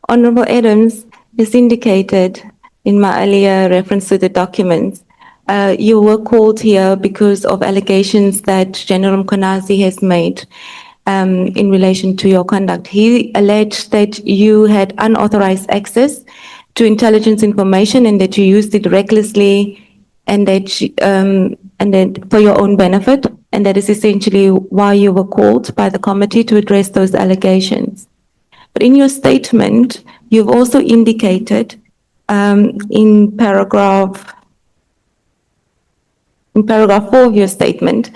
Honorable Adams has indicated in my earlier reference to the documents, you were called here because of allegations that General Mkhwanazi has made in relation to your conduct. He alleged that you had unauthorized access to intelligence information and that you used it recklessly and that for your own benefit, and that is essentially why you were called by the committee to address those allegations. But in your statement, you've also indicated in paragraph 4 of your statement,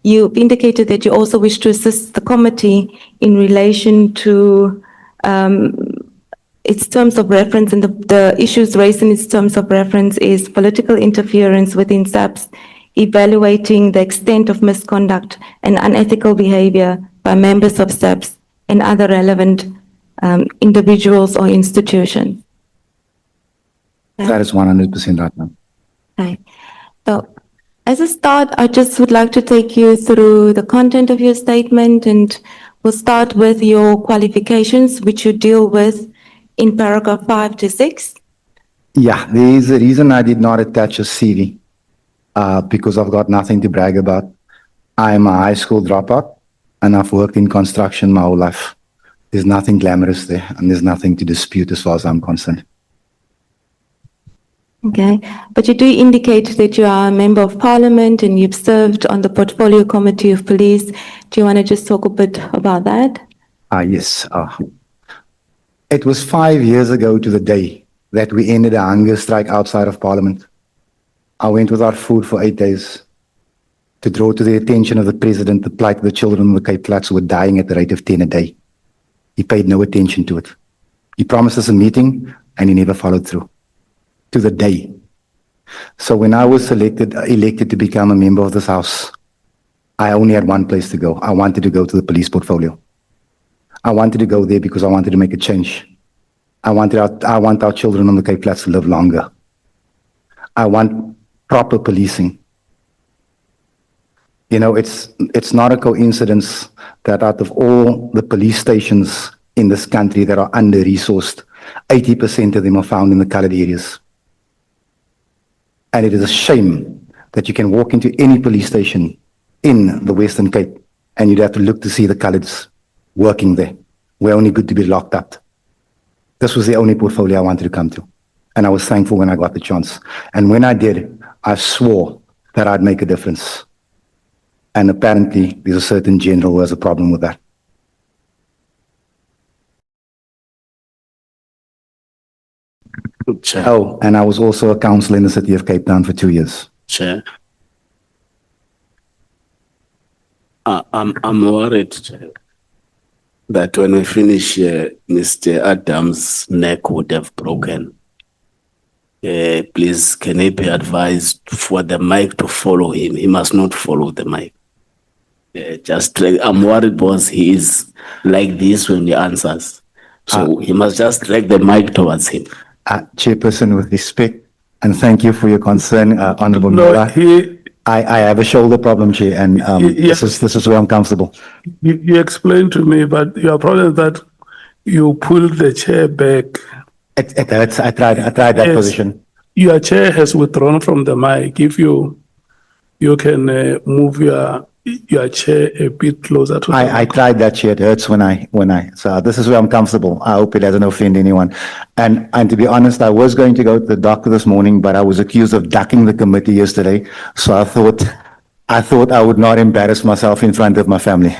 you've indicated that you also wish to assist the committee in relation to its terms of reference, and the issues raised in its terms of reference is political interference within SAPS, evaluating the extent of misconduct and unethical behavior by members of SAPS and other relevant individuals or institutions. That is 100% right, ma'am. Okay. So as a start, I just would like to take you through the content of your statement, and we'll start with your qualifications, which you deal with in paragraph 5 to 6. Yeah, there is a reason I did not attach a CV, because I've got nothing to brag about. I'm a high school dropout and I've worked in construction my whole life. There's nothing glamorous there and there's nothing to dispute as far as I'm concerned. Okay, but you do indicate that you are a member of parliament and you've served on the portfolio committee of police. Do you want to just talk a bit about that? Yes. It was 5 years ago to the day that we ended a hunger strike outside of parliament. I went without food for 8 days to draw to the attention of the president the plight of the children of the Cape Flats who were dying at the rate of 10 a day. He paid no attention to it. He promised us a meeting and he never followed through. To the day. So when I was elected to become a member of this house, I only had one place to go. I wanted to go to the police portfolio. I wanted to go there because I wanted to make a change. I want our children on the Cape Flats to live longer. I want proper policing. You know, it's not a coincidence that out of all the police stations in this country that are under-resourced, 80% of them are found in the colored areas. And it is a shame that you can walk into any police station in the Western Cape and you'd have to look to see the coloreds working there. We're only good to be locked up. This was the only portfolio I wanted to come to. And I was thankful when I got the chance. And when I did, I swore that I'd make a difference. And apparently there's a certain general who has a problem with that. Chair. Oh, and I was also a councillor in the city of Cape Town for 2 years. Chair. I'm worried, Chair, that when we finish here, Mr. Adams' neck would have broken. Please, can he be advised for the mic to follow him? He must not follow the mic. I'm worried because he is like this when he answers. So he must just drag the mic towards him. Chairperson, with respect, and thank you for your concern, Honourable No, Mkhwanazi. I have a shoulder problem, Chair, and Yes. this is where I'm comfortable. You explained to me, but your problem is that you pulled the chair back. It hurts. I tried that Yes. position. Your chair has withdrawn from the mic. If you can move your chair a bit closer to the I mic. tried that, Chair. It hurts when I. So this is where I'm comfortable. I hope it doesn't offend anyone. And to be honest, I was going to go to the doctor this morning, but I was accused of ducking the committee yesterday. So I thought I would not embarrass myself in front of my family.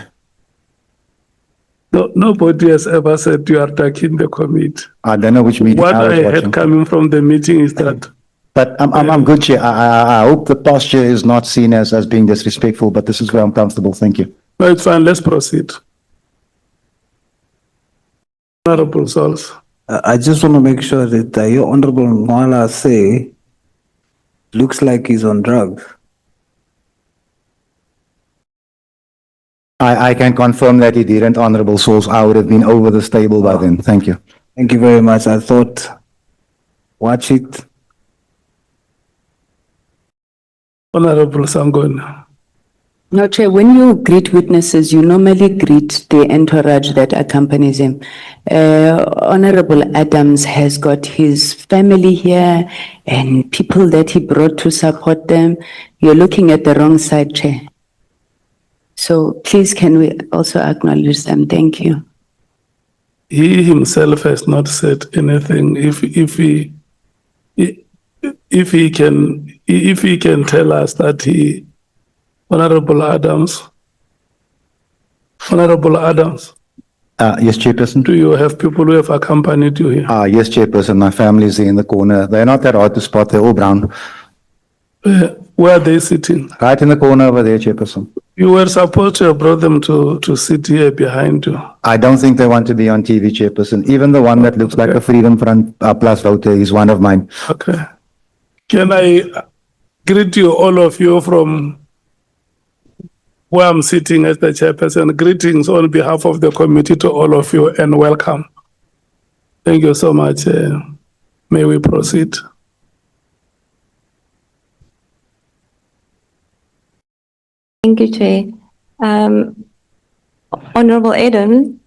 No, nobody has ever said you are attacking the committee. I don't know which meeting What I was I watching. had coming from the meeting is that But I'm good, Chair. I hope the posture is not seen as being disrespectful, but this is where I'm comfortable. Thank you. no, it's fine. Let's proceed. Honorable Souls. I just want to make sure that your Honorable Mkhwanazi looks like he's on drugs. I can confirm that he didn't, Honourable Souls. I would have been over the table by then. Thank you. Thank you very much. I thought, watch it. Honorable Sangona. Now, Chair, when you greet witnesses, you normally greet the entourage that accompanies him. Honorable Adams has got his family here and people that he brought to support them. You're looking at the wrong side, Chair. So please, can we also acknowledge them? Thank you. He himself has not said anything. If he can tell us that he, Honorable Adams, Yes, Chairperson. do you have people who have accompanied you here? Yes, Chairperson. My family is in the corner. They're not that hard to spot. They're all brown. Where are they sitting? Right in the corner over there, Chairperson. You were supposed to have brought them to sit here behind you. I don't think they want to be on TV, Chairperson. Even the one that looks like a Freedom Front Plus voter is one of mine. Okay. Can I greet you, all of you, from where I'm sitting as the chairperson? Greetings on behalf of the committee to all of you and welcome. Thank you so much. May we proceed? Thank you, Chair. Honorable Adams,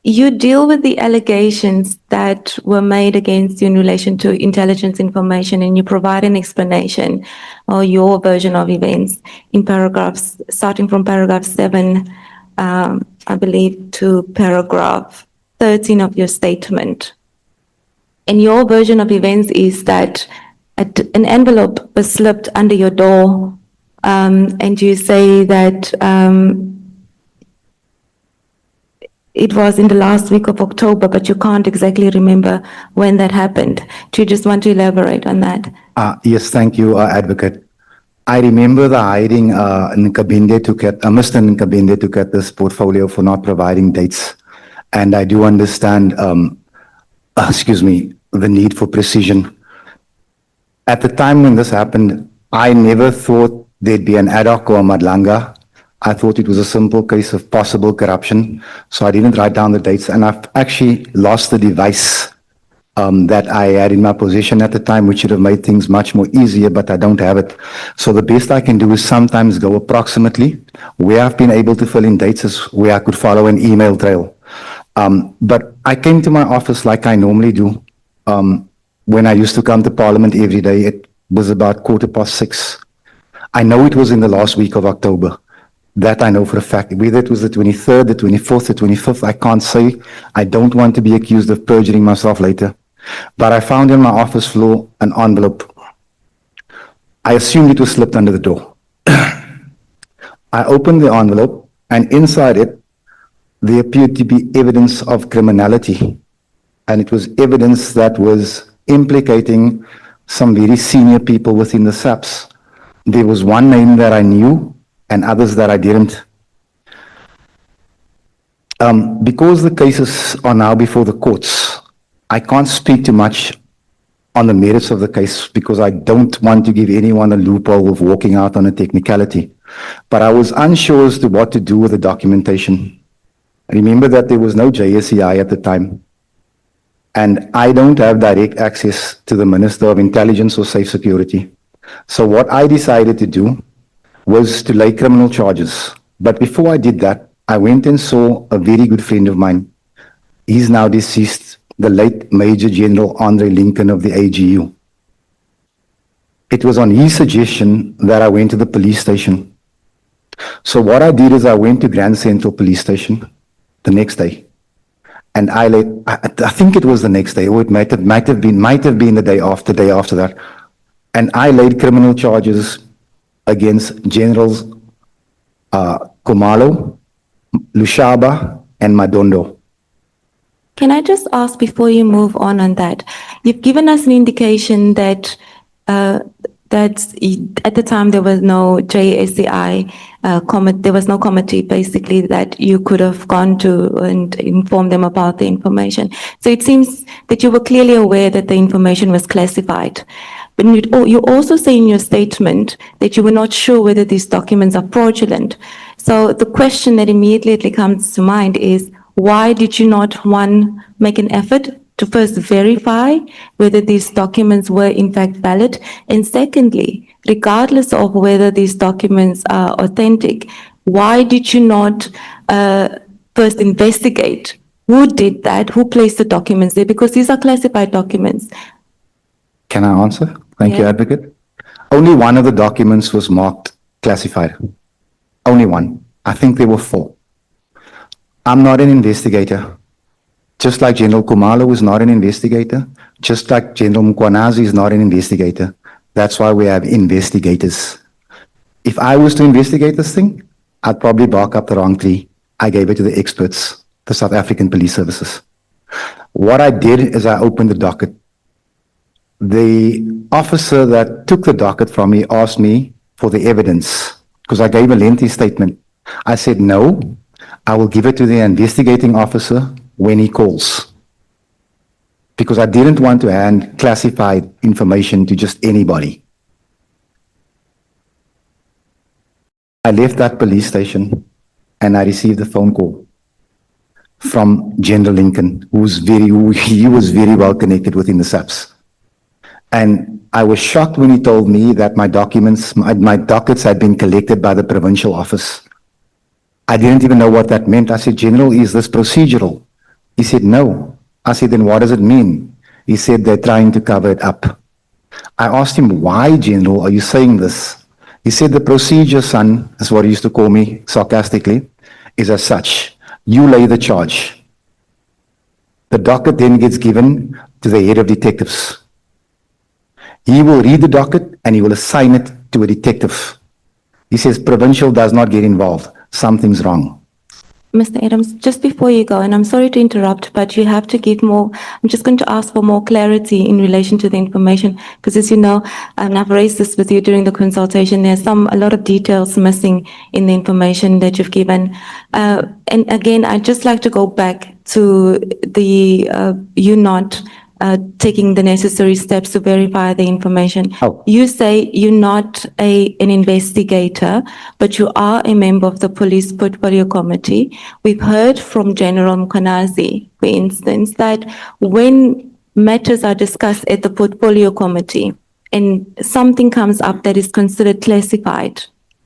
you deal with the allegations that were made against you in relation to intelligence information, and you provide an explanation or your version of events in paragraphs, starting from paragraph 7, I believe, to paragraph 13 of your statement. And your version of events is that an envelope was slipped under your door, and you say that it was in the last week of October, but you can't exactly remember when that happened. Do you just want to elaborate on that? Yes, thank you, Advocate. I remember the hiding Nkabinde Mr. Nkabinde took at this portfolio for not providing dates. And I do understand, the need for precision. At the time when this happened, I never thought there'd be an ad hoc or a madlanga. I thought it was a simple case of possible corruption. So I didn't write down the dates, and I've actually lost the device that I had in my possession at the time, which should have made things much more easier, but I don't have it. So the best I can do is sometimes go approximately. Where I've been able to fill in dates is where I could follow an email trail. But I came to my office like I normally do. When I used to come to Parliament every day, it was about 6:15. I know it was in the last week of October. That I know for a fact. Whether it was the 23rd, the 24th, the 25th, I can't say. I don't want to be accused of perjuring myself later. But I found in my office floor an envelope. I assumed it was slipped under the door. I opened the envelope, and inside it, there appeared to be evidence of criminality. And it was evidence that was implicating some very senior people within the SAPS. There was one name that I knew, and others that I didn't. Because the cases are now before the courts, I can't speak too much on the merits of the case because I don't want to give anyone a loophole of walking out on a technicality. But I was unsure as to what to do with the documentation. Remember that there was no JSEI at the time. And I don't have direct access to the Minister of Intelligence or Safe Security. So what I decided to do was to lay criminal charges. But before I did that, I went and saw a very good friend of mine. He's now deceased, the late Major General Andre Lincoln of the AGU. It was on his suggestion that I went to the police station. So what I did is I went to Grand Central Police Station the next day. And I think it was the next day, or it might have been the day after that. And I laid criminal charges against Generals Khumalo, Lushaba, and Madondo. Can I just ask before you move on that? You've given us an indication that at the time there was no JSCI, there was no committee basically that you could have gone to and informed them about the information. So it seems that you were clearly aware that the information was classified. But you also say in your statement that you were not sure whether these documents are fraudulent. So the question that immediately comes to mind is, why did you not, one, make an effort to first verify whether these documents were in fact valid? And secondly, regardless of whether these documents are authentic, why did you not first investigate who did that, who placed the documents there? Because these are classified documents. Can I answer? Thank you, Yeah. Advocate. Only one of the documents was marked classified. Only one. I think there were 4. I'm not an investigator. Just like General Kumalo is not an investigator, just like General Mkhwanazi is not an investigator. That's why we have investigators. If I was to investigate this thing, I'd probably bark up the wrong tree. I gave it to the experts, the South African Police Services. What I did is I opened the docket. The officer that took the docket from me asked me for the evidence because I gave a lengthy statement. I said, no, I will give it to the investigating officer when he calls. Because I didn't want to hand classified information to just anybody. I left that police station and I received a phone call from General Lincoln, he was very well connected within the SAPS. And I was shocked when he told me that my documents, my dockets had been collected by the provincial office. I didn't even know what that meant. I said, General, is this procedural? He said, no. I said, then what does it mean? He said, they're trying to cover it up. I asked him, why, General, are you saying this? He said, the procedure, son, is what he used to call me sarcastically, is as such. You lay the charge. The docket then gets given to the head of detectives. He will read the docket and he will assign it to a detective. He says, provincial does not get involved. Something's wrong. Mr. Adams, just before you go, and I'm sorry to interrupt, but you have to give more, I'm just going to ask for more clarity in relation to the information, because as you know, and I've raised this with you during the consultation, there's a lot of details missing in the information that you've given. And again, I'd just like to go back to the, you not taking the necessary steps to verify the information. Oh. You say you're not an investigator, but you are a member of the Police Portfolio Committee. We've heard from General Mkhwanazi, for instance, that when matters are discussed at the Portfolio Committee and something comes up that is considered classified,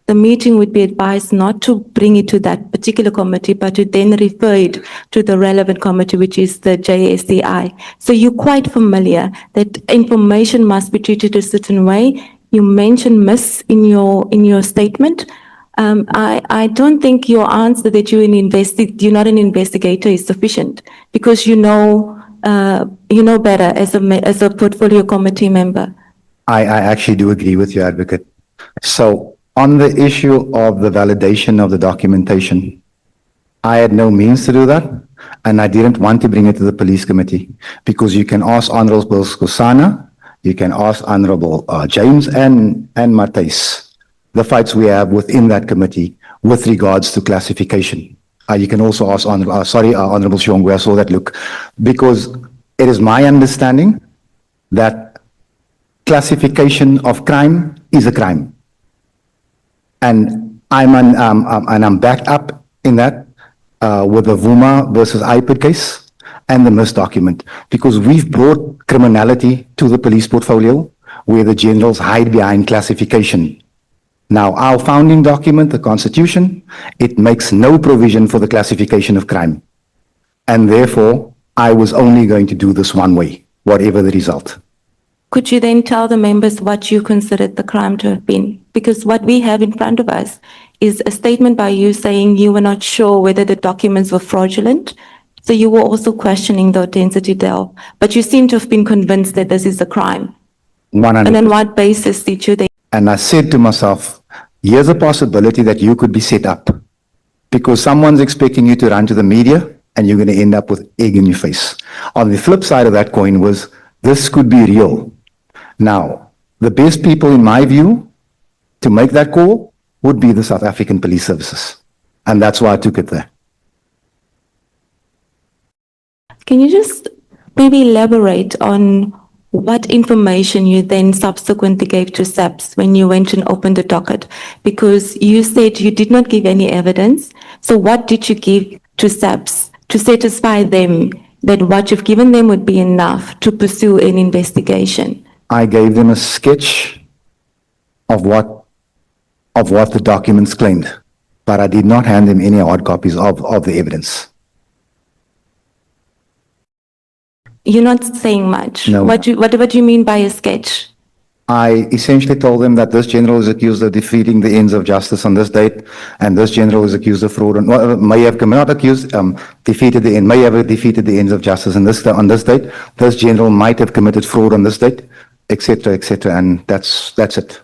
the meeting would be advised not to bring it to that particular committee, but to then refer it to the relevant committee, which is the JSCI. So you're quite familiar that information must be treated a certain way. You mentioned miss in your statement. I don't think your answer that you're not an investigator is sufficient, because you know better as a portfolio committee member. I actually do agree with you, Advocate. So on the issue of the validation of the documentation, I had no means to do that, and I didn't want to bring it to the police committee, because you can ask Honorable Skosana, you can ask Honorable James and Matthys, the fights we have within that committee with regards to classification. You can also ask Honorable Shongwe, I saw that look, because it is my understanding that classification of crime is a crime. And I'm backed up in that with the Vuma versus IPID case and the MIS document, because we've brought criminality to the police portfolio where the generals hide behind classification. Now, our founding document, the Constitution, it makes no provision for the classification of crime. And therefore, I was only going to do this one way, whatever the result. Could you then tell the members what you considered the crime to have been? Because what we have in front of us is a statement by you saying you were not sure whether the documents were fraudulent. So you were also questioning the authenticity thereof. But you seem to have been convinced that this is a crime. 100%. And on what basis did you then? And I said to myself, here's a possibility that you could be set up, because someone's expecting you to run to the media and you're going to end up with egg in your face. On the flip side of that coin was, this could be real. Now, the best people, in my view, to make that call would be the South African Police Services. And that's why I took it there. Can you just maybe elaborate on what information you then subsequently gave to SAPS when you went and opened the docket? Because you said you did not give any evidence. So what did you give to SAPS to satisfy them that what you've given them would be enough to pursue an investigation? I gave them a sketch of what the documents claimed, but I did not hand them any hard copies of the evidence. You're not saying much. No. What do you mean by a sketch? I essentially told them that this general is accused of defeating the ends of justice on this date, and this general is accused of fraud, well, may have not accused, defeated the end, may have defeated the ends of justice on this date. This general might have committed fraud on this date, etc., and that's it.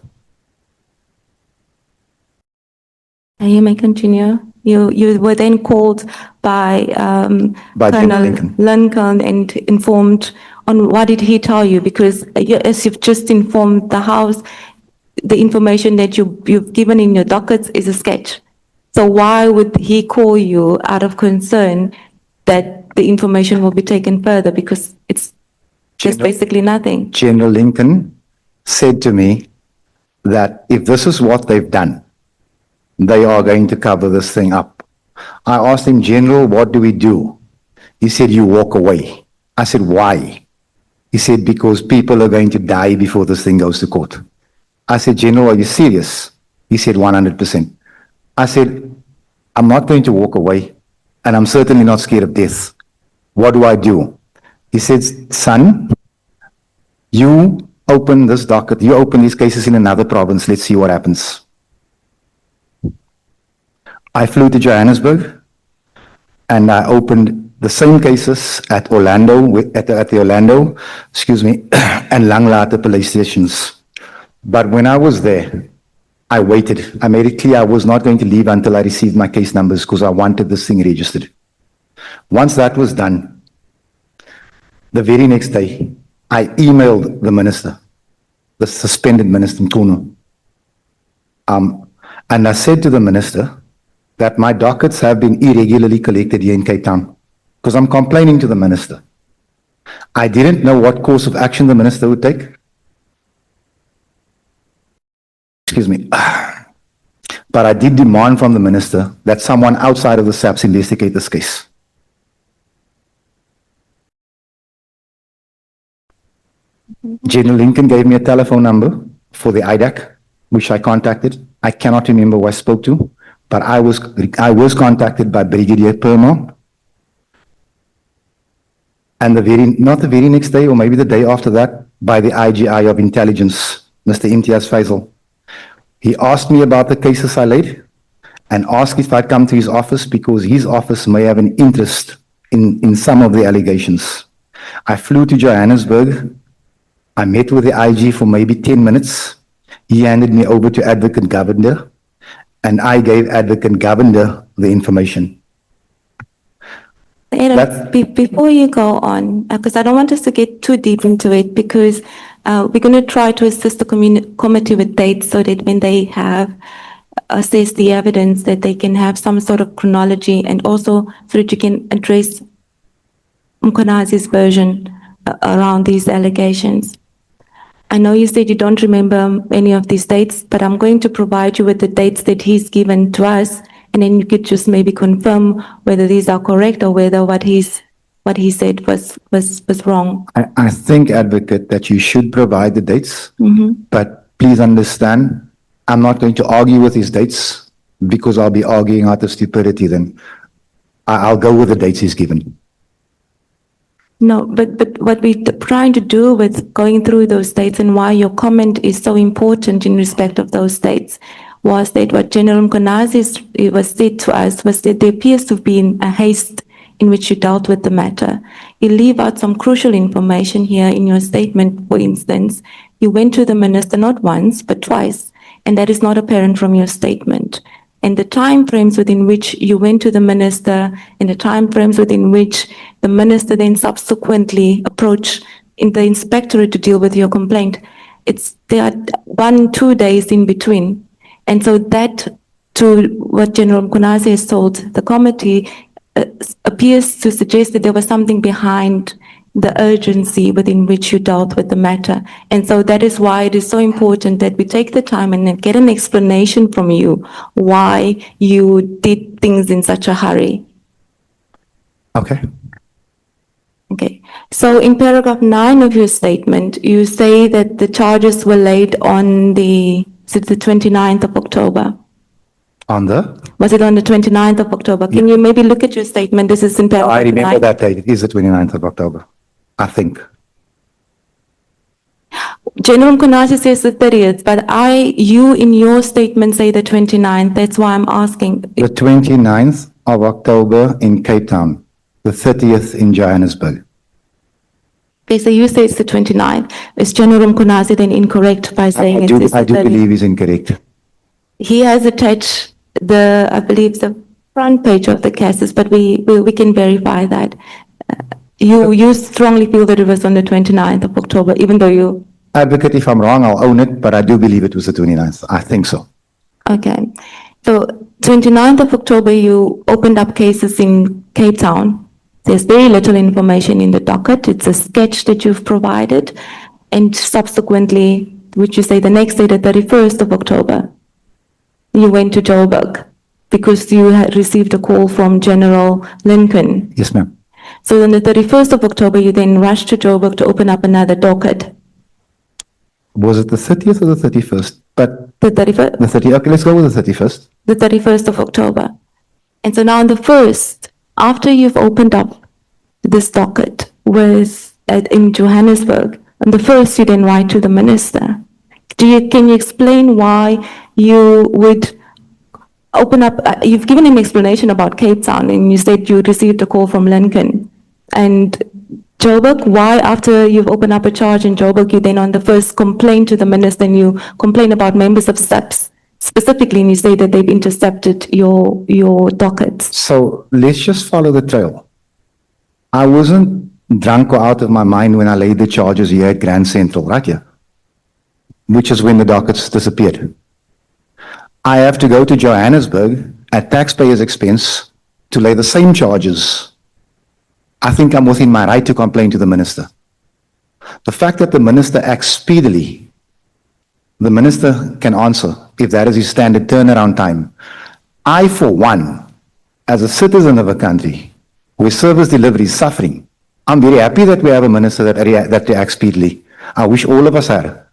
You may continue. You were then called by General Colonel Lincoln and informed on what did he tell you? Because as you've just informed the House, the information that you've given in your dockets is a sketch. So why would he call you out of concern that the information will be taken further? Because it's just basically nothing. General Lincoln said to me that if this is what they've done, they are going to cover this thing up. I asked him, General, what do we do? He said, you walk away. I said, why? He said, because people are going to die before this thing goes to court. I said, General, are you serious? He said, 100%. I said, I'm not going to walk away, and I'm certainly not scared of death. What do I do? He said, son, you open this docket, you open these cases in another province, let's see what happens. I flew to Johannesburg and I opened the same cases at Orlando, at the Orlando, and Langlaagte police stations. But when I was there, I waited. I made it clear I was not going to leave until I received my case numbers because I wanted this thing registered. Once that was done, the very next day, I emailed the minister, the suspended minister, Mkhwanazi. And I said to the minister that my dockets have been irregularly collected here in Cape Town because I'm complaining to the minister. I didn't know what course of action the minister would take. But I did demand from the minister that someone outside of the SAPS investigate this case. General Lincoln gave me a telephone number for the IDAC, which I contacted. I cannot remember who I spoke to, but I was contacted by Brigadier Perma. And not the very next day, or maybe the day after that, by the IGI of Intelligence, Mr. Imtiaz Faisal. He asked me about the cases I laid and asked if I'd come to his office because his office may have an interest in some of the allegations. I flew to Johannesburg. I met with the IG for maybe 10 minutes. He handed me over to Advocate Governor, and I gave Advocate Governor the information. Before you go on, because I don't want us to get too deep into it, because we're going to try to assist the committee with dates so that when they have assessed the evidence, that they can have some sort of chronology, and also so that you can address Mkhwanazi's version around these allegations. I know you said you don't remember any of these dates, but I'm going to provide you with the dates that he's given to us, and then you could just maybe confirm whether these are correct or whether what he said was wrong. I think, Advocate, that you should provide the dates, but please understand, I'm not going to argue with these dates because I'll be arguing out of stupidity then. I'll go with the dates he's given. No, but what we're trying to do with going through those dates and why your comment is so important in respect of those dates was that what General Mkhwanazi was said to us was that there appears to have been a haste in which you dealt with the matter. You leave out some crucial information here in your statement. For instance, you went to the minister not once, but twice, and that is not apparent from your statement. And the time frames within which you went to the minister and the time frames within which the minister then subsequently approached in the inspectorate to deal with your complaint, there are 1-2 days in between. And so that, to what General Mkhwanazi has told the committee, appears to suggest that there was something behind the urgency within which you dealt with the matter. And so that is why it is so important that we take the time and get an explanation from you why you did things in such a hurry. Okay. So in paragraph 9 of your statement, you say that the charges were laid on the 29th of October. On the, Was it on the 29th of October? Can you maybe look at your statement? This is in paragraph 9. I remember that date. It is the 29th of October, I think. General Mkhwanazi says the 30th, but you in your statement say the 29th. That's why I'm asking. The 29th of October in Cape Town, the 30th in Johannesburg. Okay, so you say it's the 29th. Is General Mkhwanazi then incorrect by saying I it's the 30th? do believe he's incorrect. He has attached I believe, the front page of the cases, but we can verify that. You strongly feel that it was on the 29th of October, even though you... Advocate, if I'm wrong, I'll own it, but I do believe it was the 29th. I think so. Okay. So 29th of October, you opened up cases in Cape Town. There's very little information in the docket. It's a sketch that you've provided. And subsequently, which you say the next day, the 31st of October, you went to Joburg because you had received a call from General Lincoln. Yes, ma'am. So on the 31st of October, you then rushed to Joburg to open up another docket. Was it the 30th or the 31st? But The 31st, the 30th, okay, let's go with the 31st. the 31st of October. And so now on the 1st, after you've opened up this docket in Johannesburg, on the 1st, you then write to the minister. Can you explain why you would open up, you've given an explanation about Cape Town and you said you received a call from Lincoln. And Joburg, why after you've opened up a charge in Joburg, you then on the 1st complain to the minister and you complain about members of SAPS specifically, and you say that they've intercepted your dockets. So let's just follow the trail. I wasn't drunk or out of my mind when I laid the charges here at Grand Central, right here, which is when the dockets disappeared. I have to go to Johannesburg at taxpayers' expense to lay the same charges. I think I'm within my right to complain to the minister. The fact that the minister acts speedily, the minister can answer if that is his standard turnaround time. I, for one, as a citizen of a country where service delivery is suffering, I'm very happy that we have a minister that reacts speedily. I wish all of us had.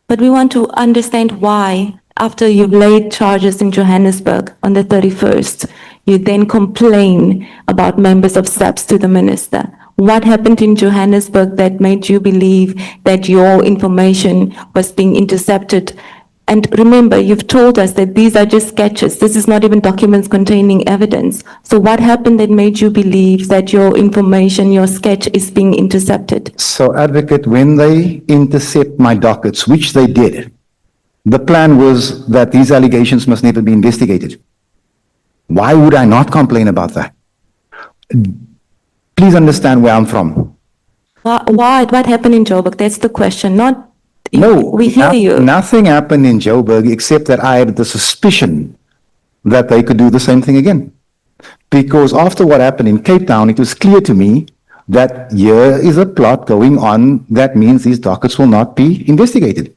But we want to understand why, after you've laid charges in Johannesburg on the 31st, you then complain about members of SAPS to the minister. What happened in Johannesburg that made you believe that your information was being intercepted? And remember, you've told us that these are just sketches. This is not even documents containing evidence. So what happened that made you believe that your information, your sketch is being intercepted? So, Advocate, when they intercept my dockets, which they did, the plan was that these allegations must never be investigated. Why would I not complain about that? Please understand where I'm from. Why? What happened in Joburg? That's the question. Not. No, We hear you. Nothing happened in Joburg except that I had the suspicion that they could do the same thing again. Because after what happened in Cape Town, it was clear to me that here is a plot going on that means these dockets will not be investigated.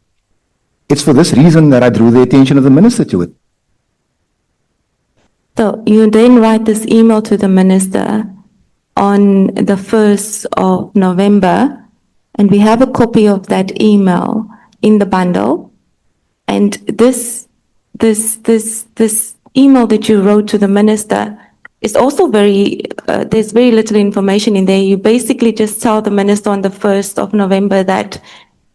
It's for this reason that I drew the attention of the minister to it. So you then write this email to the minister on the 1st of November, and we have a copy of that email in the bundle. And this email that you wrote to the minister is also there's very little information in there. You basically just tell the minister on the 1st of November that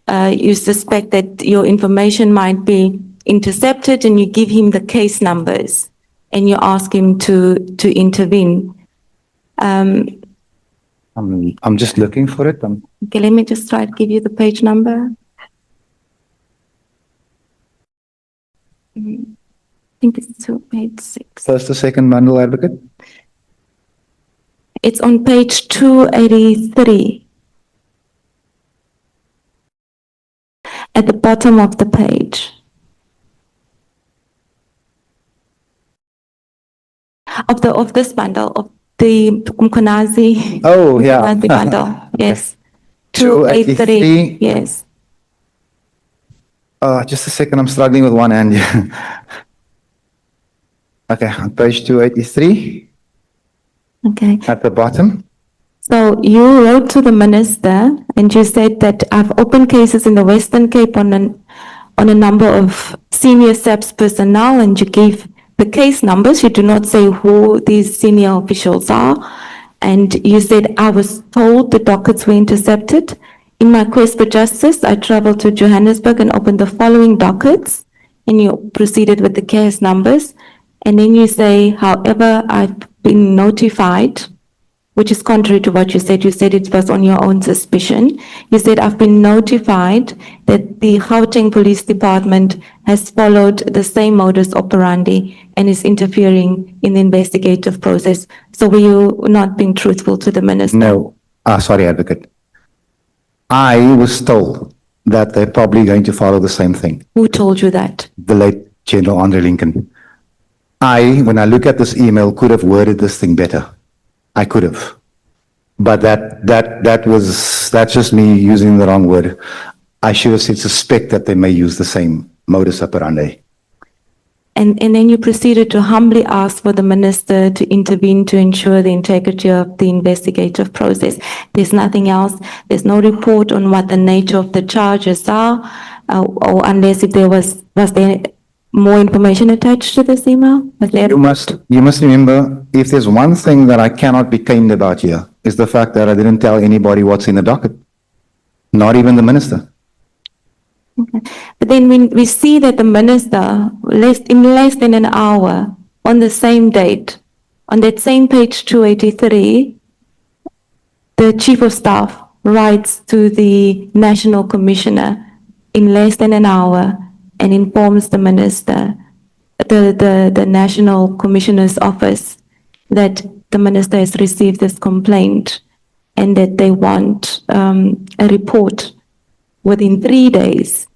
you suspect that your information might be intercepted, and you give him the case numbers and you ask him to intervene. I'm just looking for it. Okay, let me just try to give you the page number. I think it's page 6. First or second bundle, Advocate? It's on page 283. At the bottom of the page. Of this bundle, of the Mkhwanazi. Oh, yeah. Mkhwanazi bundle, yes. 283. Yes. Just a second, I'm struggling with one hand. Okay, on page 283, Okay. at the bottom. So you wrote to the minister and you said that I've opened cases in the Western Cape on a number of senior SAPS personnel, and you gave the case numbers. You do not say who these senior officials are. And you said, I was told the dockets were intercepted. In my quest for justice, I traveled to Johannesburg and opened the following dockets. And you proceeded with the case numbers. And then you say, however, I've been notified, which is contrary to what you said. You said it was on your own suspicion. You said, I've been notified that the Gauteng Police Department has followed the same modus operandi and is interfering in the investigative process. So were you not being truthful to the minister? No, sorry, Advocate. I was told that they're probably going to follow the same thing. Who told you that? The late General Andre Lincoln. When I look at this email, could have worded this thing better. I could have. But that's just me using the wrong word. I should have said suspect that they may use the same modus operandi. And then you proceeded to humbly ask for the minister to intervene to ensure the integrity of the investigative process. There's nothing else. There's no report on what the nature of the charges are, or unless if there was there more information attached to this email? Was there? You must remember, if there's one thing that I cannot be claimed about here, is the fact that I didn't tell anybody what's in the docket. Not even the minister. Okay. But then when we see that the minister, in less than an hour, on the same date, on that same page 283, the chief of staff writes to the national commissioner in less than an hour and informs the minister, the national commissioner's office, that the minister has received this complaint and that they want a report within 3 days.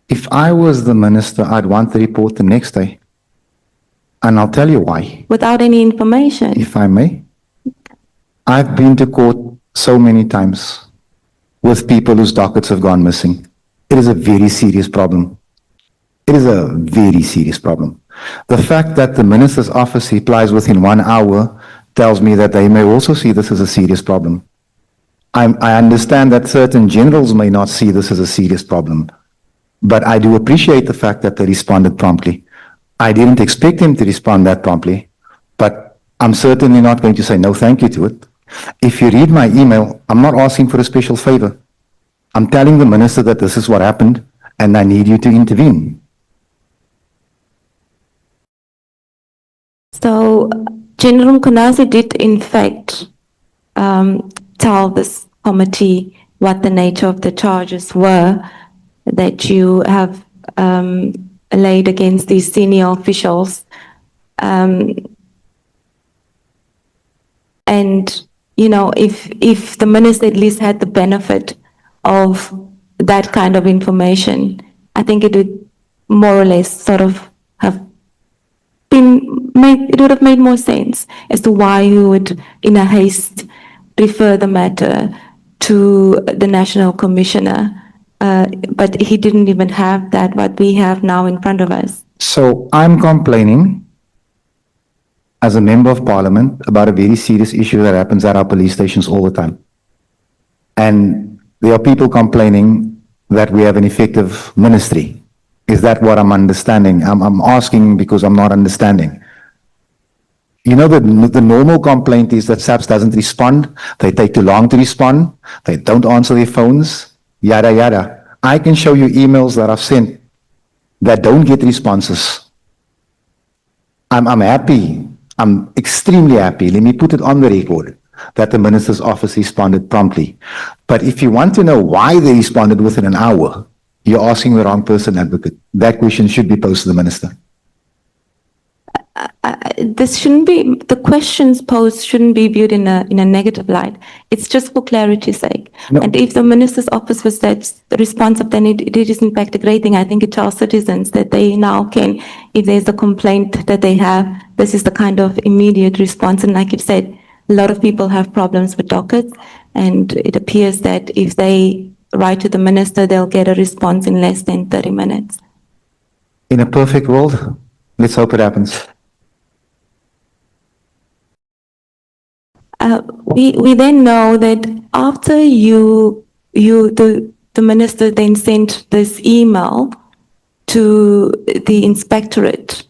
If I was the minister, I'd want the report the next day. And I'll tell you why. Without any information. If I may. I've been to court so many times with people whose dockets have gone missing. It is a very serious problem. It is a very serious problem. The fact that the minister's office replies within 1 hour tells me that they may also see this as a serious problem. I understand that certain generals may not see this as a serious problem, but I do appreciate the fact that they responded promptly. I didn't expect him to respond that promptly, but I'm certainly not going to say no thank you to it. If you read my email, I'm not asking for a special favor. I'm telling the minister that this is what happened and I need you to intervene. So General Mkhwanazi did in fact tell this committee what the nature of the charges were that you have laid against these senior officials. And, you know, if the minister at least had the benefit of that kind of information, I think it would more or less sort of have it would have made more sense as to why you would, in a haste, refer the matter to the National Commissioner. But he didn't even have that, what we have now in front of us. So I'm complaining as a member of parliament about a very serious issue that happens at our police stations all the time. And there are people complaining that we have an effective ministry. Is that what I'm understanding? I'm asking because I'm not understanding. You know, the normal complaint is that SAPS doesn't respond. They take too long to respond. They don't answer their phones, yada, yada. I can show you emails that I've sent that don't get responses. I'm happy. I'm extremely happy. Let me put it on the record that the minister's office responded promptly. But if you want to know why they responded within an hour, you're asking the wrong person, Advocate. That question should be posed to the minister. This shouldn't be, the questions posed shouldn't be viewed in a negative light. It's just for clarity's sake. No. And if the minister's office was that responsive, then it is in fact a great thing. I think it tells citizens that they now can, if there's a complaint that they have, this is the kind of immediate response. And like you said, a lot of people have problems with dockets, and it appears that if they write to the minister, they'll get a response in less than 30 minutes. In a perfect world, let's hope it happens. We then know that after the minister then sent this email to the inspectorate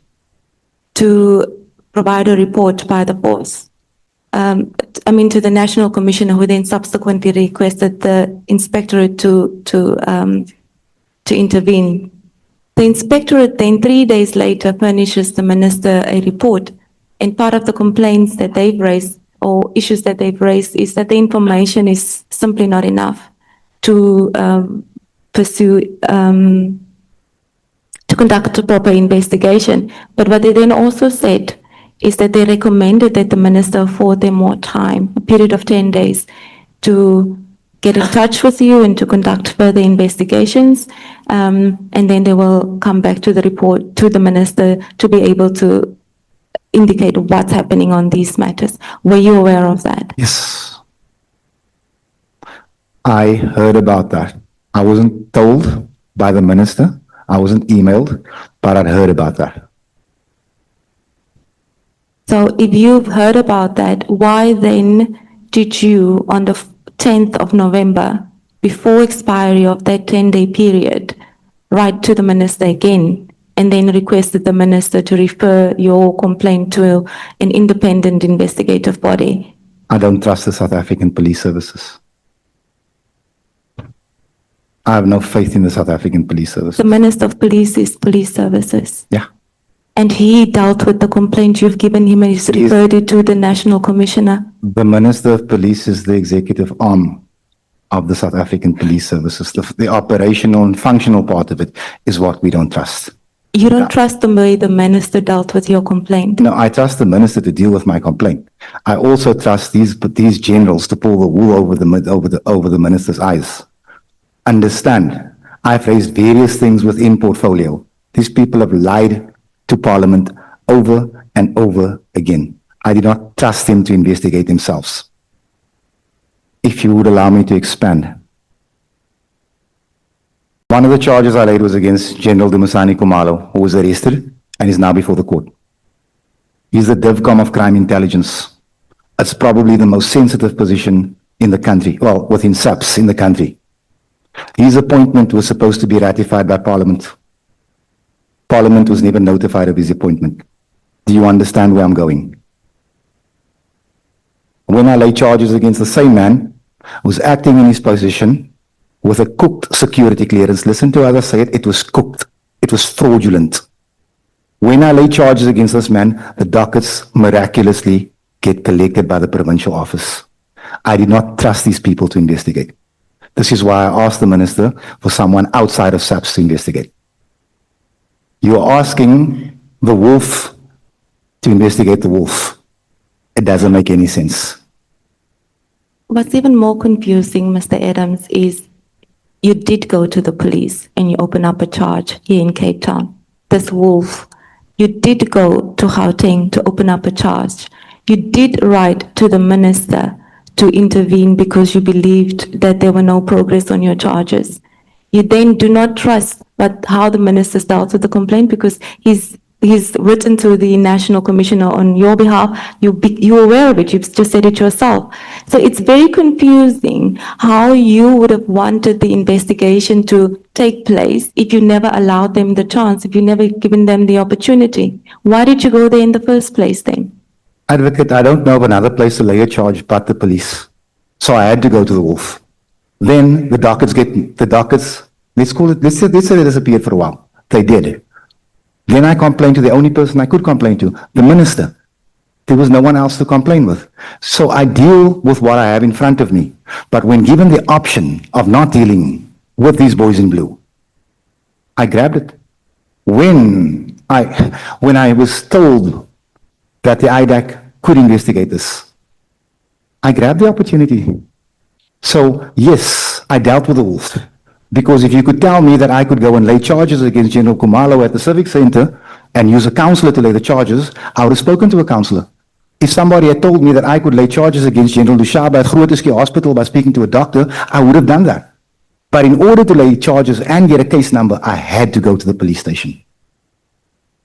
to provide a report by the boss. To the National Commissioner, who then subsequently requested the inspectorate to intervene. The inspectorate then 3 days later furnishes the minister a report, and part of the complaints that they've raised or issues that they've raised is that the information is simply not enough to pursue, to conduct a proper investigation. But what they then also said is that they recommended that the minister afford them more time, a period of 10 days, to get in touch with you and to conduct further investigations. And then they will come back to the report, to the minister, to be able to indicate what's happening on these matters. Were you aware of that? Yes. I heard about that. I wasn't told by the minister. I wasn't emailed, but I'd heard about that. So if you've heard about that, why then did you, on the 10th of November, before expiry of that 10-day period, write to the minister again and then requested the minister to refer your complaint to an independent investigative body? I don't trust the South African police services. I have no faith in the South African police services. The Minister of Police is Police Services. Yeah. And he dealt with the complaint you've given him and he's referred it to the National Commissioner. The Minister of Police is the executive arm of the South African police services. The operational and functional part of it is what we don't trust. You don't trust the way the minister dealt with your complaint? No, I trust the minister to deal with my complaint. I also trust these generals to pull the wool over the minister's eyes. Understand, I've raised various things within portfolio. These people have lied to Parliament over and over again. I do not trust them to investigate themselves. If you would allow me to expand. One of the charges I laid was against General Dumisani Khumalo, who was arrested and is now before the court. He's the DivCom of crime intelligence. It's probably the most sensitive position in the country, well, within SAPS in the country. His appointment was supposed to be ratified by Parliament. Parliament was never notified of his appointment. Do you understand where I'm going? When I lay charges against the same man who was acting in his position with a cooked security clearance, listen to how I say it, it was cooked. It was fraudulent. When I lay charges against this man, the dockets miraculously get collected by the provincial office. I did not trust these people to investigate. This is why I asked the minister for someone outside of SAPS to investigate. You are asking the wolf to investigate the wolf. It doesn't make any sense. What's even more confusing, Mr. Adams, is you did go to the police and you open up a charge here in Cape Town. This wolf. You did go to Gauteng to open up a charge. You did write to the minister to intervene because you believed that there were no progress on your charges. You then do not trust how the minister dealt with the complaint because he's written to the National Commissioner on your behalf. You're aware of it. You've just said it yourself. So it's very confusing how you would have wanted the investigation to take place if you never allowed them the chance, if you never given them the opportunity. Why did you go there in the first place then? Advocate, I don't know of another place to lay a charge but the police. So I had to go to the wolf. Then the dockets, let's say they disappeared for a while. They did. Then I complained to the only person I could complain to, the minister. There was no one else to complain with. So I deal with what I have in front of me. But when given the option of not dealing with these boys in blue, I grabbed it. When I was told that the IDAC could investigate this, I grabbed the opportunity. So yes, I dealt with the wolf. Because if you could tell me that I could go and lay charges against General Khumalo at the Civic Center and use a councillor to lay the charges, I would have spoken to a councillor. If somebody had told me that I could lay charges against General Lushaba at Groote Schuur Hospital by speaking to a doctor, I would have done that. But in order to lay charges and get a case number, I had to go to the police station.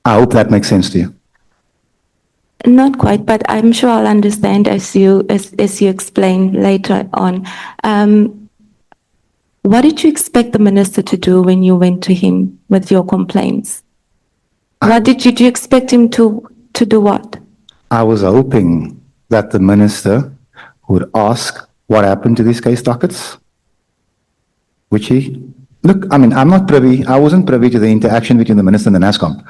I hope that makes sense to you. Not quite, but I'm sure I'll understand as you explain later on. What did you expect the minister to do when you went to him with your complaints? What did you expect him to do what? I was hoping that the minister would ask what happened to these case dockets, which he, look, I mean, I'm not privy, I wasn't privy to the interaction between the minister and the NASCOM.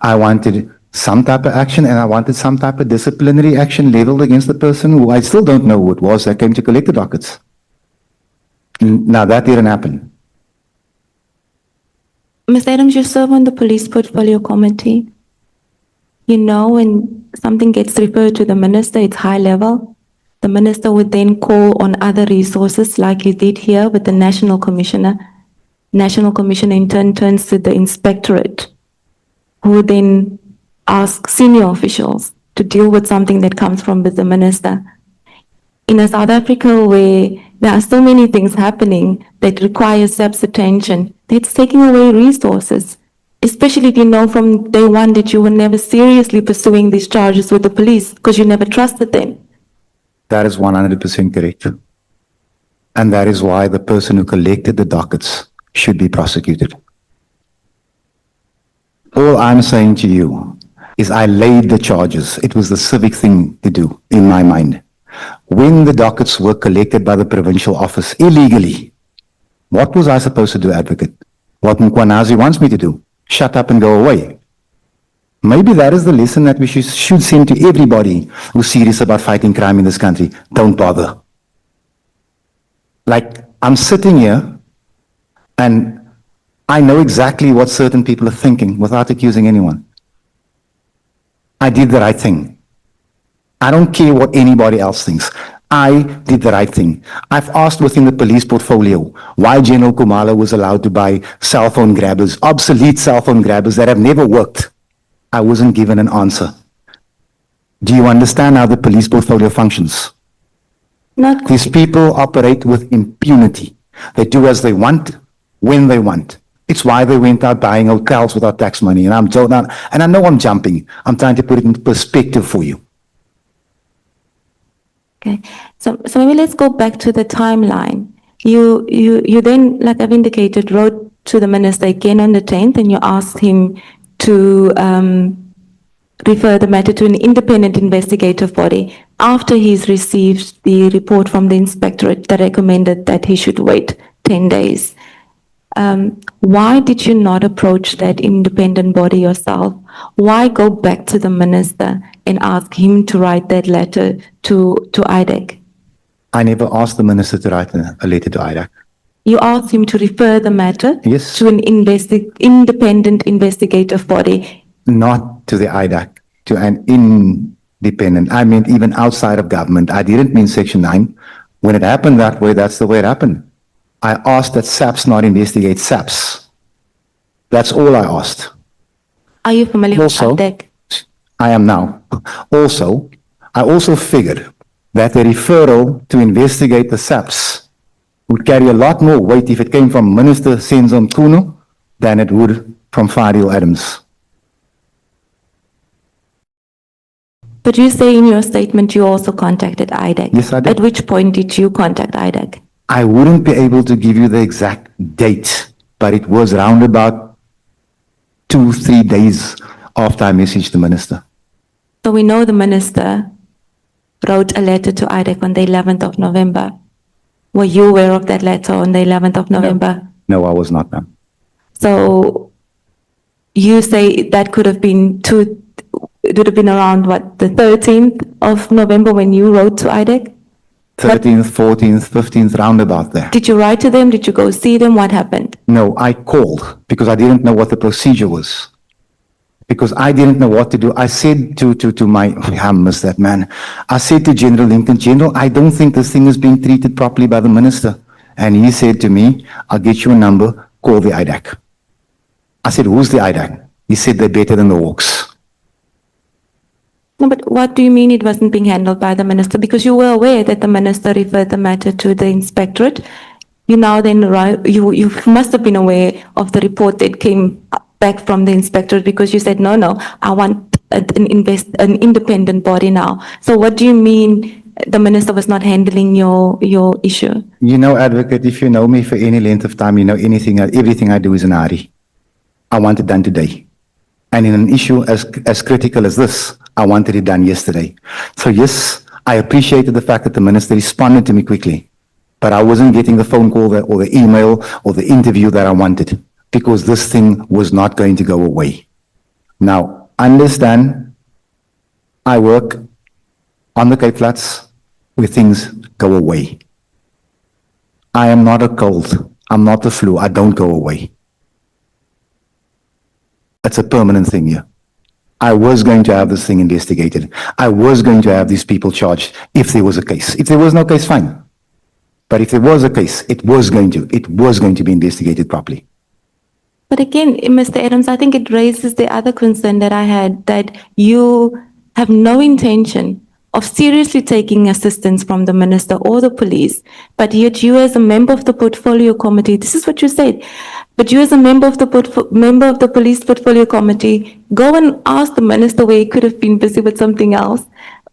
I wanted some type of action, and I wanted some type of disciplinary action leveled against the person who I still don't know who it was that came to collect the dockets. Now that didn't happen. Ms. Adams, you serve on the Police Portfolio Committee. You know, when something gets referred to the minister, it's high level. The minister would then call on other resources like he did here with the National Commissioner. National Commissioner in turn turns to the inspectorate, who would then ask senior officials to deal with something that comes from the minister. In a South Africa where there are so many things happening that require SAPS attention, it's taking away resources, especially if you know from day one that you were never seriously pursuing these charges with the police because you never trusted them. That is 100% correct. And that is why the person who collected the dockets should be prosecuted. All I'm saying to you is I laid the charges. It was the civic thing to do in my mind. When the dockets were collected by the provincial office illegally, what was I supposed to do, advocate? What Mkhwanazi wants me to do? Shut up and go away. Maybe that is the lesson that we should send to everybody who's serious about fighting crime in this country. Don't bother. Like, I'm sitting here and I know exactly what certain people are thinking without accusing anyone. I did the right thing. I don't care what anybody else thinks. I did the right thing. I've asked within the police portfolio why General Kumalo was allowed to buy cell phone grabbers, obsolete cell phone grabbers that have never worked. I wasn't given an answer. Do you understand how the police portfolio functions? Not These people operate with impunity. They do as they want, when they want. It's why they went out buying hotels with our tax money. And I know I'm jumping. I'm trying to put it into perspective for you. Okay, so maybe let's go back to the timeline. You then, like I've indicated, wrote to the minister again on the 10th, and you asked him to refer the matter to an independent investigative body after he's received the report from the inspectorate that recommended that he should wait 10 days. Why did you not approach that independent body yourself? Why go back to the minister and ask him to write that letter to IDAC? I never asked the minister to write a letter to IDAC. You asked him to refer the matter Yes. to an independent investigative body. Not to the IDAC, to an independent. I meant even outside of government. I didn't mean Section 9. When it happened that way, that's the way it happened. I asked that SAPS not investigate SAPS. That's all I asked. Are you familiar Also, with IDAC? I am now. Also, I also figured that the referral to investigate the SAPS would carry a lot more weight if it came from Minister Senzo Mkhunu than it would from Fadiel Adams. But you say in your statement you also contacted IDAC. Yes, I did. At which point did you contact IDAC? I wouldn't be able to give you the exact date, but it was round about 2-3 days after I messaged the minister. So we know the minister wrote a letter to IDAC on the 11th of November. Were you aware of that letter on the 11th of November? No, I was not, ma'am. So you say that could have been it would have been around what, the 13th of November when you wrote to IDAC? 13th, 14th, 15th, roundabout there. Did you write to them? Did you go see them? What happened? No, I called because I didn't know what the procedure was. Because I didn't know what to do. I said to my, I miss that man. I said to General Lincoln, General, I don't think this thing is being treated properly by the minister. And he said to me, I'll get you a number, call the IDAC. I said, who's the IDAC? He said, they're better than the Hawks. No, but what do you mean it wasn't being handled by the minister? Because you were aware that the minister referred the matter to the inspectorate. You now then, you must have been aware of the report that came back from the inspectorate because you said, no, I want an independent body now. So what do you mean the minister was not handling your issue? You know, advocate, if you know me for any length of time, you know everything I do is in a hurry. I want it done today. And in an issue as critical as this, I wanted it done yesterday. So yes, I appreciated the fact that the minister responded to me quickly, but I wasn't getting the phone call or the email or the interview that I wanted, because this thing was not going to go away. Now, understand, I work on the Cape Flats where things go away. I am not a cold. I'm not the flu. I don't go away. It's a permanent thing here. I was going to have this thing investigated. I was going to have these people charged if there was a case. If there was no case, fine. But if there was a case, it was going to be investigated properly. But again, Mr. Adams, I think it raises the other concern that I had, that you have no intention of seriously taking assistance from the minister or the police, but yet you as a member of the portfolio committee, this is what you said, but you as a member of the police portfolio committee, go and ask the minister where he could have been busy with something else.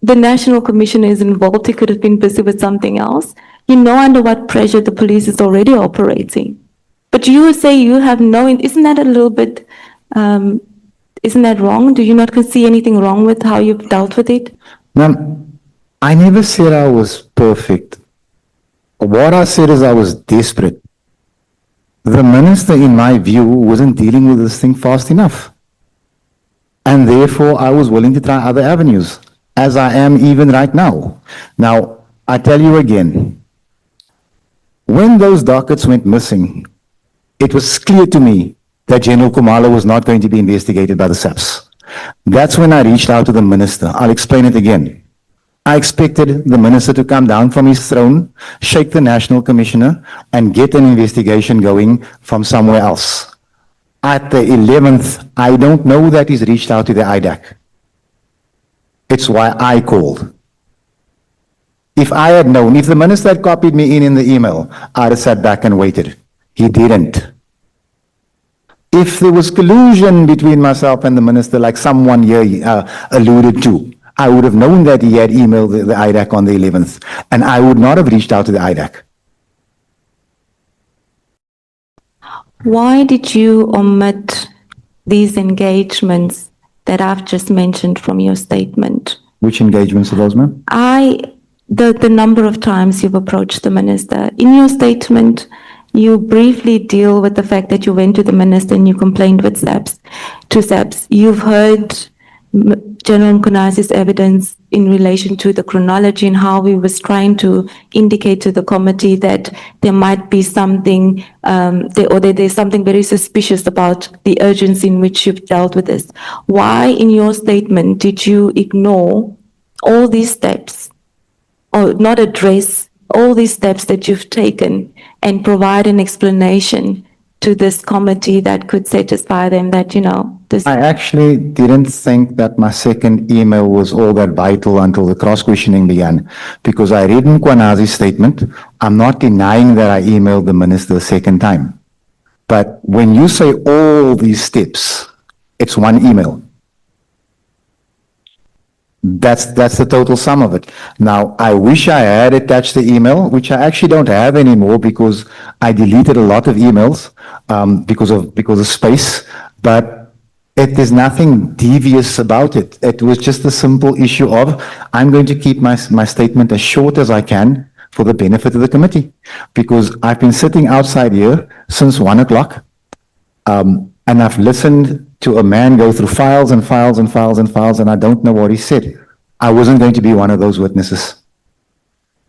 The national commissioner is involved, he could have been busy with something else. You know under what pressure the police is already operating. But you say you have no, isn't that a little bit, isn't that wrong? Do you not see anything wrong with how you've dealt with it? Ma'am, I never said I was perfect. What I said is I was desperate. The minister, in my view, wasn't dealing with this thing fast enough. And therefore, I was willing to try other avenues, as I am even right now. Now, I tell you again, when those dockets went missing, it was clear to me that General Kumalo was not going to be investigated by the SAPS. That's when I reached out to the minister. I'll explain it again. I expected the minister to come down from his throne, shake the national commissioner, and get an investigation going from somewhere else. At the 11th, I don't know that he's reached out to the IDAC. It's why I called. If I had known, if the minister had copied me in the email, I'd have sat back and waited. He didn't. If there was collusion between myself and the minister, like someone here alluded to, I would have known that he had emailed the IDAC on the 11th, and I would not have reached out to the IDAC. Why did you omit these engagements that I've just mentioned from your statement? Which engagements are those, ma'am? The number of times you've approached the minister. In your statement, you briefly deal with the fact that you went to the minister and you complained with SAPS, to SAPS. You've heard General Mkhwanazi's evidence in relation to the chronology and how he was trying to indicate to the committee that there might be something, there's something very suspicious about the urgency in which you've dealt with this. Why in your statement did you ignore all these steps or not address all these steps that you've taken and provide an explanation to this committee that could satisfy them that, you know, this... I actually didn't think that my second email was all that vital until the cross-questioning began, because I read Mkhwanazi's statement. I'm not denying that I emailed the minister a second time. But when you say all these steps, it's one email. That's the total sum of it. Now, I wish I had attached the email, which I actually don't have anymore because I deleted a lot of emails because of space, but there's nothing devious about it. It was just a simple issue of, I'm going to keep my statement as short as I can for the benefit of the committee, because I've been sitting outside here since 1 o'clock, and I've listened to a man go through files and files and files and files, and I don't know what he said. I wasn't going to be one of those witnesses.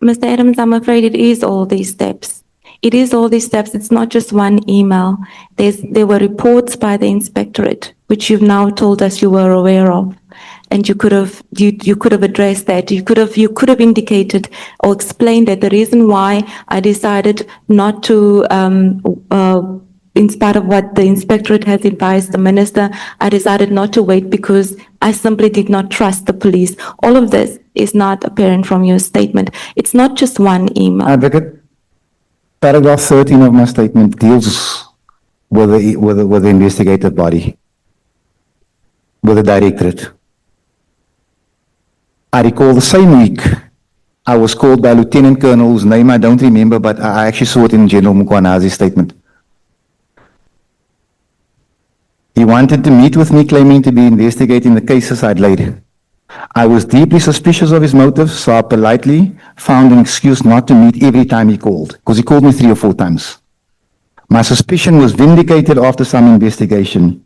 Mr. Adams, I'm afraid it is all these steps. It is all these steps. It's not just one email. There were reports by the inspectorate, which you've now told us you were aware of, and you could have addressed that. You could have indicated or explained that the reason why I decided not to in spite of what the inspectorate has advised the minister, I decided not to wait because I simply did not trust the police. All of this is not apparent from your statement. It's not just one email. Advocate, paragraph 13 of my statement deals with the investigative body, with the directorate. I recall the same week, I was called by a Lieutenant Colonel whose name I don't remember, but I actually saw it in General Mkhwanazi's statement. He wanted to meet with me, claiming to be investigating the cases I'd laid. I was deeply suspicious of his motives, so I politely found an excuse not to meet every time he called, because he called me 3 or 4 times. My suspicion was vindicated after some investigation.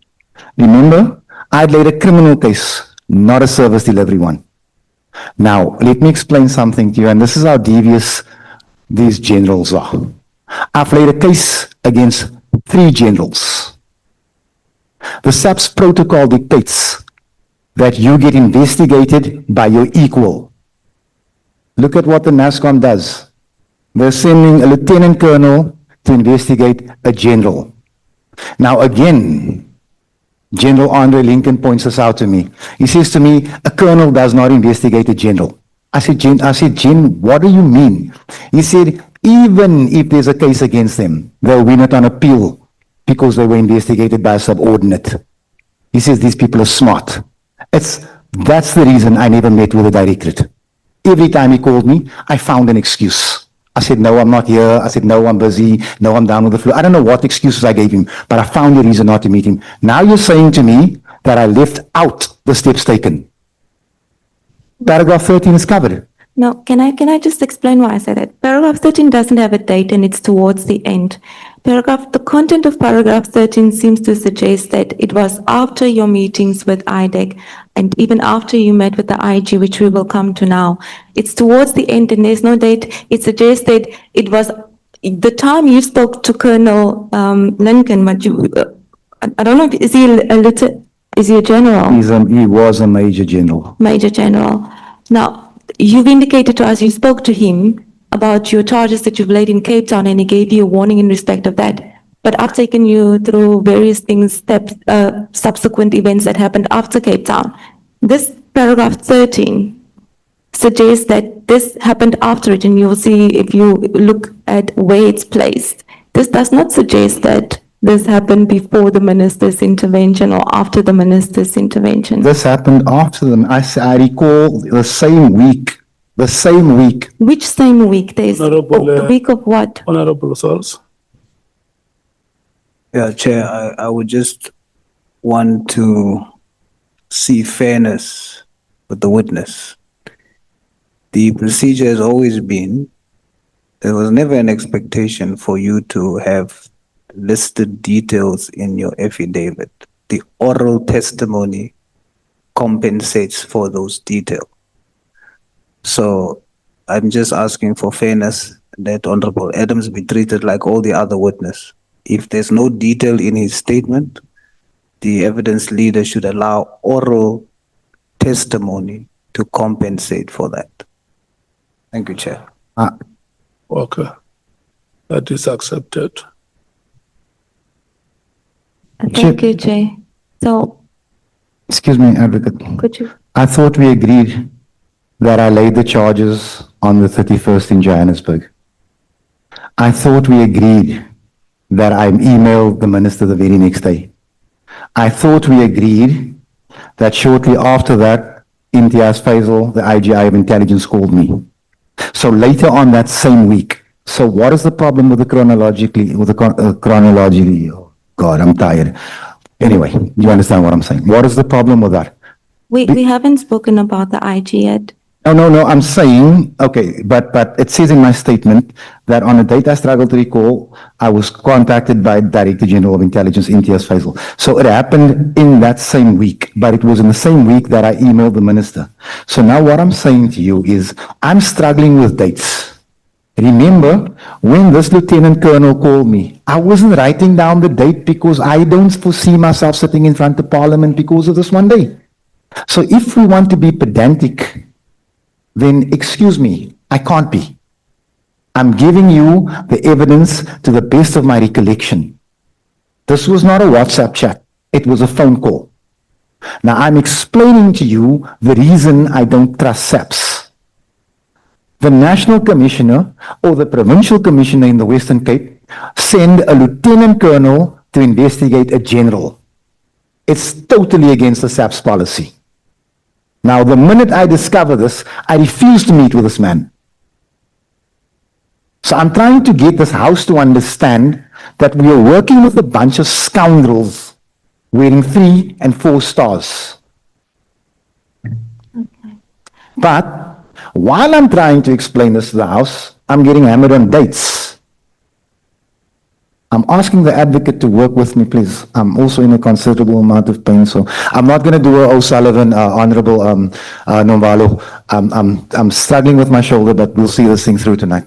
Remember, I'd laid a criminal case, not a service delivery one. Now, let me explain something to you, and this is how devious these generals are. I've laid a case against 3 generals. The SAPS protocol dictates that you get investigated by your equal. Look at what the NASCOM does. They're sending a lieutenant colonel to investigate a general. Now again, General Andre Lincoln points this out to me. He says to me, a colonel does not investigate a general. I said, Gen, what do you mean? He said, even if there's a case against them, they'll win it on appeal because they were investigated by a subordinate. He says these people are smart. That's the reason I never met with the directorate. Every time he called me, I found an excuse. I said, no, I'm not here. I said, no, I'm busy. No, I'm down with the flu. I don't know what excuses I gave him, but I found a reason not to meet him. Now you're saying to me that I left out the steps taken. Paragraph 13 is covered. No, can I just explain why I said that? Paragraph 13 doesn't have a date and it's towards the end. The content of paragraph 13 seems to suggest that it was after your meetings with IDAC and even after you met with the IG, which we will come to now. It's towards the end and there's no date. It suggests that it was the time you spoke to Colonel Lincoln, but you, I don't know, is he a general? He was a major general. Major general. Now, you've indicated to us you spoke to him about your charges that you've laid in Cape Town and he gave you a warning in respect of that. But I've taken you through various things, subsequent events that happened after Cape Town. This paragraph 13 suggests that this happened after it, and you'll see if you look at where it's placed. This does not suggest that this happened before the minister's intervention or after the minister's intervention. This happened after them. I recall the same week. The same week. Which same week? There's Honorable, the week of what? Honorable Souls. Yeah, Chair, I would just want to see fairness with the witness. The procedure has always been, there was never an expectation for you to have listed details in your affidavit. The oral testimony compensates for those details. So I'm just asking for fairness that Honorable Adams be treated like all the other witnesses. If there's no detail in his statement, the evidence leader should allow oral testimony to compensate for that. Thank you, Chair. Okay. That is accepted. Thank you, Jay. So, Excuse me, Advocate. could you? I thought we agreed that I laid the charges on the 31st in Johannesburg. I thought we agreed that I emailed the minister the very next day. I thought we agreed that shortly after that, Imtiaz Faisal, the IGI of Intelligence, called me. So later on that same week. So what is the problem with the chronologically, oh God, I'm tired. Anyway, you understand what I'm saying. What is the problem with that? We haven't spoken about the IG yet. No, I'm saying, okay, but it says in my statement that on a date I struggle to recall, I was contacted by Director General of Intelligence, Imtiaz Faisal. So it happened in that same week, but it was in the same week that I emailed the minister. So now what I'm saying to you is, I'm struggling with dates. Remember, when this Lieutenant Colonel called me, I wasn't writing down the date because I don't foresee myself sitting in front of Parliament because of this one day. So if we want to be pedantic, then excuse me, I can't be. I'm giving you the evidence to the best of my recollection. This was not a WhatsApp chat. It was a phone call. Now I'm explaining to you the reason I don't trust SAPS. The National Commissioner or the Provincial Commissioner in the Western Cape send a Lieutenant Colonel to investigate a general. It's totally against the SAPS policy. Now, the minute I discover this, I refuse to meet with this man. So I'm trying to get this house to understand that we are working with a bunch of scoundrels wearing 3 and 4 stars. But while I'm trying to explain this to the house, I'm getting hammered on dates. I'm asking the advocate to work with me, please. I'm also in a considerable amount of pain, so I'm not going to do a O'Sullivan, Honorable Nomvalo. I'm struggling with my shoulder, but we'll see this thing through tonight.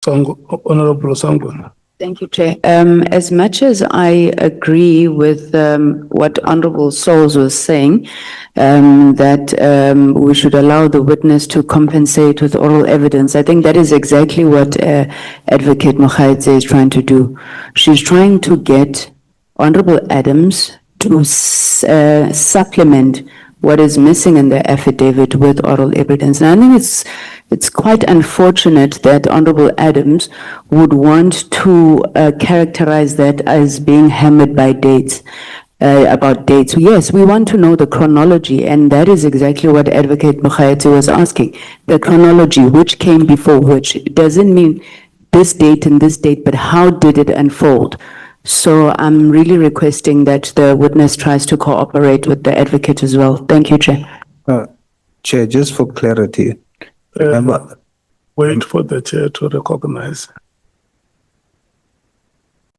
Honorable Sango. Thank you, Chair. As much as I agree with what Honorable Souls was saying, that we should allow the witness to compensate with oral evidence, I think that is exactly what Advocate Mkhwanazi is trying to do. She's trying to get Honorable Adams to supplement what is missing in the affidavit with oral evidence. And I think it's quite unfortunate that Honorable Adams would want to characterize that as being hammered by dates, about dates. Yes, we want to know the chronology, and that is exactly what Advocate Mkhwanazi was asking. The chronology, which came before which. It doesn't mean this date and this date, but how did it unfold? So I'm really requesting that the witness tries to cooperate with the advocate as well. Thank you, Chair. Chair, just for clarity, remember, Wait for the chair to recognize.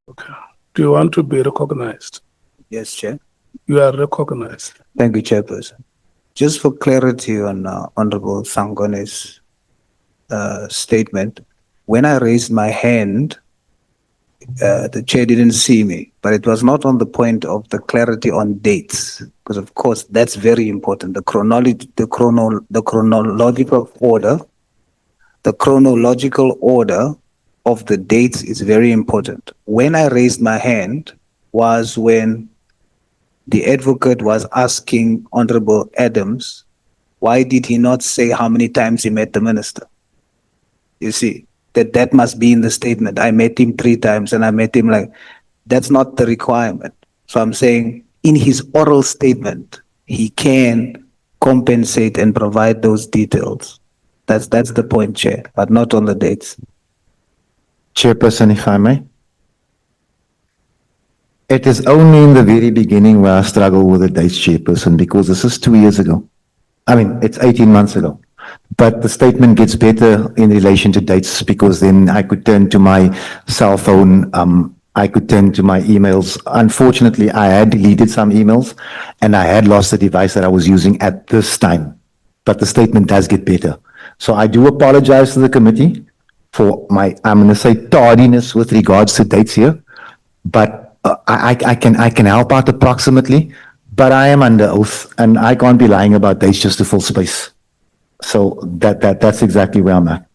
Okay. Do you want to be recognized? yes, Chair. You are recognized. Thank you, Chairperson. Just for clarity on Honorable Sangone's statement, when I raised my hand, the chair didn't see me, but it was not on the point of the clarity on dates, because of course that's very important. The chronological order of the dates is very important. When I raised my hand was when the advocate was asking Honorable Adams, why did he not say how many times he met the minister? You see, that must be in the statement. I met him 3 times and I met him that's not the requirement. So I'm saying in his oral statement, he can compensate and provide those details. That's the point, Chair, but not on the dates. Chairperson, if I may. It is only in the very beginning where I struggle with the dates, Chairperson, because this is 2 years ago. I mean, it's 18 months ago. But the statement gets better in relation to dates because then I could turn to my cell phone, I could turn to my emails. Unfortunately, I had deleted some emails and I had lost the device that I was using at this time. But the statement does get better. So I do apologize to the committee for my, I'm going to say, tardiness with regards to dates here. But I can help out approximately, but I am under oath and I can't be lying about dates just to fill space. So that's exactly where I'm at.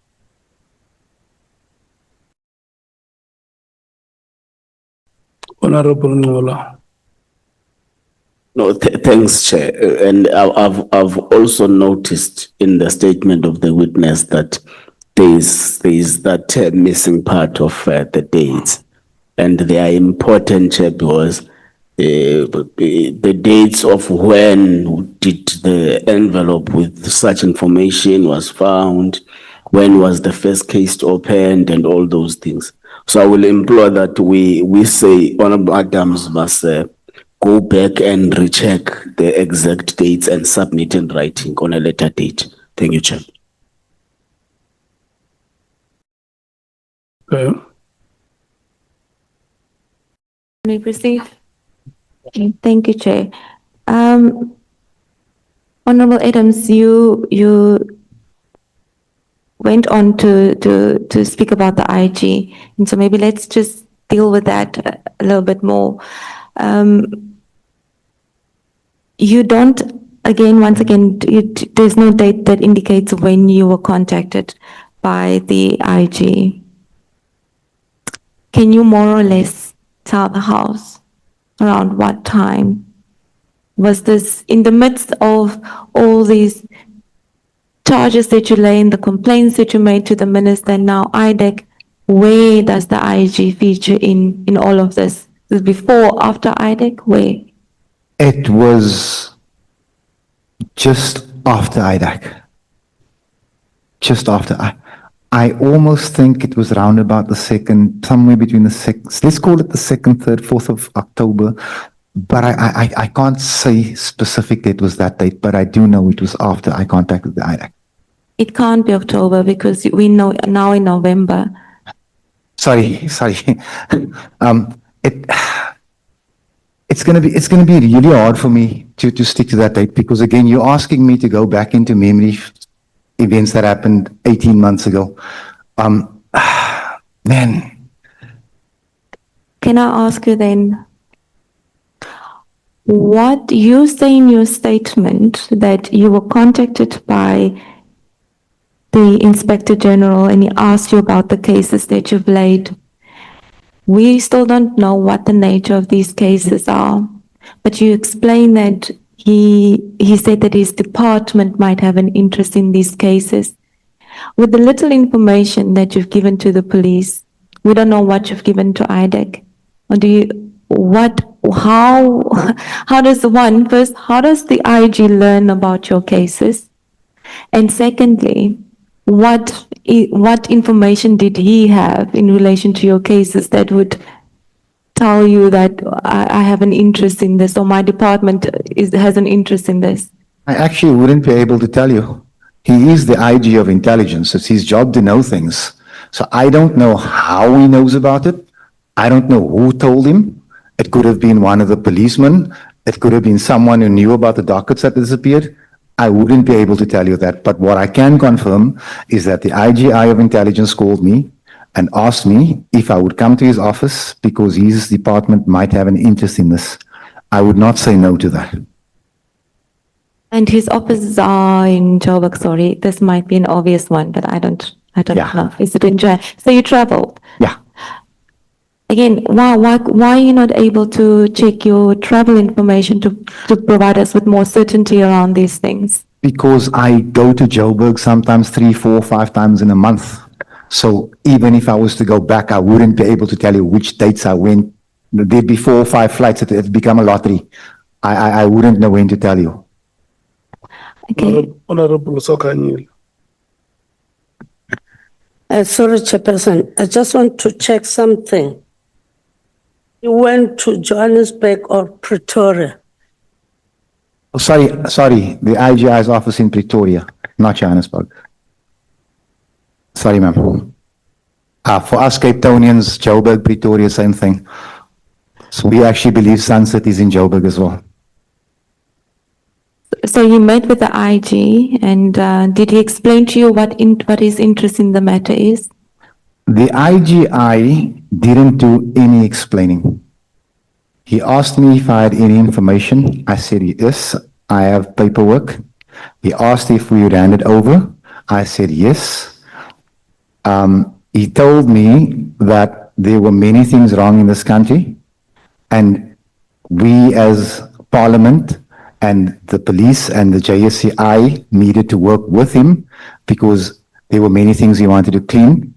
Honorable Ngola. No, thanks, Chair. And I've also noticed in the statement of the witness that there is that missing part of the dates, and they are important, Chair, because the dates of when did the envelope with such information was found, when was the first case opened, and all those things. So I will implore that we say Honorable Adams must go back and recheck the exact dates and submit in writing on a later date. Thank you, Chair. Okay. May I proceed? Okay, thank you, Chair. Honorable Adams, you went on to speak about the IG, and so maybe let's just deal with that a little bit more. You don't, once again, there's no date that indicates when you were contacted by the IG. Can you more or less tell the House around what time? Was this in the midst of all these charges that you lay in, the complaints that you made to the minister, and now IDAC? Where does the IG feature in all of this? Is it before, after IDAC? Where? It was just after IDAC. Just after. I almost think it was around about the second, somewhere between the sixth, let's call it the 2nd, 3rd, 4th of October. But I can't say specifically it was that date, but I do know it was after I contacted the IDAC. It can't be October because we know now in November. Sorry. It's gonna be really hard for me to stick to that date because again, you're asking me to go back into memory events that happened 18 months ago. Man, Can I ask you then, what you say in your statement that you were contacted by the Inspector General and he asked you about the cases that you've laid. We still don't know what the nature of these cases are, but you explain that he said that his department might have an interest in these cases. With the little information that you've given to the police, we don't know what you've given to IDAC. Or do you, how does the IG learn about your cases? And secondly, what information did he have in relation to your cases that would tell you that I have an interest in this or my department has an interest in this? I actually wouldn't be able to tell you. He is the IG of intelligence. It's his job to know things. So I don't know how he knows about it. I don't know who told him. It could have been one of the policemen. It could have been someone who knew about the dockets that disappeared. I wouldn't be able to tell you that. But what I can confirm is that the IGI of intelligence called me and asked me if I would come to his office because his department might have an interest in this. I would not say no to that. And his offices are in Joburg, sorry. This might be an obvious one, but I don't Yeah. know. Is it in Joburg? So you traveled. Yeah. Again, why are you not able to check your travel information to provide us with more certainty around these things? Because I go to Joburg sometimes 3, 4, 5 times in a month. So even if I was to go back, I wouldn't be able to tell you which dates I went. There'd be 4 or 5 flights. It'd become a lottery. I wouldn't know when to tell you. Okay. Honorable Sokanyil. Sorry, Chairperson, I just want to check something. You went to Johannesburg or Pretoria? Oh, sorry. The IGI's office in Pretoria, not Johannesburg. Sorry, ma'am. For us Cape Townians, Joburg, Pretoria, same thing. So we actually believe Sunset is in Joburg as well. So you met with the IG and did he explain to you what his interest in the matter is? The IGI didn't do any explaining. He asked me if I had any information. I said, yes, I have paperwork. He asked if we would hand it over. I said, yes. He told me that there were many things wrong in this country and we as Parliament and the police and the JSCI needed to work with him because there were many things he wanted to clean.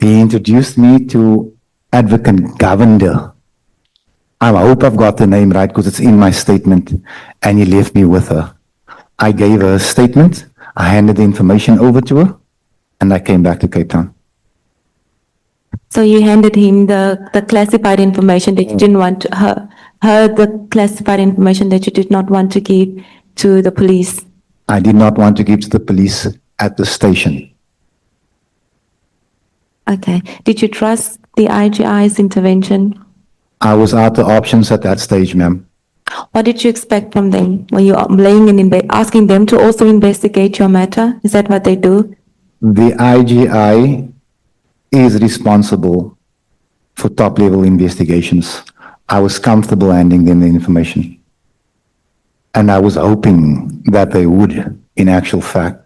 He introduced me to Advocate Governor. I hope I've got the name right because it's in my statement, and he left me with her. I gave her a statement, I handed the information over to her, and I came back to Cape Town. So you handed him the classified information that you didn't want her the classified information that you did not want to give to the police. I did not want to give to the police at the station. Okay. Did you trust the IGI's intervention? I was out of options at that stage, ma'am. What did you expect from them? Were you asking them to also investigate your matter? Is that what they do? The IGI is responsible for top-level investigations. I was comfortable handing them the information. And I was hoping that they would, in actual fact,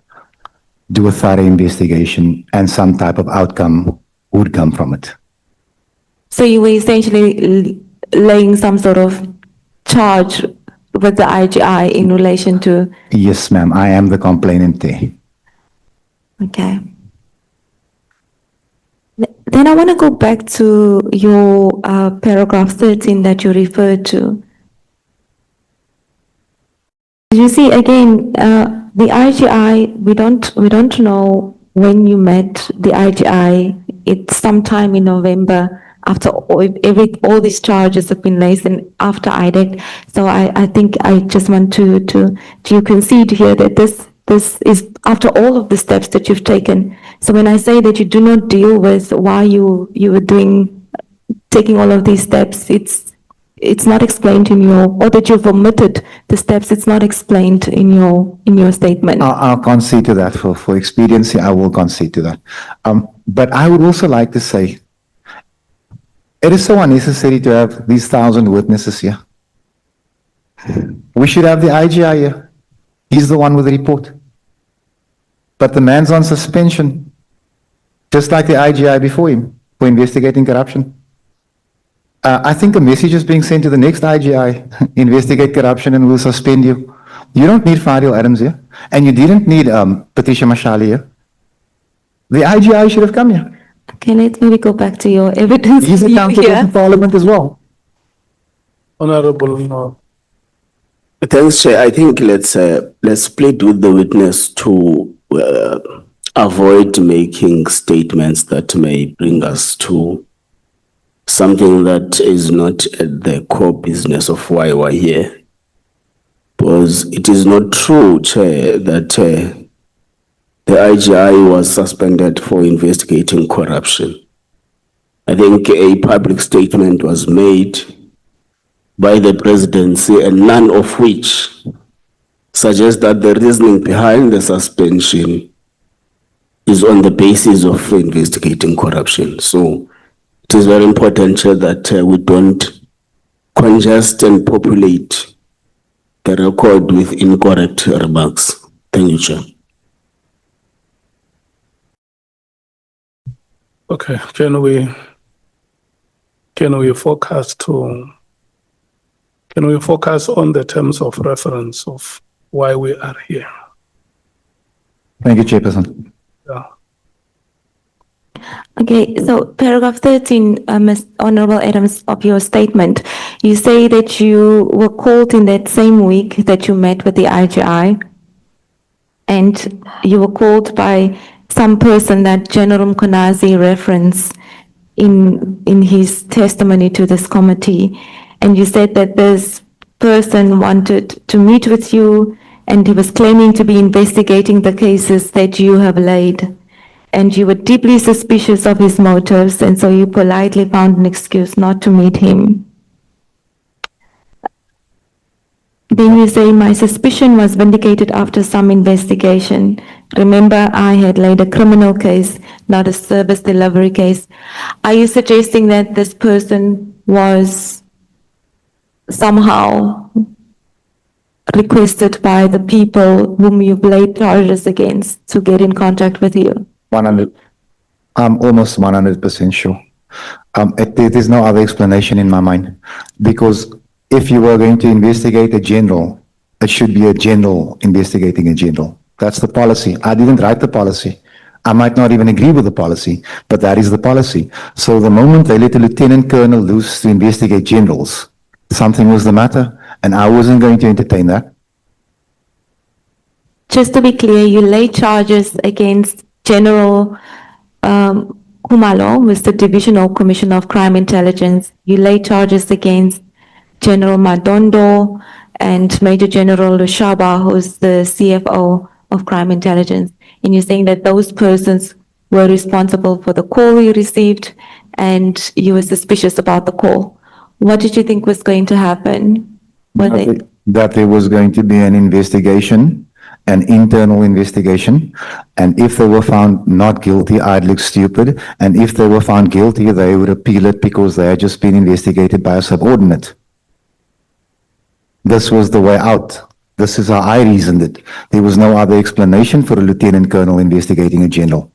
do a thorough investigation and some type of outcome would come from it. So you were essentially laying some sort of charge with the IGI in relation to... Yes, ma'am, I am the complainant there. Okay. Then I want to go back to your paragraph 13 that you referred to. You see, again, the IGI, we don't know when you met the IGI. It's sometime in November after all these charges have been raised and after IDAC. So I think I just want to concede here that this is after all of the steps that you've taken. So when I say that you do not deal with why you were taking all of these steps, it's not explained in your, or that you've omitted the steps, it's not explained in your statement. I'll concede to that for expediency. I will concede to that. But I would also like to say, it is so unnecessary to have these 1,000 witnesses here. We should have the IGI here. He's the one with the report. But the man's on suspension, just like the IGI before him, for investigating corruption. I think a message is being sent to the next IGI, investigate corruption and we'll suspend you. You don't need Fadiel Adams here, and you didn't need Patricia Mashali here. The IGI should have come here. Okay, let's maybe go back to your evidence. He's accountable here. to Parliament as well. Honorable, no. Thanks, Chair. I think let's split with the witness to avoid making statements that may bring us to something that is not at the core business of why we're here. Because it is not true, Chair, that the IGI was suspended for investigating corruption. I think a public statement was made by the presidency, and none of which suggests that the reasoning behind the suspension is on the basis of investigating corruption. So it is very important, Chair, that we don't congest and populate the record with incorrect remarks. Thank you, Chair. Okay, can we focus on the terms of reference of why we are here? Thank you, Chairperson. Yeah. Okay, so paragraph 13, Ms. Honorable Adams, of your statement, you say that you were called in that same week that you met with the IGI, and you were called by some person that General Mkhwanazi referenced in his testimony to this committee, and you said that this person wanted to meet with you, and he was claiming to be investigating the cases that you have laid. And you were deeply suspicious of his motives, and so you politely found an excuse not to meet him. Then you say, my suspicion was vindicated after some investigation. Remember, I had laid a criminal case, not a service delivery case. Are you suggesting that this person was somehow requested by the people whom you've laid charges against to get in contact with you? 100. I'm almost 100% sure. There's no other explanation in my mind, because if you were going to investigate a general, it should be a general investigating a general. That's the policy. I didn't write the policy. I might not even agree with the policy, but that is the policy. So the moment they let a lieutenant colonel loose to investigate generals, something was the matter, and I wasn't going to entertain that. Just to be clear, you laid charges against General Khumalo, who is the Divisional Commissioner of Crime Intelligence. You laid charges against General Madondo and Major General Lushaba, who is the CFO of Crime Intelligence. And you're saying that those persons were responsible for the call you received, and you were suspicious about the call. What did you think was going to happen? That there was going to be an investigation, an internal investigation, and if they were found not guilty, I'd look stupid, and if they were found guilty, they would appeal it because they had just been investigated by a subordinate. This was the way out. This is how I reasoned it. There was no other explanation for a lieutenant colonel investigating a general.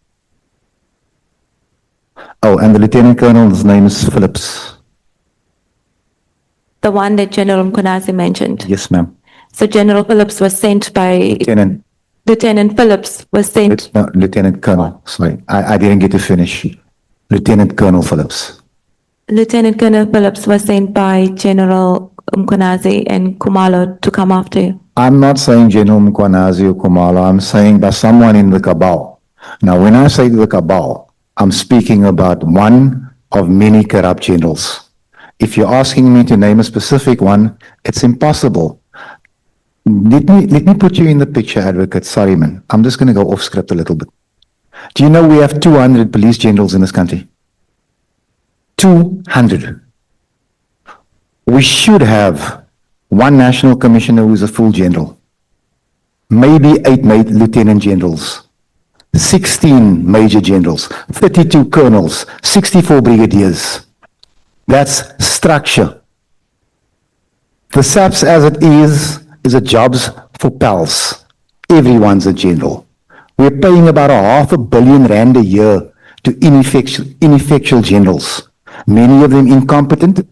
Oh, and the lieutenant colonel's name is Phillips. The one that General Mkhwanazi mentioned. Yes, ma'am. So General Phillips was sent by, Lieutenant Phillips was sent, No, Lieutenant Colonel, sorry. I didn't get to finish. Lieutenant Colonel Phillips. Lieutenant Colonel Phillips was sent by General Mkhwanazi and Kumalo to come after you? I'm not saying General Mkhwanazi or Kumalo. I'm saying by someone in the cabal. Now, when I say the cabal, I'm speaking about one of many corrupt generals. If you're asking me to name a specific one, it's impossible. Let me put you in the picture, Advocate. Sorry, man. I'm just going to go off script a little bit. Do you know we have 200 police generals in this country? 200. We should have one national commissioner who's a full general, maybe 8 lieutenant generals, 16 major generals, 32 colonels, 64 brigadiers. That's structure. The SAPS as it is a jobs for pals. Everyone's a general. We're paying about R500 million a year to ineffectual generals. Many of them incompetent,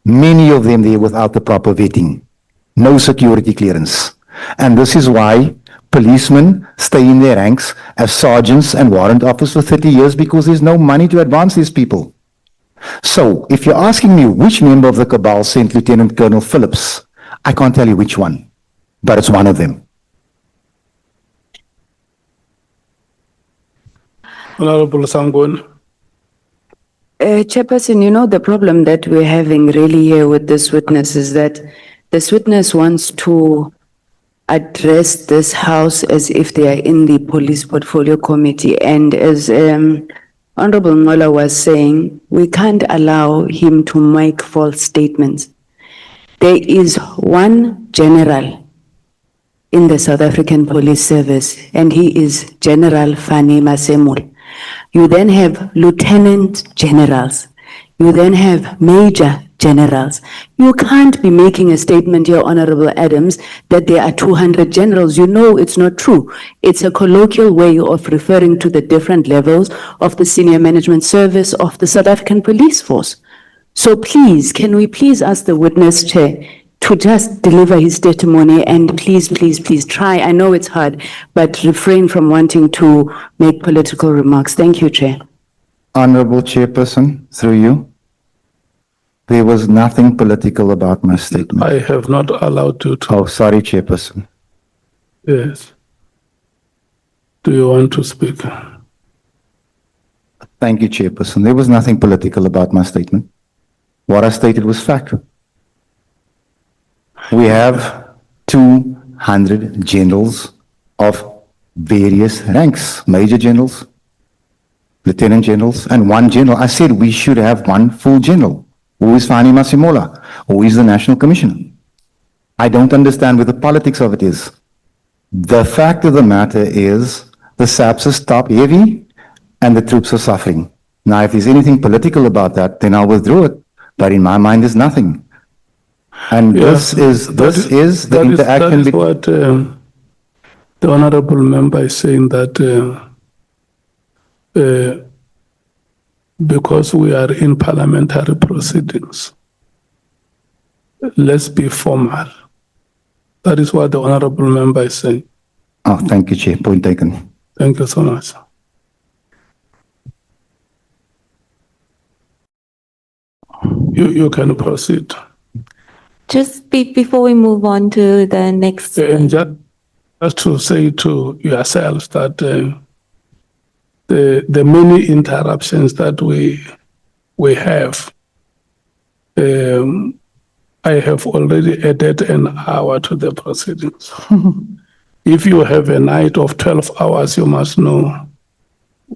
many of them there without the proper vetting. No security clearance. And this is why policemen stay in their ranks as sergeants and warrant officers for 30 years, because there's no money to advance these people. So, if you're asking me which member of the cabal sent Lieutenant Colonel Phillips, I can't tell you which one, but it's one of them. Honorable Sangon. Chairperson, you know, the problem that we're having really here with this witness is that this witness wants to address this house as if they are in the police portfolio committee. And as Honorable Mola was saying, we can't allow him to make false statements. There is one general in the South African Police Service, and he is General Fani Masemul. You then have lieutenant generals. You then have major generals. You can't be making a statement here, Honorable Adams, that there are 200 generals. You know it's not true. It's a colloquial way of referring to the different levels of the senior management service of the South African Police Force. So please, can we please ask the witness, Chair, to just deliver his testimony, and please, please, please try. I know it's hard, but refrain from wanting to make political remarks. Thank you, Chair. Honorable Chairperson, through you, there was nothing political about my statement. I have not allowed you to. Oh, sorry, Chairperson. Yes. Do you want to speak? Thank you, Chairperson. There was nothing political about my statement. What I stated was fact. We have 200 generals of various ranks, major generals, lieutenant generals, and one general. I said we should have one full general. Who is Fani Masimola? Who is the National Commissioner? I don't understand what the politics of it is. The fact of the matter is the SAPS is top heavy and the troops are suffering. Now, if there's anything political about that, then I'll withdraw it. But in my mind, there's nothing. And Yeah, this is the interaction. That is what the honorable member is saying, that because we are in parliamentary proceedings, let's be formal. That is what the honorable member is saying. Oh, thank you, Chair. Point taken. Thank you so much. You can proceed. Just before we move on to the next. And just to say to yourselves that the many interruptions that we have, I have already added an hour to the proceedings. If you have a night of 12 hours, you must know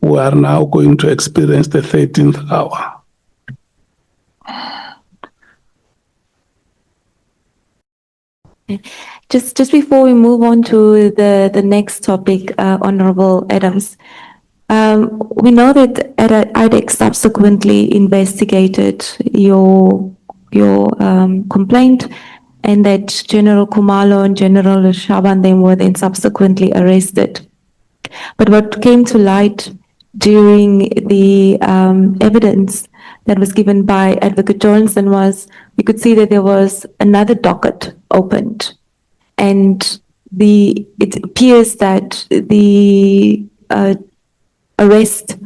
we are now going to experience the 13th hour. Just before we move on to the next topic, Honorable Adams, we know that IDAC subsequently investigated your complaint, and that General Kumalo and General Shabandem were then subsequently arrested. But what came to light during the evidence that was given by Advocate Johnson was, we could see that there was another docket opened, and it appears that the arrest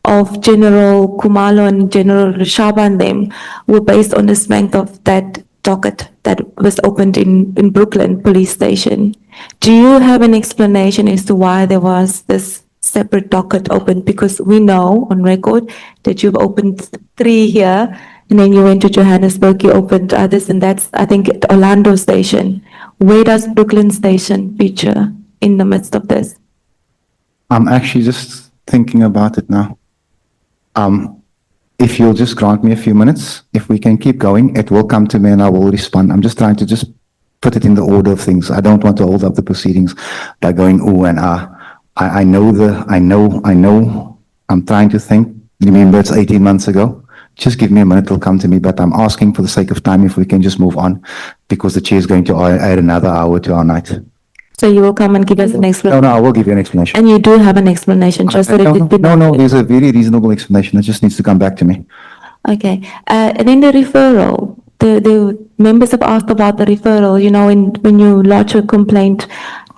of General Kumalo and General Shabandem were based on the strength of that docket that was opened in Brooklyn Police Station. Do you have an explanation as to why there was this separate docket opened? Because we know on record that you've opened 3 here, and then you went to Johannesburg, you opened others, and that's, I think, at Orlando Station. Where does Brooklyn Station feature in the midst of this? I'm actually just thinking about it now. If you'll just grant me a few minutes, if we can keep going, it will come to me and I will respond. I'm just trying to just put it in the order of things. I don't want to hold up the proceedings by going ooh and ah. I know. I'm trying to think. Remember, it's 18 months ago. Just give me a minute, it'll come to me, but I'm asking for the sake of time if we can just move on because the chair is going to add another hour to our night. So you will come and give us an explanation? No, I will give you an explanation. And you do have an explanation, just so that it did not... No, there's a very reasonable explanation. It just needs to come back to me. Okay. And then the referral, the members have asked about the referral. You know, when you lodge a complaint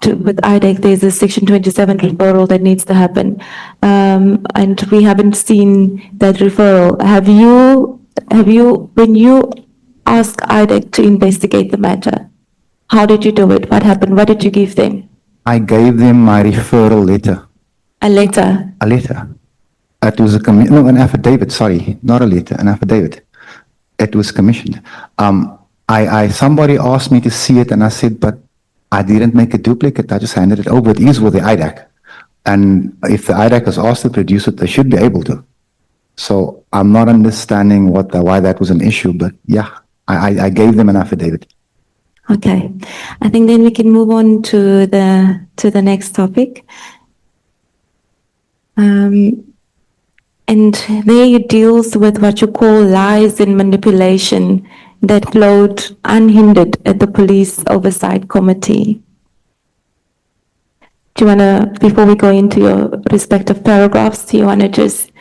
with IDAC, there's a Section 27 referral that needs to happen. And we haven't seen that referral. Have you, when you ask IDAC to investigate the matter, how did you do it? What happened? What did you give them? I gave them my referral letter. A letter? A letter. It was an affidavit, sorry, not a letter, an affidavit. It was commissioned. Somebody asked me to see it and I said, but I didn't make a duplicate, I just handed it over. It is with the IDAC. And if the IDAC has asked to produce it, they should be able to. So I'm not understanding why that was an issue, but yeah, I gave them an affidavit. Okay. I think then we can move on to the next topic. And there it deals with what you call lies and manipulation that flowed unhindered at the Police Oversight Committee. Do you want to, before we go into your respective paragraphs, do you want to just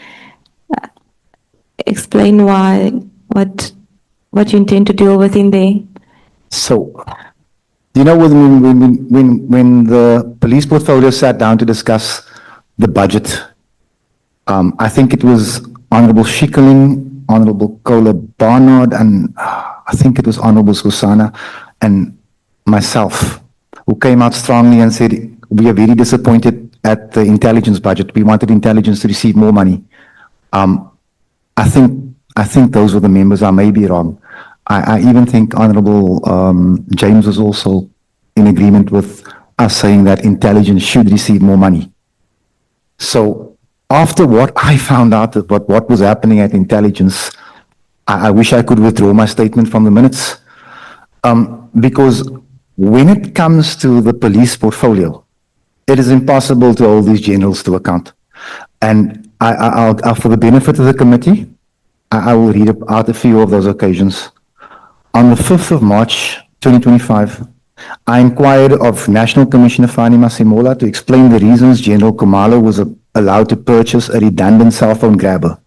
explain what you intend to deal with in there? So, you know, when the police portfolio sat down to discuss the budget, I think it was Honorable Schikkeling, Honorable Kola Barnard, and I think it was Honorable Susana and myself who came out strongly and said, we are very disappointed at the intelligence budget. We wanted intelligence to receive more money. I think those were the members. I may be wrong. I even think Honorable James was also in agreement with us saying that intelligence should receive more money. So after what I found out about what was happening at intelligence, I wish I could withdraw my statement from the minutes. Because when it comes to the police portfolio, it is impossible to hold these generals to account. And I'll, for the benefit of the committee, I will read out a few of those occasions. On the 5th of March, 2025, I inquired of National Commissioner Fani Masimola to explain the reasons General Khumalo was allowed to purchase a redundant cell phone grabber.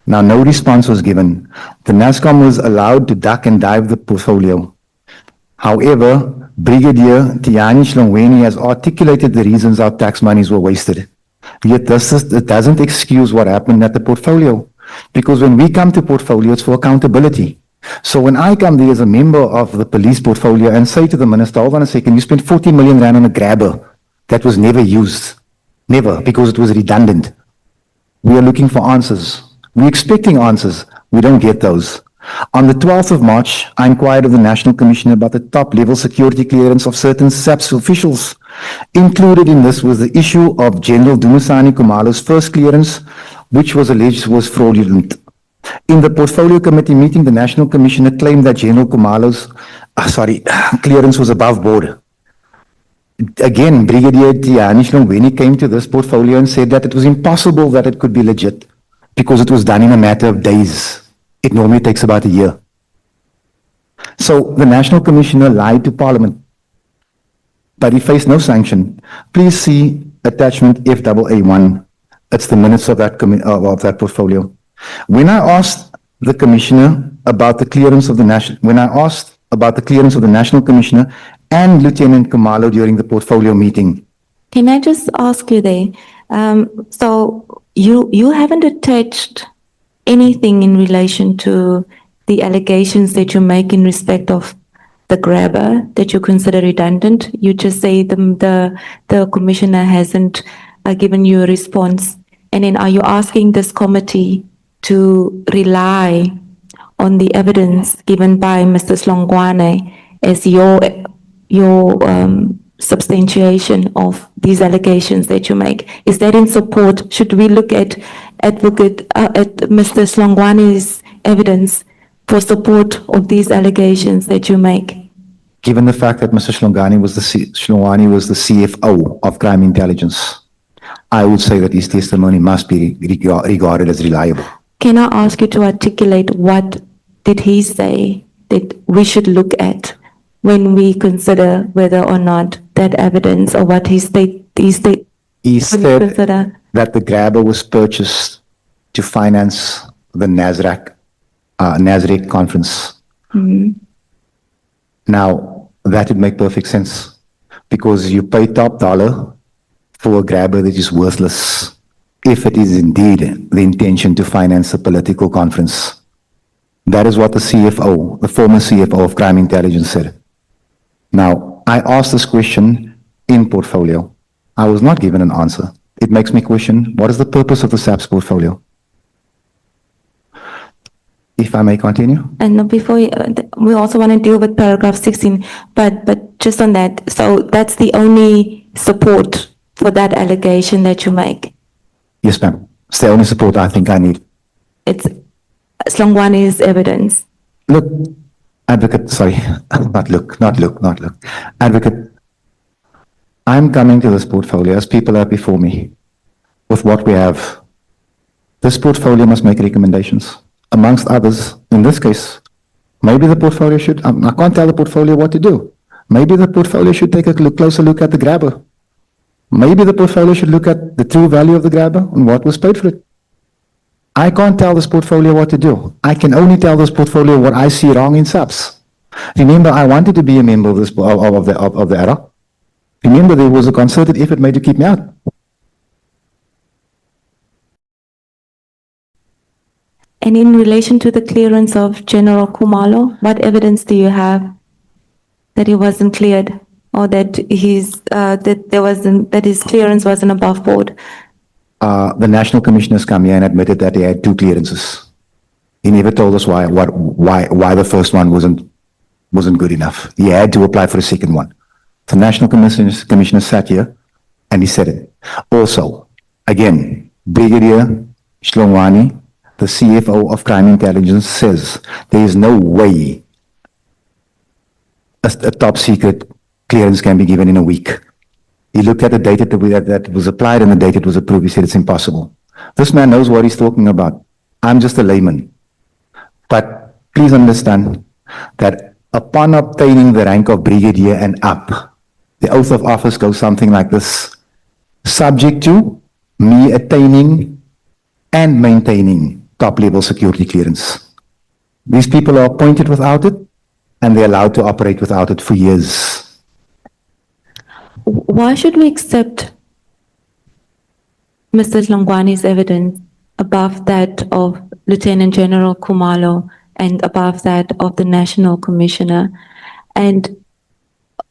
Now, no response was given. The NASCOM was allowed to duck and dive the portfolio. However, Brigadier Tiani Shlongweni has articulated the reasons our tax monies were wasted. Yet it doesn't excuse what happened at the portfolio. Because when we come to portfolio, it's for accountability. So when I come there as a member of the police portfolio and say to the minister, hold on a second, you spent 40 million rand on a grabber that was never used. Never, because it was redundant. We are looking for answers. We're expecting answers. We don't get those. On the 12th of March, I inquired of the National Commissioner about the top-level security clearance of certain SAPS officials. Included in this was the issue of General Dumisani Khumalo's first clearance, which was alleged was fraudulent. In the Portfolio Committee meeting, the National Commissioner claimed that General Khumalo's clearance was above board. Again, Brigadier Tiani Shlongweni came to this portfolio and said that it was impossible that it could be legit because it was done in a matter of days. It normally takes about a year. So the National Commissioner lied to Parliament, but he faced no sanction. Please see attachment FAA1. It's the minutes of that portfolio. When I asked the Commissioner about the clearance of the National Commissioner and Lieutenant Khumalo during the portfolio meeting. Can I just ask you there? So you haven't attached anything in relation to the allegations that you make in respect of the grabber that you consider redundant? You just say the commissioner hasn't given you a response. And then are you asking this committee to rely on the evidence given by Mr. Slongwane as your substantiation of these allegations that you make? Is that in support? Should we look at at Mr. Slongwane's evidence for support of these allegations that you make? Given the fact that Mr. Slongwane was the CFO of Crime Intelligence, I would say that his testimony must be regarded as reliable. Can I ask you to articulate what did he say that we should look at when we consider whether or not that evidence or what he said He said that the grabber was purchased to finance the NASREC conference. Now, that would make perfect sense because you pay top dollar for a grabber that is worthless if it is indeed the intention to finance a political conference. That is what the CFO, the former CFO of Crime Intelligence said. Now, I asked this question in portfolio. I was not given an answer. It makes me question, what is the purpose of the SAPS portfolio? If I may continue. And before we also want to deal with paragraph 16, but just on that, so that's the only support for that allegation that you make? Yes, ma'am. It's the only support I think I need. It's Slongwane's evidence. Look, advocate, sorry, not look. Advocate, I'm coming to this portfolio as people are before me with what we have. This portfolio must make recommendations. Amongst others, in this case, maybe the portfolio should, I can't tell the portfolio what to do. Maybe the portfolio should take a closer look at the grabber. Maybe the portfolio should look at the true value of the grabber and what was paid for it. I can't tell this portfolio what to do. I can only tell this portfolio what I see wrong in SAPS. Remember, I wanted to be a member of this of the era. Remember, there was a concerted effort made to keep me out. And in relation to the clearance of General Khumalo, what evidence do you have that he wasn't cleared or that that his clearance wasn't above board? The national commissioners come here and admitted that they had 2 clearances. He never told us why the first one wasn't good enough. He had to apply for a second one. The national commissioner sat here and he said it. Also, again, Brigadier Slongwane, the CFO of Crime Intelligence, says there is no way a top secret clearance can be given in a week. He looked at the data that was applied and the date it was approved. He said it's impossible. This man knows what he's talking about. I'm just a layman. But please understand that upon obtaining the rank of brigadier and up, the oath of office goes something like this: subject to me attaining and maintaining top-level security clearance. These people are appointed without it, and they're allowed to operate without it for years. Why should we accept Mr. Slongwane's evidence above that of Lieutenant General Khumalo and above that of the National Commissioner? And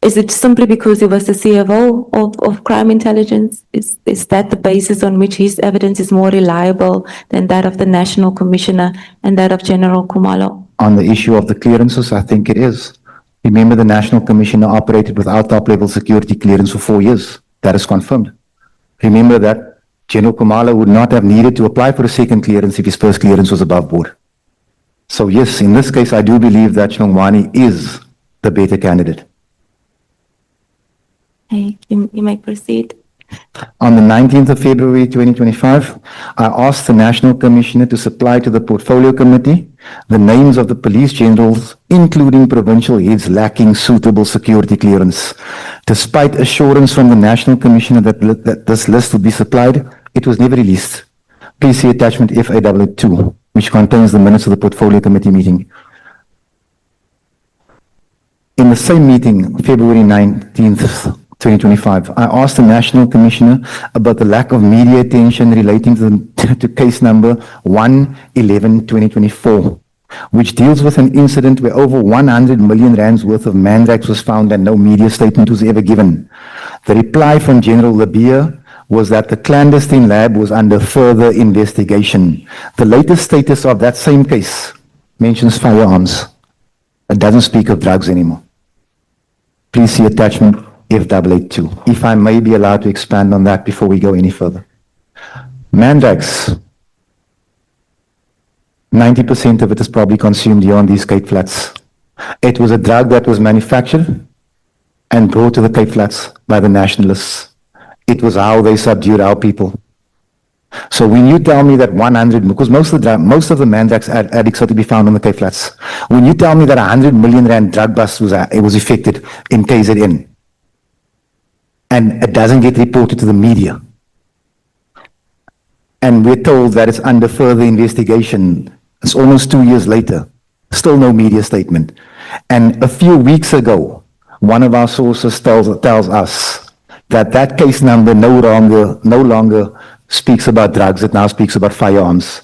is it simply because he was the CFO of Crime Intelligence? Is that the basis on which his evidence is more reliable than that of the National Commissioner and that of General Khumalo? On the issue of the clearances, I think it is. Remember, the National Commissioner operated without top-level security clearance for 4 years. That is confirmed. Remember that General Khumalo would not have needed to apply for a second clearance if his first clearance was above board. So yes, in this case, I do believe that Slongwane is the better candidate. Hey, you may proceed. On the 19th of February 2025, I asked the National Commissioner to supply to the Portfolio Committee the names of the police generals, including provincial heads lacking suitable security clearance. Despite assurance from the National Commissioner that this list would be supplied, it was never released. Please see attachment FAW2, which contains the minutes of the Portfolio Committee meeting. In the same meeting, February 19th, 2025, I asked the National Commissioner about the lack of media attention relating to case number 111-2024 which deals with an incident where over 100 million rands worth of mandrax was found and no media statement was ever given. The reply from General Labia was that the clandestine lab was under further investigation. The latest status of that same case mentions firearms. It doesn't speak of drugs anymore. Please see attachment F882. If I may be allowed to expand on that before we go any further. Mandrax, 90% of it is probably consumed here on these Cape Flats. It was a drug that was manufactured and brought to the Cape Flats by the nationalists. It was how they subdued our people. So when you tell me that 100, because most of the mandrax addicts are to be found on the Cape Flats. When you tell me that 100 million rand drug bust was effected in KZN, and it doesn't get reported to the media, and we're told that it's under further investigation, it's almost 2 years later, still no media statement. And a few weeks ago, one of our sources tells us that case number no longer speaks about drugs, it now speaks about firearms,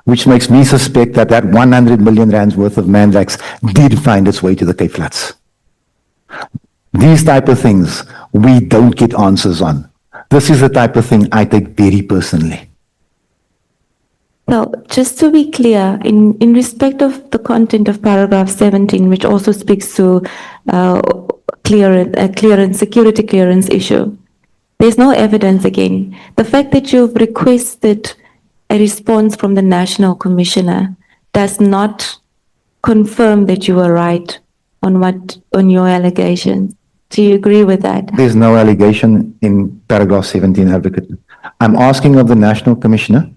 which makes me suspect that 100 million rands worth of mandrax did find its way to the Cape Flats. These type of things we don't get answers on. This is the type of thing I take very personally. So just to be clear, in respect of the content of paragraph 17, which also speaks to security clearance issue, there's no evidence again. The fact that you've requested a response from the National Commissioner does not confirm that you were right on your allegations. Do you agree with that? There's no allegation in paragraph 17, Advocate. I'm asking of the National Commissioner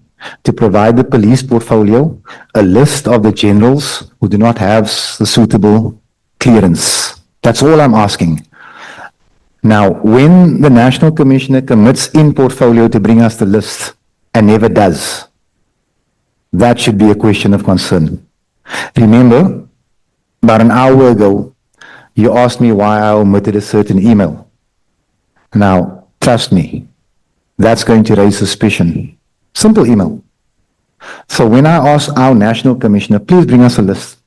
to provide the police portfolio a list of the generals who do not have the suitable clearance. That's all I'm asking. Now, when the National Commissioner commits in portfolio to bring us the list and never does, that should be a question of concern. Remember, about an hour ago, you asked me why I omitted a certain email. Now, trust me, that's going to raise suspicion. Simple email. So when I ask our National Commissioner, please bring us a list,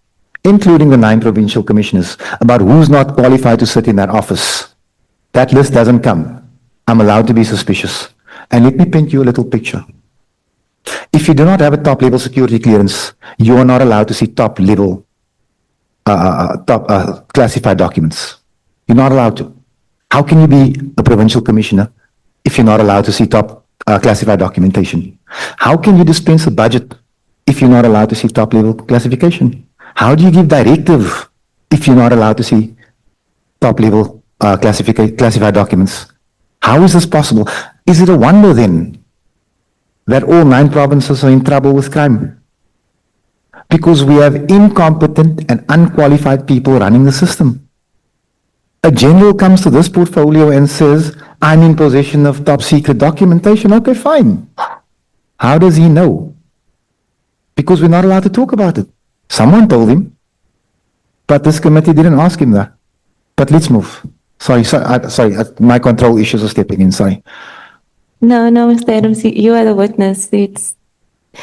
including the 9 provincial commissioners, about who's not qualified to sit in that office, that list doesn't come. I'm allowed to be suspicious. And let me paint you a little picture. If you do not have a top-level security clearance, you are not allowed to see top-level classified documents. You're not allowed to. How can you be a provincial commissioner if you're not allowed to see top classified documentation? How can you dispense a budget if you're not allowed to see top-level classification? How do you give directive if you're not allowed to see top-level classified documents? How is this possible? Is it a wonder then that all 9 provinces are in trouble with crime? Because we have incompetent and unqualified people running the system. A general comes to this portfolio and says, I'm in possession of top secret documentation. Okay, fine. How does he know? Because we're not allowed to talk about it. Someone told him, but this committee didn't ask him that. But let's move. Sorry, my control issues are stepping in, sorry. No, Mr. Adams, you are the witness.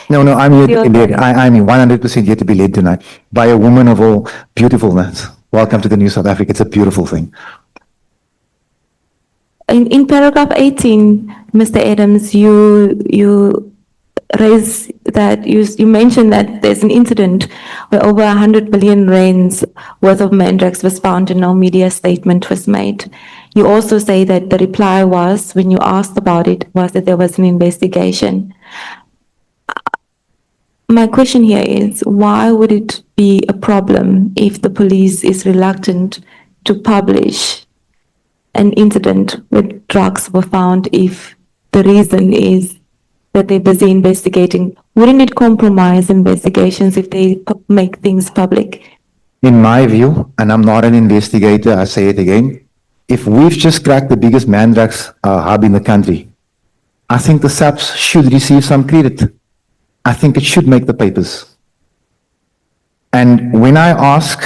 No, I'm here to be led. I'm 100% here to be led tonight by a woman of all beautifulness. Welcome to the New South Africa. It's a beautiful thing. In paragraph 18, Mr. Adams, you raise that, you mentioned that there's an incident where over 100 billion rands worth of mandrax was found and no media statement was made. You also say that the reply was, when you asked about it, was that there was an investigation. My question here is, why would it be a problem if the police is reluctant to publish an incident where drugs were found if the reason is that they're busy investigating? Wouldn't it compromise investigations if they make things public? In my view, and I'm not an investigator, I say it again, if we've just cracked the biggest mandrax hub in the country, I think the SAPS should receive some credit. I think it should make the papers. And when I ask,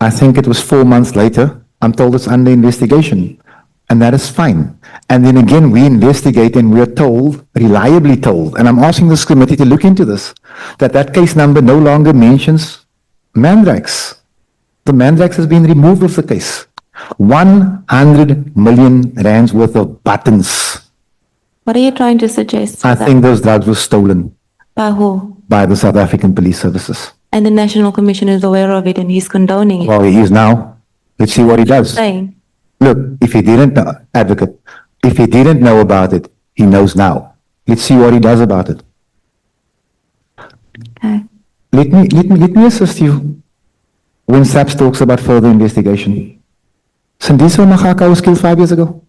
I think it was 4 months later, I'm told it's under investigation. And that is fine. And then again, we investigate and we are told, reliably told, and I'm asking this committee to look into this, that that case number no longer mentions Mandrax. The Mandrax has been removed of the case. 100 million rands worth of buttons. What are you trying to suggest? I think those drugs were stolen By who? by the South African Police Services. And the National Commission is aware of it and he's condoning it. Well, he is now. Let's see what he does. Saying, Look, if he didn't know, advocate, if he didn't know about it, he knows now. Let's see what he does about it. okay. Let me assist you when SAPS talks about further investigation. Sandiso Makaka was killed 5 years ago.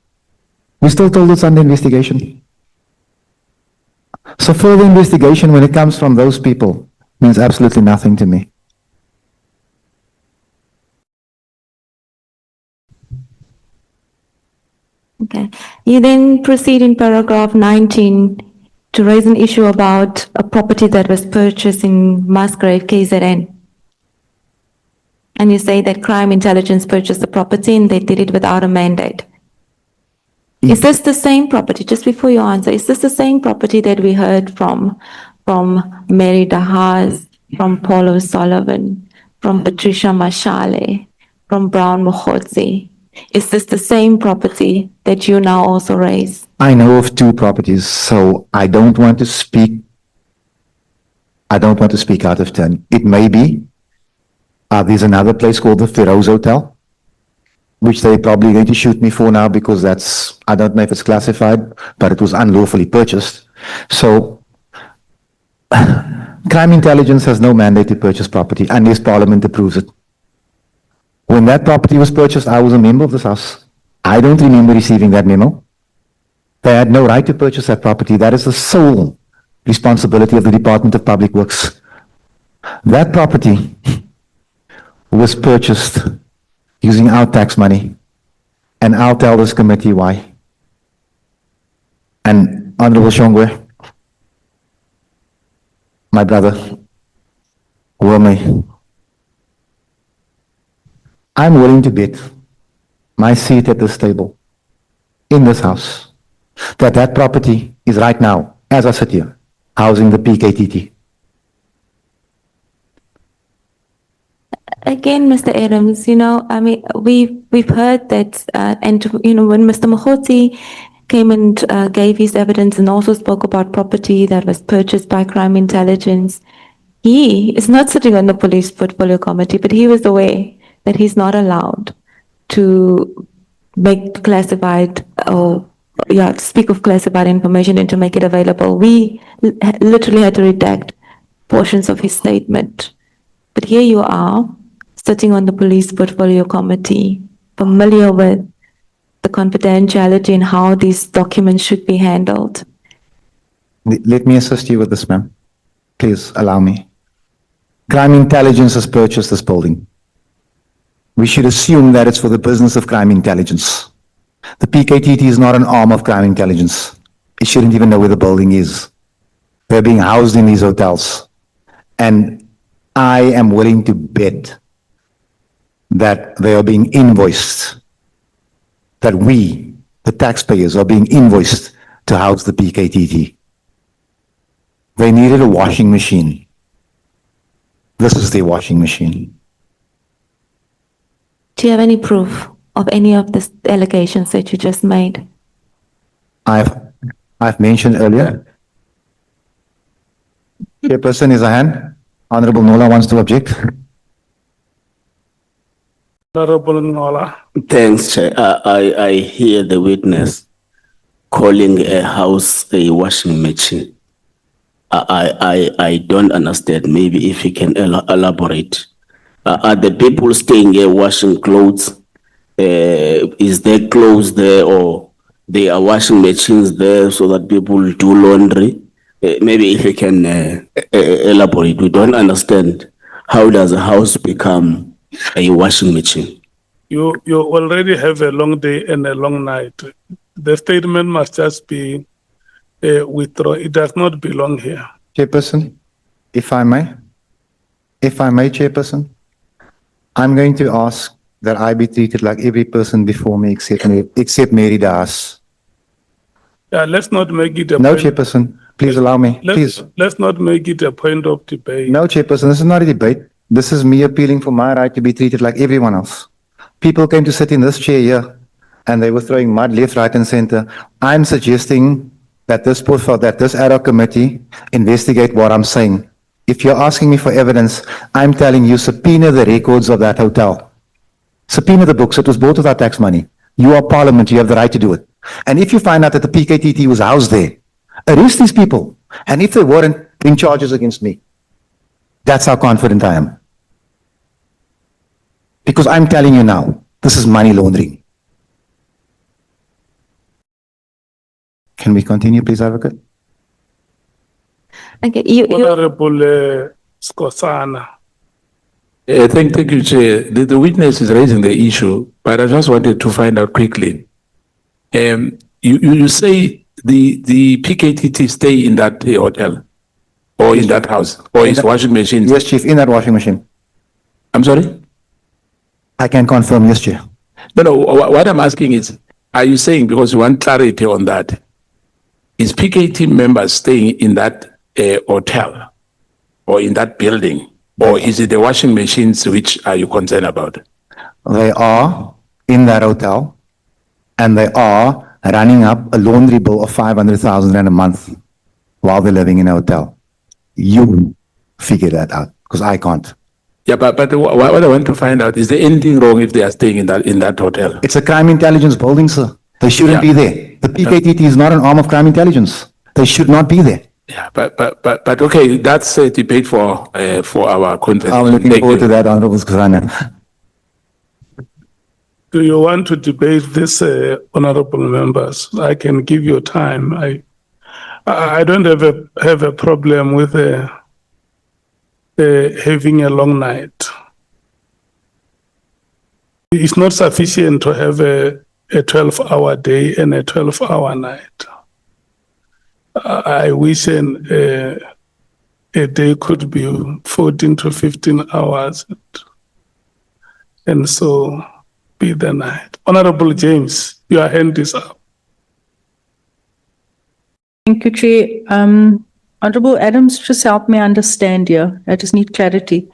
We still told it's under investigation. So further investigation when it comes from those people means absolutely nothing to me. Okay. You then proceed in paragraph 19 to raise an issue about a property that was purchased in Musgrave, KZN. And you say that crime intelligence purchased the property and they did it without a mandate. Is this the same property, just before you answer, is this the same property that we heard from Mary Dahas, from Paul O'Sullivan, from Patricia Mashale, from Brown Mkhwanazi? Is this the same property that you now also raise? I know of 2 properties, so I don't want to speak out of turn. It may be, there's another place called the Feroz Hotel, which they're probably going to shoot me for now because that's, I don't know if it's classified, but it was unlawfully purchased. So, crime intelligence has no mandate to purchase property unless Parliament approves it. When that property was purchased, I was a member of this House. I don't remember receiving that memo. They had no right to purchase that property. That is the sole responsibility of the Department of Public Works. That property was purchased using our tax money, and I'll tell this committee why. And Honorable Shongwe, my brother, Wome, I'm willing to bet my seat at this table, in this House, that that property is right now, as I sit here, housing the PKTT. Again, Mr. Adams, I mean, we've heard that, and, when Mr. Mkhwanazi came and gave his evidence and also spoke about property that was purchased by crime intelligence, he is not sitting on the police portfolio committee, but he was aware that he's not allowed to make classified or speak of classified information and to make it available. We literally had to redact portions of his statement. But here you are, sitting on the police portfolio committee, familiar with the confidentiality and how these documents should be handled. Let me assist you with this, ma'am. Please allow me. Crime intelligence has purchased this building. We should assume that it's for the business of crime intelligence. The PKTT is not an arm of crime intelligence. It shouldn't even know where the building is. They're being housed in these hotels. And I am willing to bet that they are being invoiced, that we, the taxpayers, are being invoiced to house the PKTT. They needed a washing machine. This is their washing machine. Do you have any proof of any of the allegations that you just made? I've mentioned earlier. Chairperson is a hand. Honorable Nola wants to object. Honorable Nola. Thanks, Chair. I hear the witness calling a house a washing machine. I don't understand. Maybe if he can elaborate. Are the people staying here washing clothes? Is there clothes there, or there are washing machines there so that people do laundry? Maybe if you can elaborate. We don't understand. How does a house become a washing machine? You already have a long day and a long night. The statement must just be withdrawn. It does not belong here. Chairperson, if I may, Chairperson, I'm going to ask that I be treated like every person before me except Mary Das. Yeah, let's not make it a No, point. Chairperson. Please allow me, please. Let's not make it a point of debate. No, Chairperson, this is not a debate. This is me appealing for my right to be treated like everyone else. People came to sit in this chair here and they were throwing mud left, right and center. I'm suggesting that this ad hoc committee investigate what I'm saying. If you're asking me for evidence, I'm telling you subpoena the records of that hotel. Subpoena the books. It was bought with our tax money. You are Parliament. You have the right to do it. And if you find out that the PKTT was housed there, arrest these people. And if they weren't, bring charges against me. That's how confident I am. Because I'm telling you now, this is money laundering. Can we continue, please, Advocate? Okay, you Honorable Skosana. Thank you, Chair. The witness is raising the issue, but I just wanted to find out quickly. You say the PKTT stay in that hotel or in that house or is washing machine? Yes, Chief, in that washing machine. I'm sorry? I can confirm, yes, Chair. No, what I'm asking is, are you saying, because you want clarity on that, is PKT members staying in that hotel or in that building? Or is it the washing machines which are you concerned about? They are in that hotel and they are running up a laundry bill of 500,000 rand a month while they're living in a hotel. You figure that out because I can't. Yeah, but what I want to find out, is there anything wrong if they are staying in that hotel? It's a crime intelligence building, sir. They shouldn't be there. The PKTT is not an arm of crime intelligence. They should not be there. Yeah, but okay, that's a debate for our conference. I'm looking forward to that, Honorable Skosana. Do you want to debate this, honorable members? I can give you time. I don't have a problem with having a long night. It's not sufficient to have a 12-hour day and a 12-hour night. I wish a day could be 14 to 15 hours and so be the night. Honorable James, your hand is up. Thank you, Chair. Honorable Adams, just help me understand here. I just need clarity.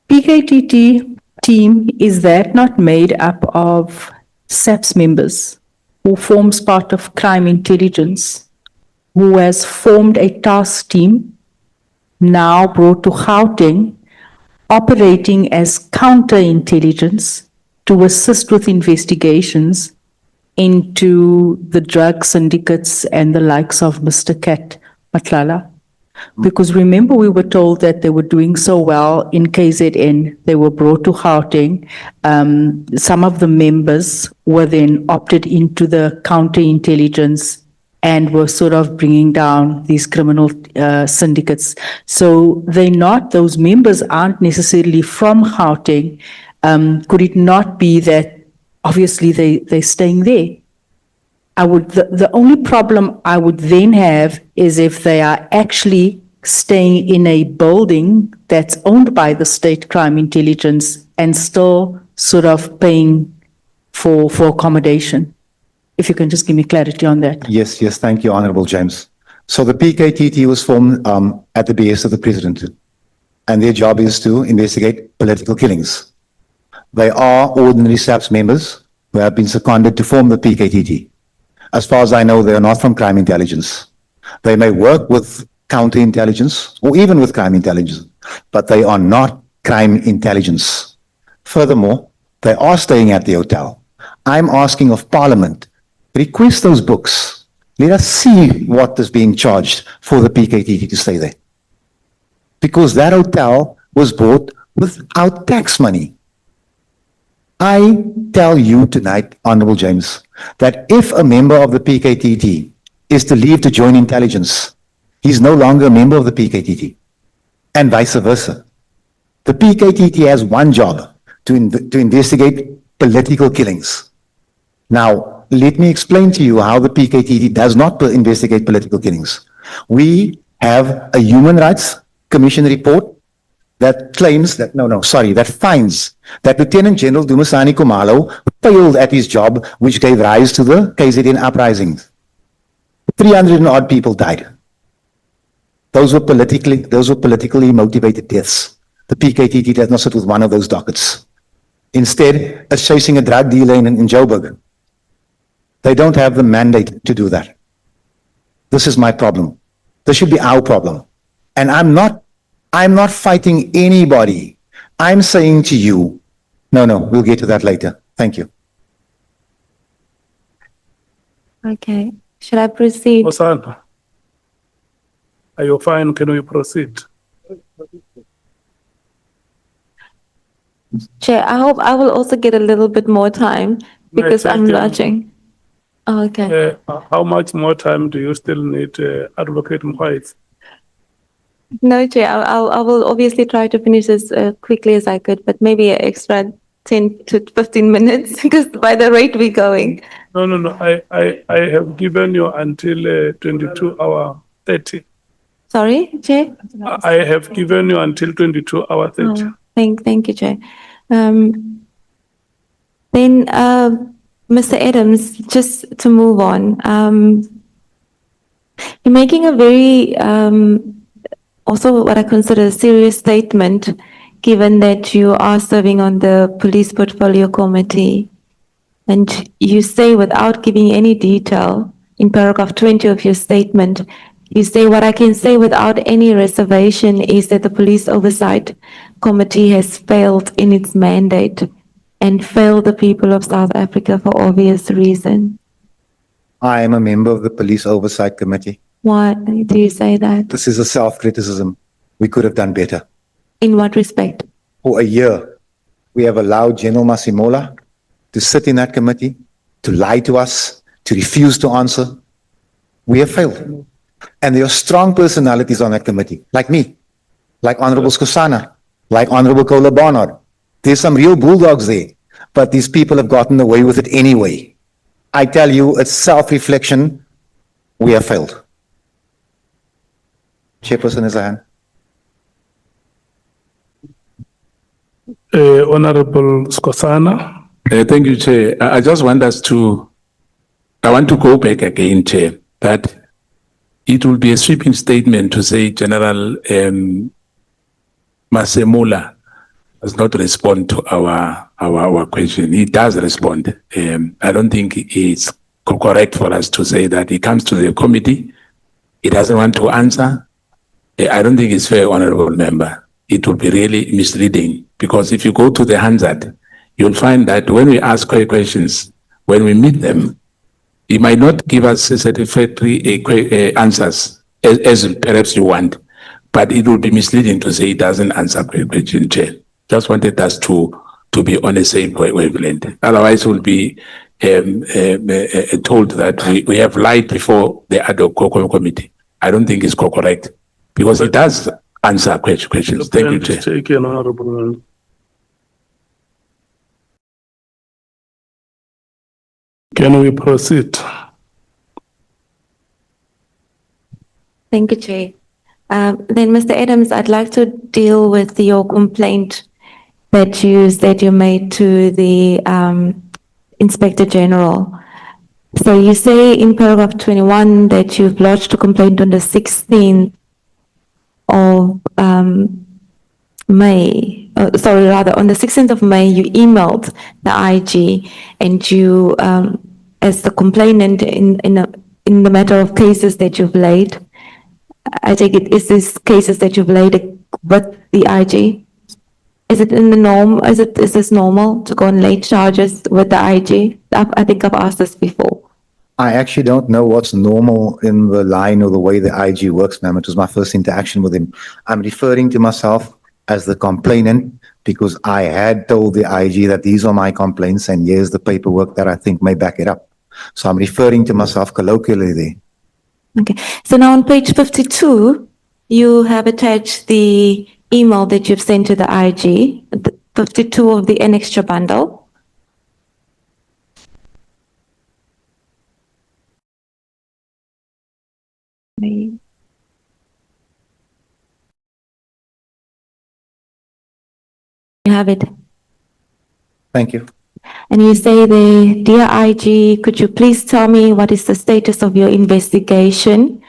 PKTT team, is that not made up of SAPS members who forms part of crime intelligence, who has formed a task team, now brought to Gauteng, operating as counterintelligence to assist with investigations into the drug syndicates and the likes of Mr. Kat Matlala? Because remember, we were told that they were doing so well in KZN. They were brought to Gauteng. Some of the members were then opted into the counterintelligence and were sort of bringing down these criminal syndicates. So those members aren't necessarily from Gauteng. Could it not be that obviously they're staying there? The only problem I would then have is if they are actually staying in a building that's owned by the state crime intelligence and still sort of paying for accommodation. If you can just give me clarity on that. Yes, thank you, Honorable James. So the PKTT was formed at the behest of the President, and their job is to investigate political killings. They are ordinary SAPS members who have been seconded to form the PKTT. As far as I know, they are not from crime intelligence. They may work with counterintelligence or even with crime intelligence, but they are not crime intelligence. Furthermore, they are staying at the hotel. I'm asking of Parliament, request those books. Let us see what is being charged for the PKTT to stay there. Because that hotel was bought without tax money. I tell you tonight, Honorable James, that if a member of the PKTT is to leave to join intelligence, he's no longer a member of the PKTT, and vice versa. The PKTT has one job, to investigate political killings. Now, let me explain to you how the PKTT does not investigate political killings. We have a Human Rights Commission report that claims that, that finds that Lieutenant General Dumisani Khumalo failed at his job, which gave rise to the KZN uprisings. 300 and odd people died. Those were politically motivated deaths. The PKT does not sit with one of those dockets. Instead, it's chasing a drug dealer in Joburg. They don't have the mandate to do that. This is my problem. This should be our problem. And I'm not fighting anybody. I'm saying to you, no, we'll get to that later. Thank you. Okay. Should I proceed? Osana, are you fine? Can we proceed? Chair, I hope I will also get a little bit more time because I'm Chair, lodging. Oh, okay. How much more time do you still need, Advocate Mkhwanazi? No, Chair, I will obviously try to finish as quickly as I could, but maybe an extra 10 to 15 minutes because by the rate we're going. No. I have given you until 22:30. Sorry, Chair? I have given you until 22:30. Oh, thank you, Chair. Then, Mr. Adams, just to move on, you're making a very, also what I consider a serious statement, given that you are serving on the Police Portfolio Committee. And you say, without giving any detail, in paragraph 20 of your statement, you say, what I can say without any reservation is that the Police Oversight Committee has failed in its mandate and failed the people of South Africa for obvious reasons. I am a member of the Police Oversight Committee. Why do you say that? This is a self-criticism. We could have done better. In what respect? For a year, we have allowed General Masimola to sit in that committee, to lie to us, to refuse to answer. We have failed. And there are strong personalities on that committee, like me, like Honorable Skosana, like Honorable Kola Barnard. There's some real bulldogs there, but these people have gotten away with it anyway. I tell you, it's self-reflection. We have failed. Chairperson is a hand. Honorable Skosana. Thank you, Chair. I just want I want to go back again, Chair, that it will be a sweeping statement to say General Masemola does not respond to our question. He does respond. I don't think it's correct for us to say that he comes to the committee, he doesn't want to answer. I don't think it's fair, Honorable Member. It would be really misleading because if you go to the Hansard, you'll find that when we ask questions, when we meet them, he might not give us satisfactory answers as perhaps you want, but it would be misleading to say he doesn't answer question, Chair. Just wanted us to be on the same wavelength. Otherwise, we'll be told that we have lied before the ad hoc committee. I don't think it's correct because it does answer questions. Thank you, Chair. Taken, Honorable. Can we proceed? Thank you, Chair. Then, Mr. Adams, I'd like to deal with your complaint that you made to the Inspector General. So you say in paragraph 21 that you've lodged a complaint on the 16th of May. On the 16th of May, you emailed the IG and you, as the complainant in the matter of cases that you've laid. I take it, is this cases that you've laid with the IG? Is it in the norm? Is this normal to go and lay charges with the IG? I think I've asked this before. I actually don't know what's normal in the line or the way the IG works, ma'am. It was my first interaction with him. I'm referring to myself as the complainant because I had told the IG that these are my complaints and here's the paperwork that I think may back it up. So I'm referring to myself colloquially there. Okay. So now on page 52, you have attached the email that you've sent to the IG, 52 of the annexure bundle. You have it. Thank you. And you say there, dear IG, could you please tell me what is the status of your investigation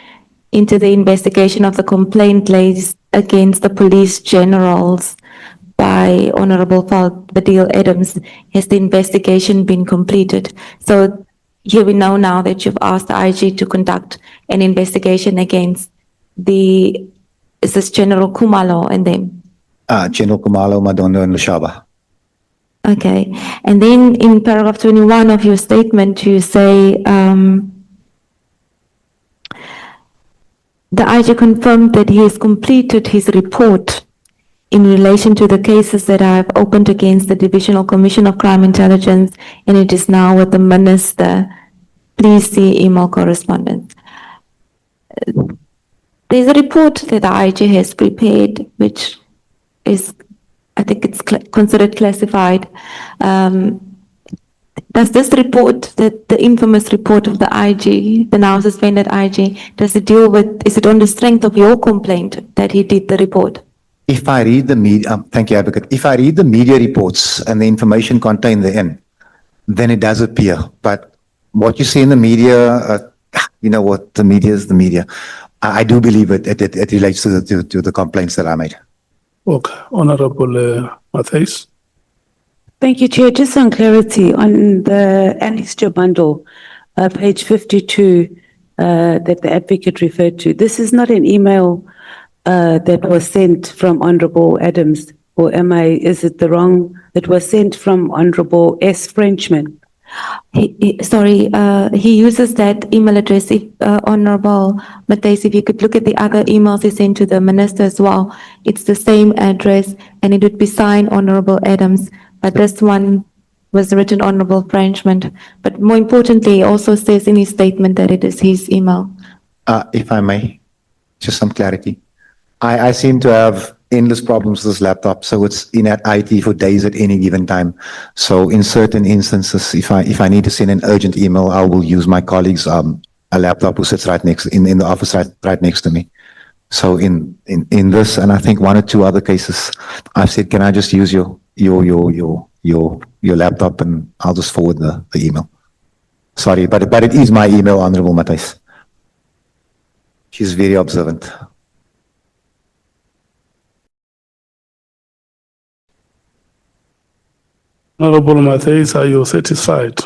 into the investigation of the complaint laid against the police generals by Honorable Fadiel Adams. Has the investigation been completed? So here we know now that you've asked the IG to conduct an investigation against is this General Kumalo and them? General Kumalo, Madondo, and Lushaba. Okay. And then in paragraph 21 of your statement, you say, the IG confirmed that he has completed his report in relation to the cases that I have opened against the Divisional Commission of Crime Intelligence, and it is now with the Minister. Please see email correspondence. There's a report that the IG has prepared, which is, I think it's considered classified. Does this report, the infamous report of the IG, the now suspended IG, does it deal with, is it on the strength of your complaint that he did the report? If I read the media, thank you, Advocate. If I read the media reports and the information contained therein, then it does appear. But what you see in the media, you know what, the media is the media. I do believe it relates to the complaints that I made. Okay, Honorable Matthias. Thank you, Chair. Just some clarity on the annexure bundle, page 52, that the advocate referred to. This is not an email that was sent from Honorable Adams, or is it the wrong, that was sent from Honorable S. Frenchman? He uses that email address. If, Honorable Matthias, if you could look at the other emails he sent to the Minister as well, it's the same address and it would be signed Honorable Adams, but this one was written Honorable Frenchman. But more importantly, he also says in his statement that it is his email. If I may, just some clarity. I seem to have endless problems with this laptop, so it's in at IT for days at any given time. So in certain instances, if I need to send an urgent email, I will use my colleague's a laptop who sits right next in the office right next to me. So in this, and I think one or two other cases, I've said, can I just use your laptop, and I'll just forward the email. Sorry, but it is my email, Honorable Matthias. She's very observant. Honorable Matthias, are you satisfied?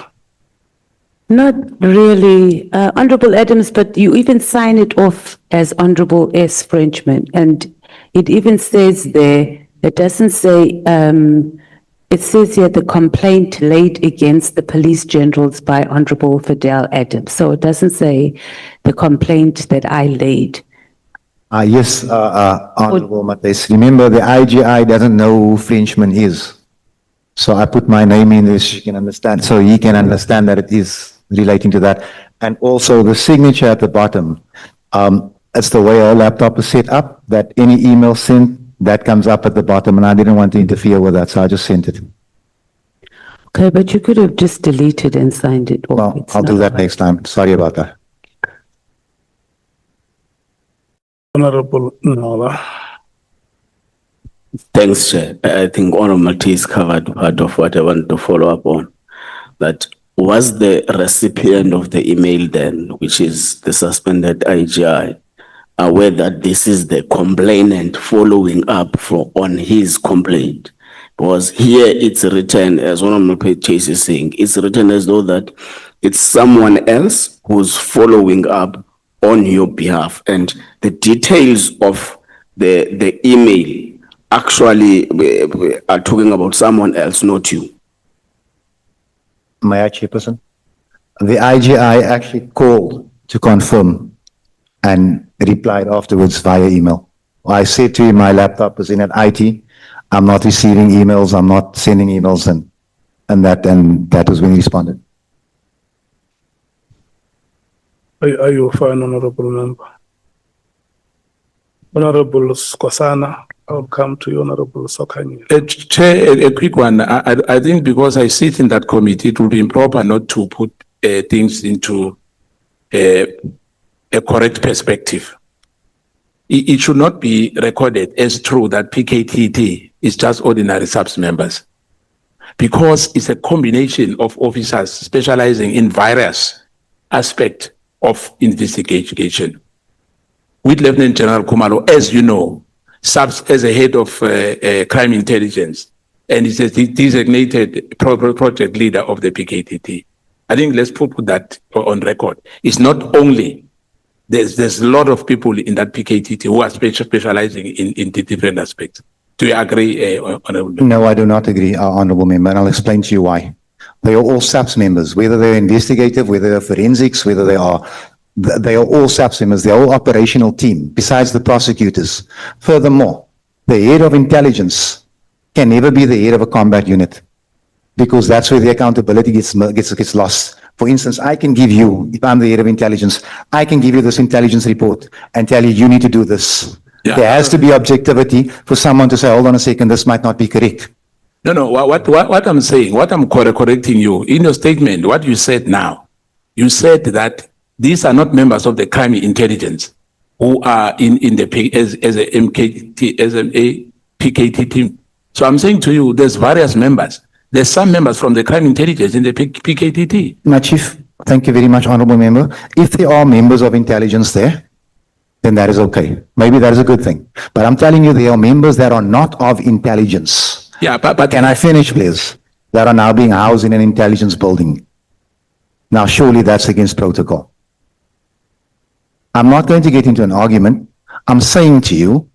Not really, Honorable Adams, but you even sign it off as Honorable S. Frenchman, and it even says there, it doesn't say, it says here the complaint laid against the police generals by Honorable Fadiel Adams. So it doesn't say the complaint that I laid. Yes, Honorable Matthias. Remember, the IGI doesn't know who Frenchman is. So I put my name in this, you can understand, so he can understand that it is relating to that. And also the signature at the bottom, it's the way our laptop is set up, that any email sent, that comes up at the bottom, and I didn't want to interfere with that, so I just sent it. Okay, but you could have just deleted and signed it off. Well, It's I'll do not that right. next time. Sorry about that. Honorable Nola. Thanks, Chair. I think Honorable Matthias covered part of what I wanted to follow up on. That was the recipient of the email then, which is the suspended IGI, aware that this is the complainant following up on his complaint. Because here it's written, as Honorable Matthias is saying, it's written as though that it's someone else who's following up on your behalf, and the details of the email actually are talking about someone else, not you. May I, Chairperson? The IGI actually called to confirm and replied afterwards via email. I said to him, my laptop is in at IT. I'm not receiving emails. I'm not sending emails, and that was when he responded. Are you fine, Honorable Member? Honorable Skwasana, I'll come to you, Honorable Sokanya. Chair, a quick one. I think because I sit in that committee, it would be improper not to put things into a correct perspective. It should not be recorded as true that PKTT is just ordinary SAPS members, because it's a combination of officers specializing in various aspects of investigation. with Lieutenant General Khumalo, as you know, serves as a head of crime intelligence, and is a designated project leader of the PKTT. I think let's put that on record. It's not only, there's a lot of people in that PKTT who are specializing in the different aspects. Do you agree, Honorable Member? No, I do not agree, Honorable Member, and I'll explain to you why. They are all SAPS members, whether they're investigative, whether they're forensics, whether they are all SAPS members, they're all operational team, besides the prosecutors. Furthermore, the head of intelligence can never be the head of a combat unit, because that's where the accountability gets lost. For instance, I can give you, if I'm the head of intelligence, I can give you this intelligence report and tell you, you need to do this. Yeah. There has to be objectivity for someone to say, hold on a second, this might not be correct. No, what I'm saying, what I'm correcting you, in your statement, what you said now, you said that these are not members of the crime intelligence who are in the as a MKT, as a PKT team. So I'm saying to you, there's various members. There's some members from the crime intelligence in the PKTT. Now, Chief, thank you very much, Honorable Member. If there are members of intelligence there, then that is okay. Maybe that is a good thing. But I'm telling you, there are members that are not of intelligence. Yeah, but Can I finish, please? That are now being housed in an intelligence building. Now, surely that's against protocol. I'm not going to get into an argument. I'm saying to you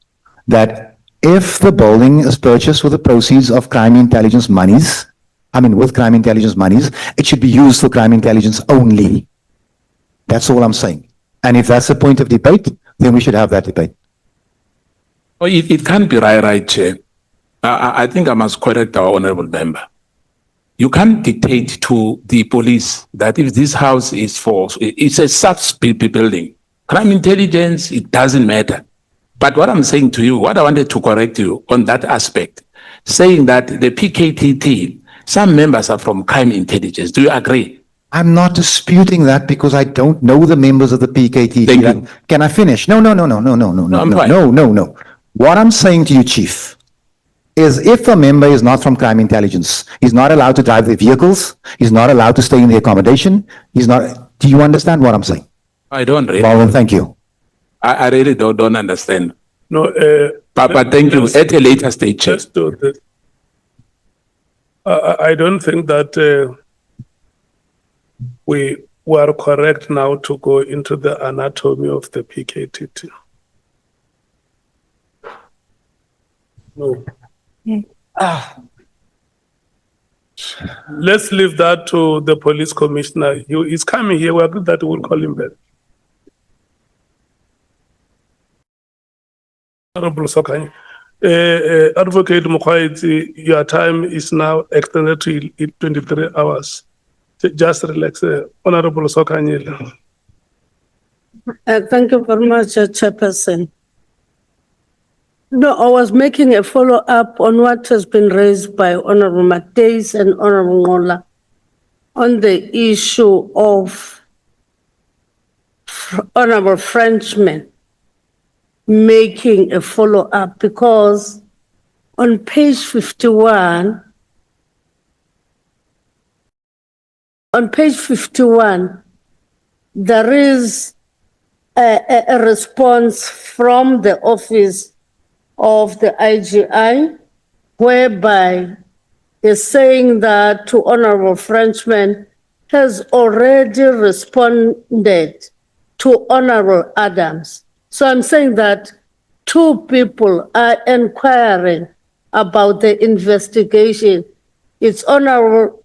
that if the building is purchased with the proceeds of crime intelligence monies, with crime intelligence monies, it should be used for crime intelligence only. That's all I'm saying. And if that's a point of debate, then we should have that debate. oh, it can't be right, Chair. I think I must correct our honorable member. You can't dictate to the police that if this house is for, it's a SAPS building. Crime intelligence, it doesn't matter. But what I'm saying to you, what I wanted to correct you on that aspect, saying that the PKTT, some members are from crime intelligence. Do you agree? I'm not disputing that because I don't know the members of the PKT. Thank you. Can I finish? No. I'm fine. No. What I'm saying to you, Chief, is if a member is not from crime intelligence, he's not allowed to drive the vehicles, he's not allowed to stay in the accommodation, do you understand what I'm saying? I don't really. Well, then thank you. I really don't understand. No, But thank you. At a later stage, Chair. let's do this. I don't think that we are correct now to go into the anatomy of the PKTT. No. Let's leave that to the police commissioner. He's coming here. We agree that we'll call him back. Honorable Sokanye. Advocate Mkhwanazi, your time is now extended to 23 hours. Just relax. Honorable Sokanye. Thank you very much, Chairperson. No, I was making a follow-up on what has been raised by Honorable Mateus and Honorable Ngola on the issue of Honorable Frenchman making a follow-up, because on page 51, there is a response from the office of the IGI, whereby they're saying that to Honorable Frenchman has already responded to Honorable Adams. So I'm saying that two people are inquiring about the investigation. It's Honorable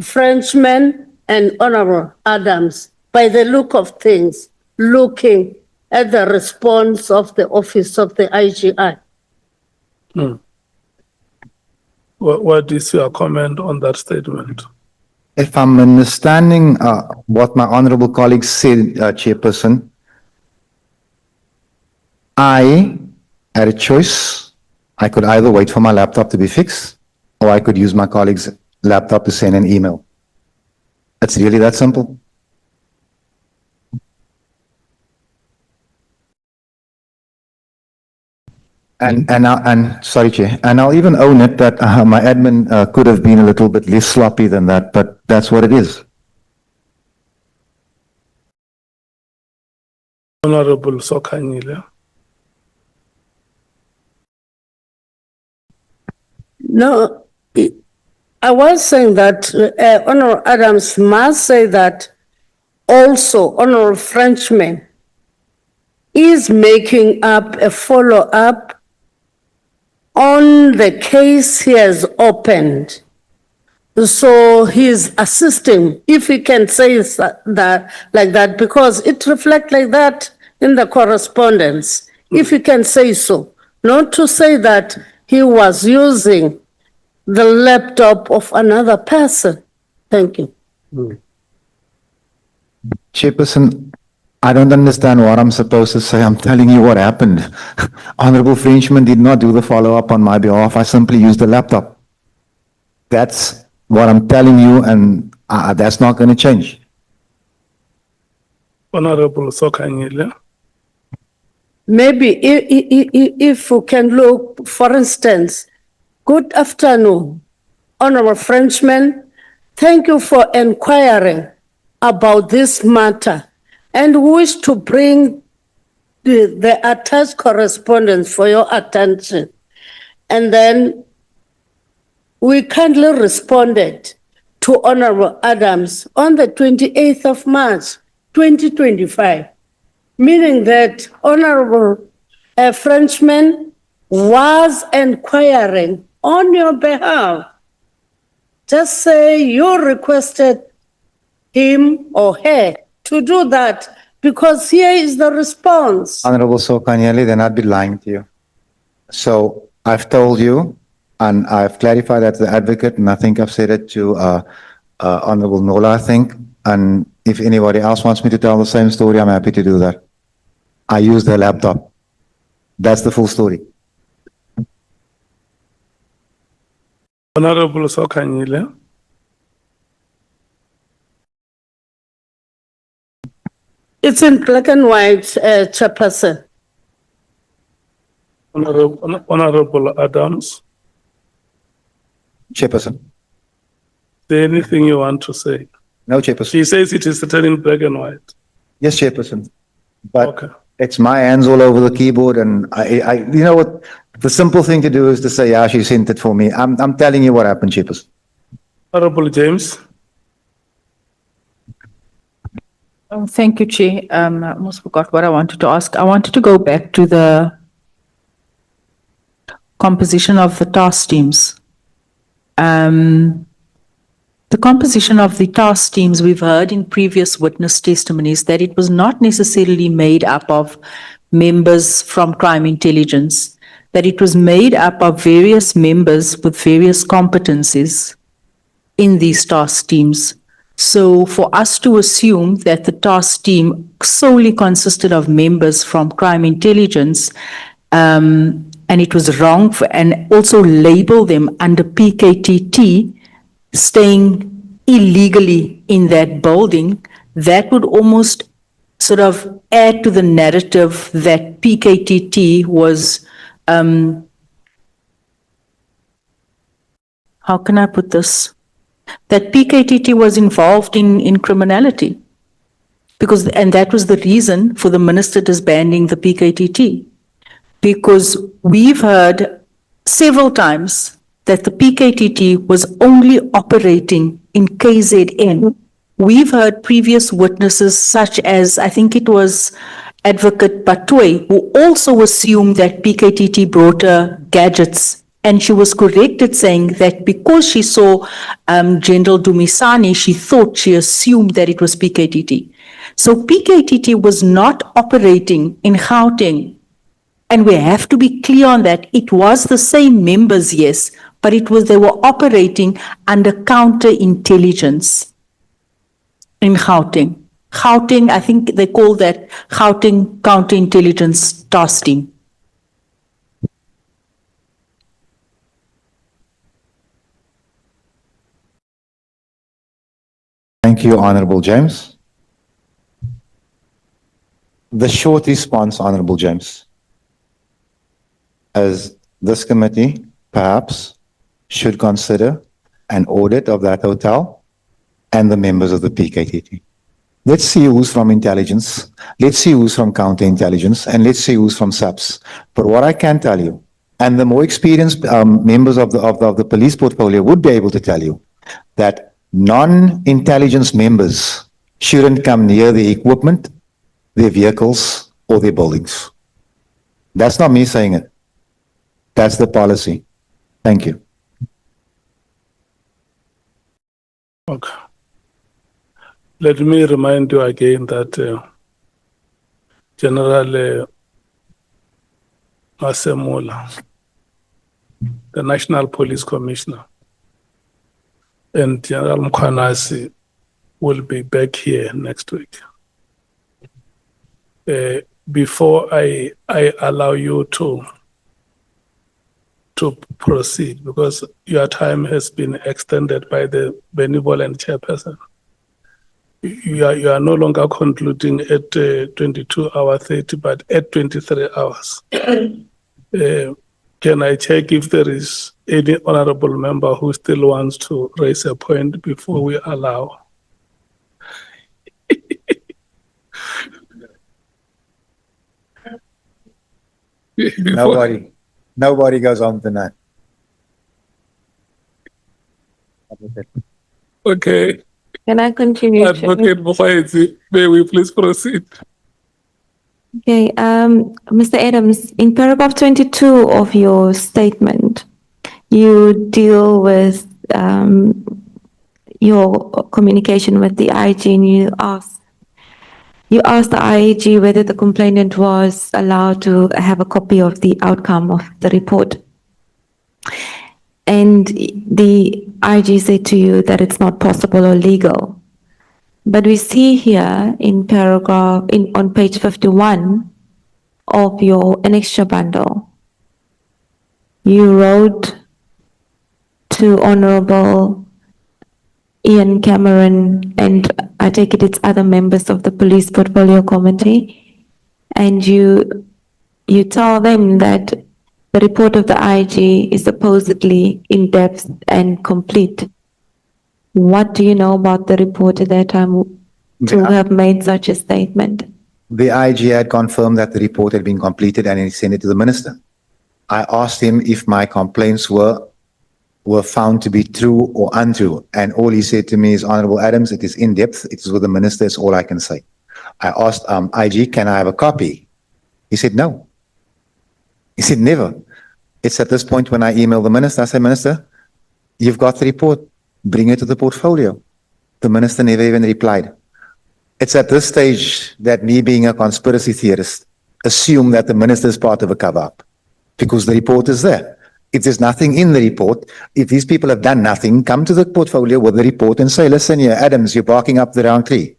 Frenchman and Honorable Adams, by the look of things, looking at the response of the office of the IGI. What is your comment on that statement? If I'm understanding what my honorable colleague said, Chairperson, I had a choice. I could either wait for my laptop to be fixed, or I could use my colleague's laptop to send an email. It's really that simple. And sorry, Chair, and I'll even own it that my admin could have been a little bit less sloppy than that, but that's what it is. Honorable Sokanyile. No, I was saying that Honorable Adams must say that also Honorable Frenchman is making up a follow-up on the case he has opened. So he's assisting, if he can say that like that, because it reflects like that in the correspondence, if he can say so. Not to say that he was using the laptop of another person. Thank you. Chairperson, I don't understand what I'm supposed to say. I'm telling you what happened. Honorable Frenchman did not do the follow-up on my behalf. I simply used the laptop. That's what I'm telling you, and that's not going to change. Honorable Sokanyile. Maybe if we can look, for instance, good afternoon, Honorable Frenchman. Thank you for inquiring about this matter and wish to bring the attached correspondence for your attention. And then we kindly responded to Honorable Adams on the 28th of March, 2025, meaning that Honorable Frenchman was inquiring on your behalf. Just say you requested him or her to do that, because here is the response. Honorable Sokanyele, then I'd be lying to you. So I've told you, and I've clarified that to the advocate, and I think I've said it to Honorable Nola, I think. And if anybody else wants me to tell the same story, I'm happy to do that. I used the laptop. That's the full story. Honorable Sokanyile. It's in black and white, Chairperson. Honorable Adams. Chairperson. Is there anything you want to say? No, Chairperson. She says it is written in black and white. Yes, Chairperson. But Okay. it's my hands all over the keyboard, and you know what? The simple thing to do is to say, yeah, she sent it for me. I'm telling you what happened, Chairperson. Honorable James. Oh, thank you, Chair. I almost forgot what I wanted to ask. I wanted to go back to the composition of the task teams. The composition of the task teams, we've heard in previous witness testimonies that it was not necessarily made up of members from crime intelligence, that it was made up of various members with various competencies in these task teams. So for us to assume that the task team solely consisted of members from crime intelligence, and it was wrong and also label them under PKTT, staying illegally in that building, that would almost sort of add to the narrative that PKTT was, how can I put this? That PKTT was involved in criminality. And that was the reason for the minister disbanding the PKTT. Because we've heard several times that the PKTT was only operating in KZN. We've heard previous witnesses such as, I think it was Advocate Batwe, who also assumed that PKTT brought her gadgets. And she was corrected saying that because she saw General Dumisani, she assumed that it was PKTT. So PKTT was not operating in Gauteng. And we have to be clear on that. It was the same members, yes, but they were operating under counterintelligence in Gauteng. Gauteng, I think they call that Gauteng Counterintelligence Task Team. Thank you, Honorable James. The short response, Honorable James, as this committee perhaps should consider an audit of that hotel and the members of the PKTT. Let's see who's from intelligence. Let's see who's from counterintelligence, and let's see who's from SAPS. But what I can tell you, and the more experienced members of the police portfolio would be able to tell you, that non-intelligence members shouldn't come near the equipment, their vehicles, or their buildings. That's not me saying it. That's the policy. Thank you. Okay. Let me remind you again that General Masemola, the National Police Commissioner, and General Mkhwanazi will be back here next week. Before I allow you to proceed, because your time has been extended by the benevolent chairperson. You are no longer concluding at 22:30, but at 23 hours. Can I check if there is any honorable member who still wants to raise a point before we allow? Nobody goes on tonight. Okay. Can I continue? Chair? Advocate Mkhwanazi, may we please proceed? Okay, Mr. Adams, in paragraph 22 of your statement, you deal with your communication with the IG, and you asked the IG whether the complainant was allowed to have a copy of the outcome of the report. And the IG said to you that it's not possible or legal. But we see here in paragraph, on page 51 of your annexure bundle, you wrote to Honorable Ian Cameron, and I take it's other members of the Police Portfolio Committee, and you tell them that the report of the IG is supposedly in-depth and complete. What do you know about the report at that time to have made such a statement? The IG had confirmed that the report had been completed and he sent it to the minister. I asked him if my complaints were found to be true or untrue, and all he said to me is, Honorable Adams, it is in depth, it is with the minister, it's all I can say. I asked IG, can I have a copy? He said no. He said never. It's at this point when I emailed the minister, I said, Minister, you've got the report, bring it to the portfolio. The minister never even replied. It's at this stage that me, being a conspiracy theorist, assume that the minister is part of a cover-up, because the report is there. If there's nothing in the report, if these people have done nothing, come to the portfolio with the report and say, listen here, Adams, you're barking up the wrong tree.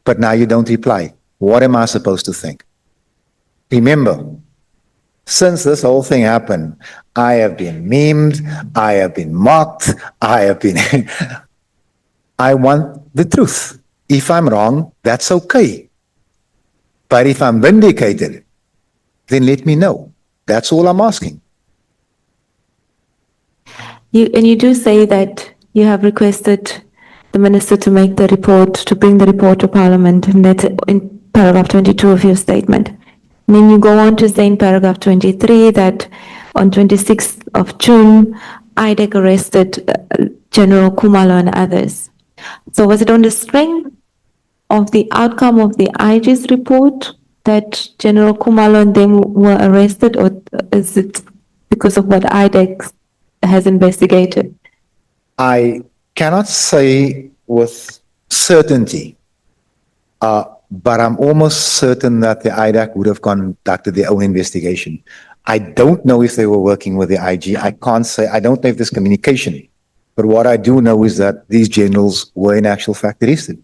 But now you don't reply. What am I supposed to think? Remember, since this whole thing happened, I have been memed, I have been mocked, I want the truth. If I'm wrong, that's okay. But if I'm vindicated, then let me know. That's all I'm asking. And you do say that you have requested the minister to make the report, to bring the report to Parliament, and that's in paragraph 22 of your statement. And then you go on to say in paragraph 23 that on 26th of June, IDAC arrested General Khumalo and others. So was it on the strength of the outcome of the IG's report that General Khumalo and them were arrested, or is it because of what IDAC has investigated? I cannot say with certainty, but I'm almost certain that the IDAC would have conducted their own investigation. I don't know if they were working with the IG. I can't say, I don't know if there's communication. But what I do know is that these generals were in actual fact arrested.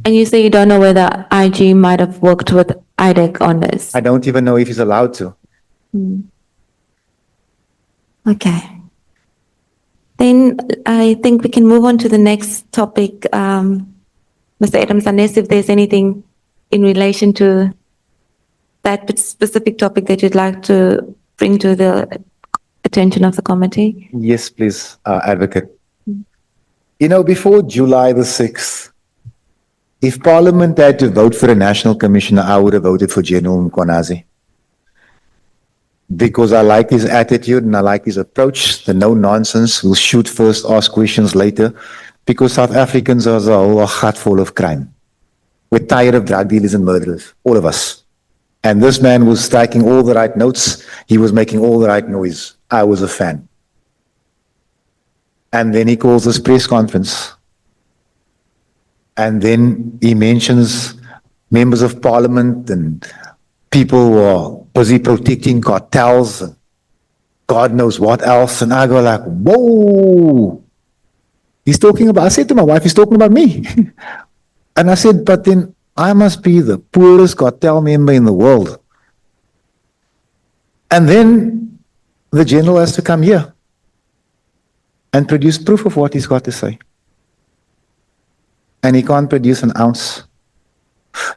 And you say you don't know whether IG might have worked with IDAC on this? I don't even know if he's allowed to. Okay. Then I think we can move on to the next topic, Mr. Adams, unless if there's anything in relation to that specific topic that you'd like to bring to the attention of the committee. Yes, please, Advocate. You know, before July the 6th, if Parliament had to vote for a national commissioner, I would have voted for General Mkhwanazi. Because I like his attitude and I like his approach, the no nonsense, we'll shoot first, ask questions later, because South Africans as a whole are heart full of crime. We're tired of drug dealers and murderers, all of us. And this man was striking all the right notes, he was making all the right noise. I was a fan. And then he calls this press conference. And then he mentions members of parliament and people who are busy protecting cartels and God knows what else. And I go like, whoa. He's talking about, I said to my wife, he's talking about me. And I said, but then I must be the poorest cartel member in the world. And then the general has to come here and produce proof of what he's got to say. And he can't produce an ounce.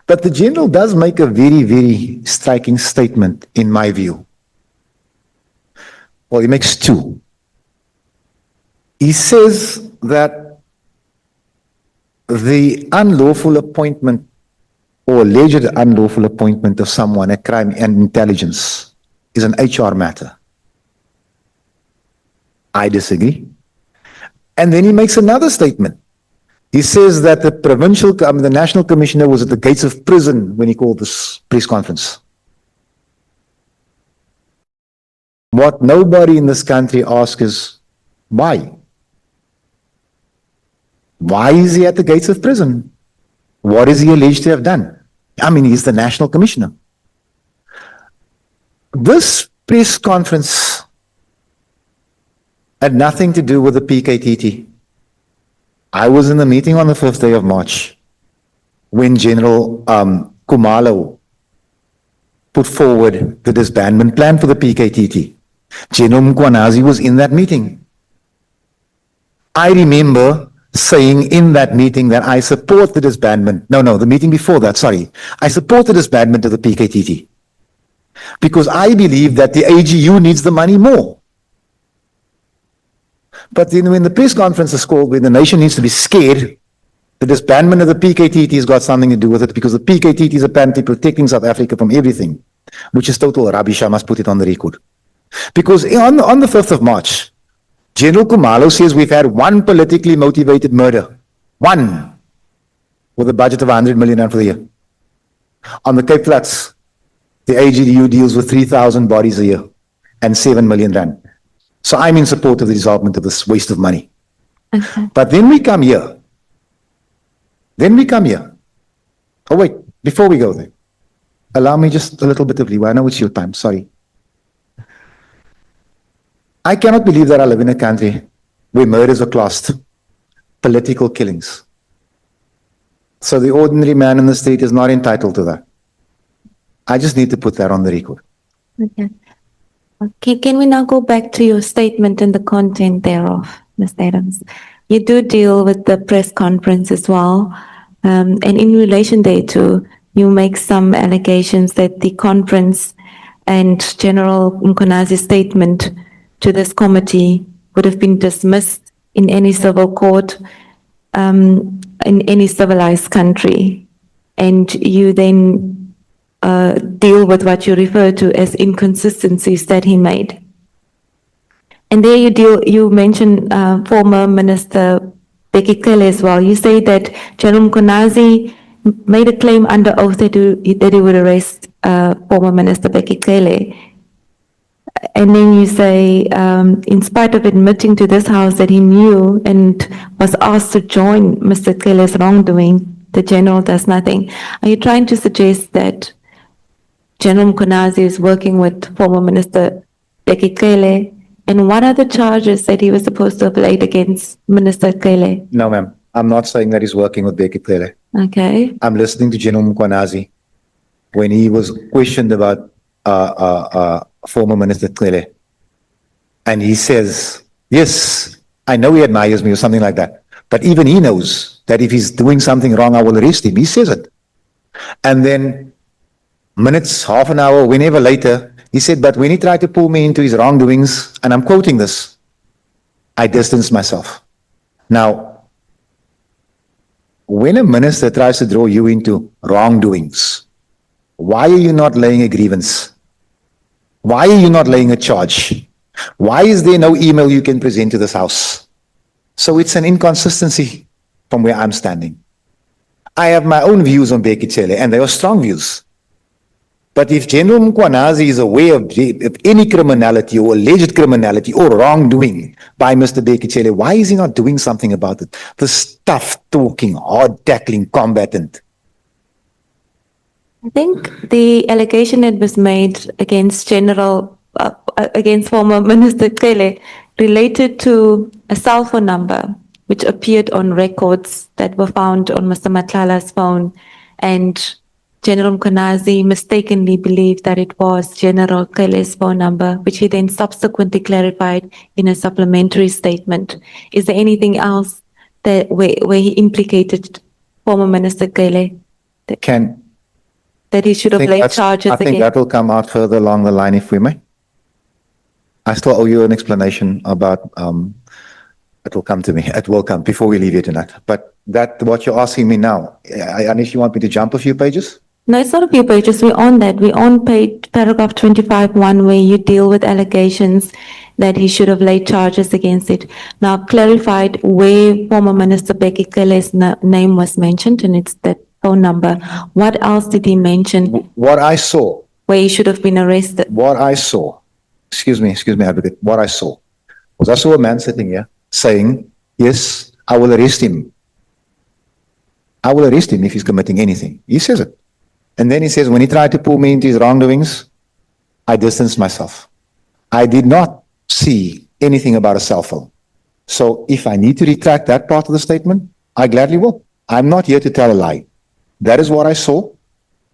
But the general does make a very, very striking statement, in my view. Well, he makes two. He says that the unlawful appointment or alleged unlawful appointment of someone at crime and intelligence is an HR matter. I disagree. And then he makes another statement. He says that the national commissioner was at the gates of prison when he called this press conference. What nobody in this country asks is, why? Why is he at the gates of prison? What is he alleged to have done? I mean, he's the national commissioner. This press conference had nothing to do with the PKTT. I was in the meeting on the 5th day of March when General Khumalo put forward the disbandment plan for the PKTT. General Mkhwanazi was in that meeting. I remember saying in that meeting that I support the disbandment. No, the meeting before that, sorry. I support the disbandment of the PKTT because I believe that the AGU needs the money more. But then when the press conference is called, when the nation needs to be scared, the disbandment of the PKTT has got something to do with it because the PKTT is apparently protecting South Africa from everything, which is total rubbish. I must put it on the record. Because on the 5th of March, General Khumalo says we've had one politically motivated murder. One. With a budget of 100 million rand for the year. On the Cape Flats, the AGDU deals with 3,000 bodies a year and 7 million rand. So I'm in support of the dissolvement of this waste of money. Okay. But then we come here. Oh wait, before we go there, allow me just a little bit of leeway. I know it's your time, sorry. I cannot believe that I live in a country where murders are classed political killings. So the ordinary man in the street is not entitled to that. I just need to put that on the record. Okay. Okay, can we now go back to your statement and the content thereof, Mr. Adams? You do deal with the press conference as well, and in relation thereto, you make some allegations that the conference and General Mkhwanazi's statement to this committee would have been dismissed in any civil court, in any civilized country, and you then deal with what you refer to as inconsistencies that he made. And there you mention former Minister Becky Cele as well. You say that General Mkhwanazi made a claim under oath that he would arrest former Minister Becky Cele. And then you say, in spite of admitting to this House that he knew and was asked to join Mr. Cele's wrongdoing, the General does nothing. Are you trying to suggest that General Mkhwanazi is working with former Minister Becky Cele? And what are the charges that he was supposed to have laid against Minister Cele? No, ma'am. I'm not saying that he's working with Becky Cele. Okay. I'm listening to General Mkhwanazi when he was questioned about former Minister Cele. And he says, yes, I know he admires me or something like that. But even he knows that if he's doing something wrong, I will arrest him. He says it. And then minutes, half an hour, whenever later, he said, but when he tried to pull me into his wrongdoings, and I'm quoting this, I distanced myself. Now, when a minister tries to draw you into wrongdoings, why are you not laying a grievance? Why are you not laying a charge? Why is there no email you can present to this house? So it's an inconsistency from where I'm standing. I have my own views on Cele, and they are strong views. But if General Mkhwanazi is aware of any criminality or alleged criminality or wrongdoing by Mr. Cele, why is he not doing something about it? The tough talking, hard tackling combatant. I think the allegation that was made against against former Minister Cele related to a cell phone number which appeared on records that were found on Mr. Matlala's phone, and General Mkhwanazi mistakenly believed that it was General Cele's phone number, which he then subsequently clarified in a supplementary statement. Is there anything else that where he implicated former Minister Cele that he should have laid charges I think against? that will come out further along the line, if we may. I still owe you an explanation about, it will come to me. It will come before we leave here tonight. But what you're asking me now, unless you want me to jump a few pages? No, it's not a few pages. We're on that. We're on paragraph 25(1), where you deal with allegations that he should have laid charges against it. Now, clarified where former Minister Bheki Cele's name was mentioned, and it's that phone number. What else did he mention What I saw, where he should have been arrested? what I saw, excuse me, advocate, what I saw was I saw a man sitting here saying, yes, I will arrest him. I will arrest him if he's committing anything. He says it. And then he says, when he tried to pull me into his wrongdoings, I distanced myself. I did not see anything about a cell phone. So if I need to retract that part of the statement, I gladly will. I'm not here to tell a lie. That is what I saw.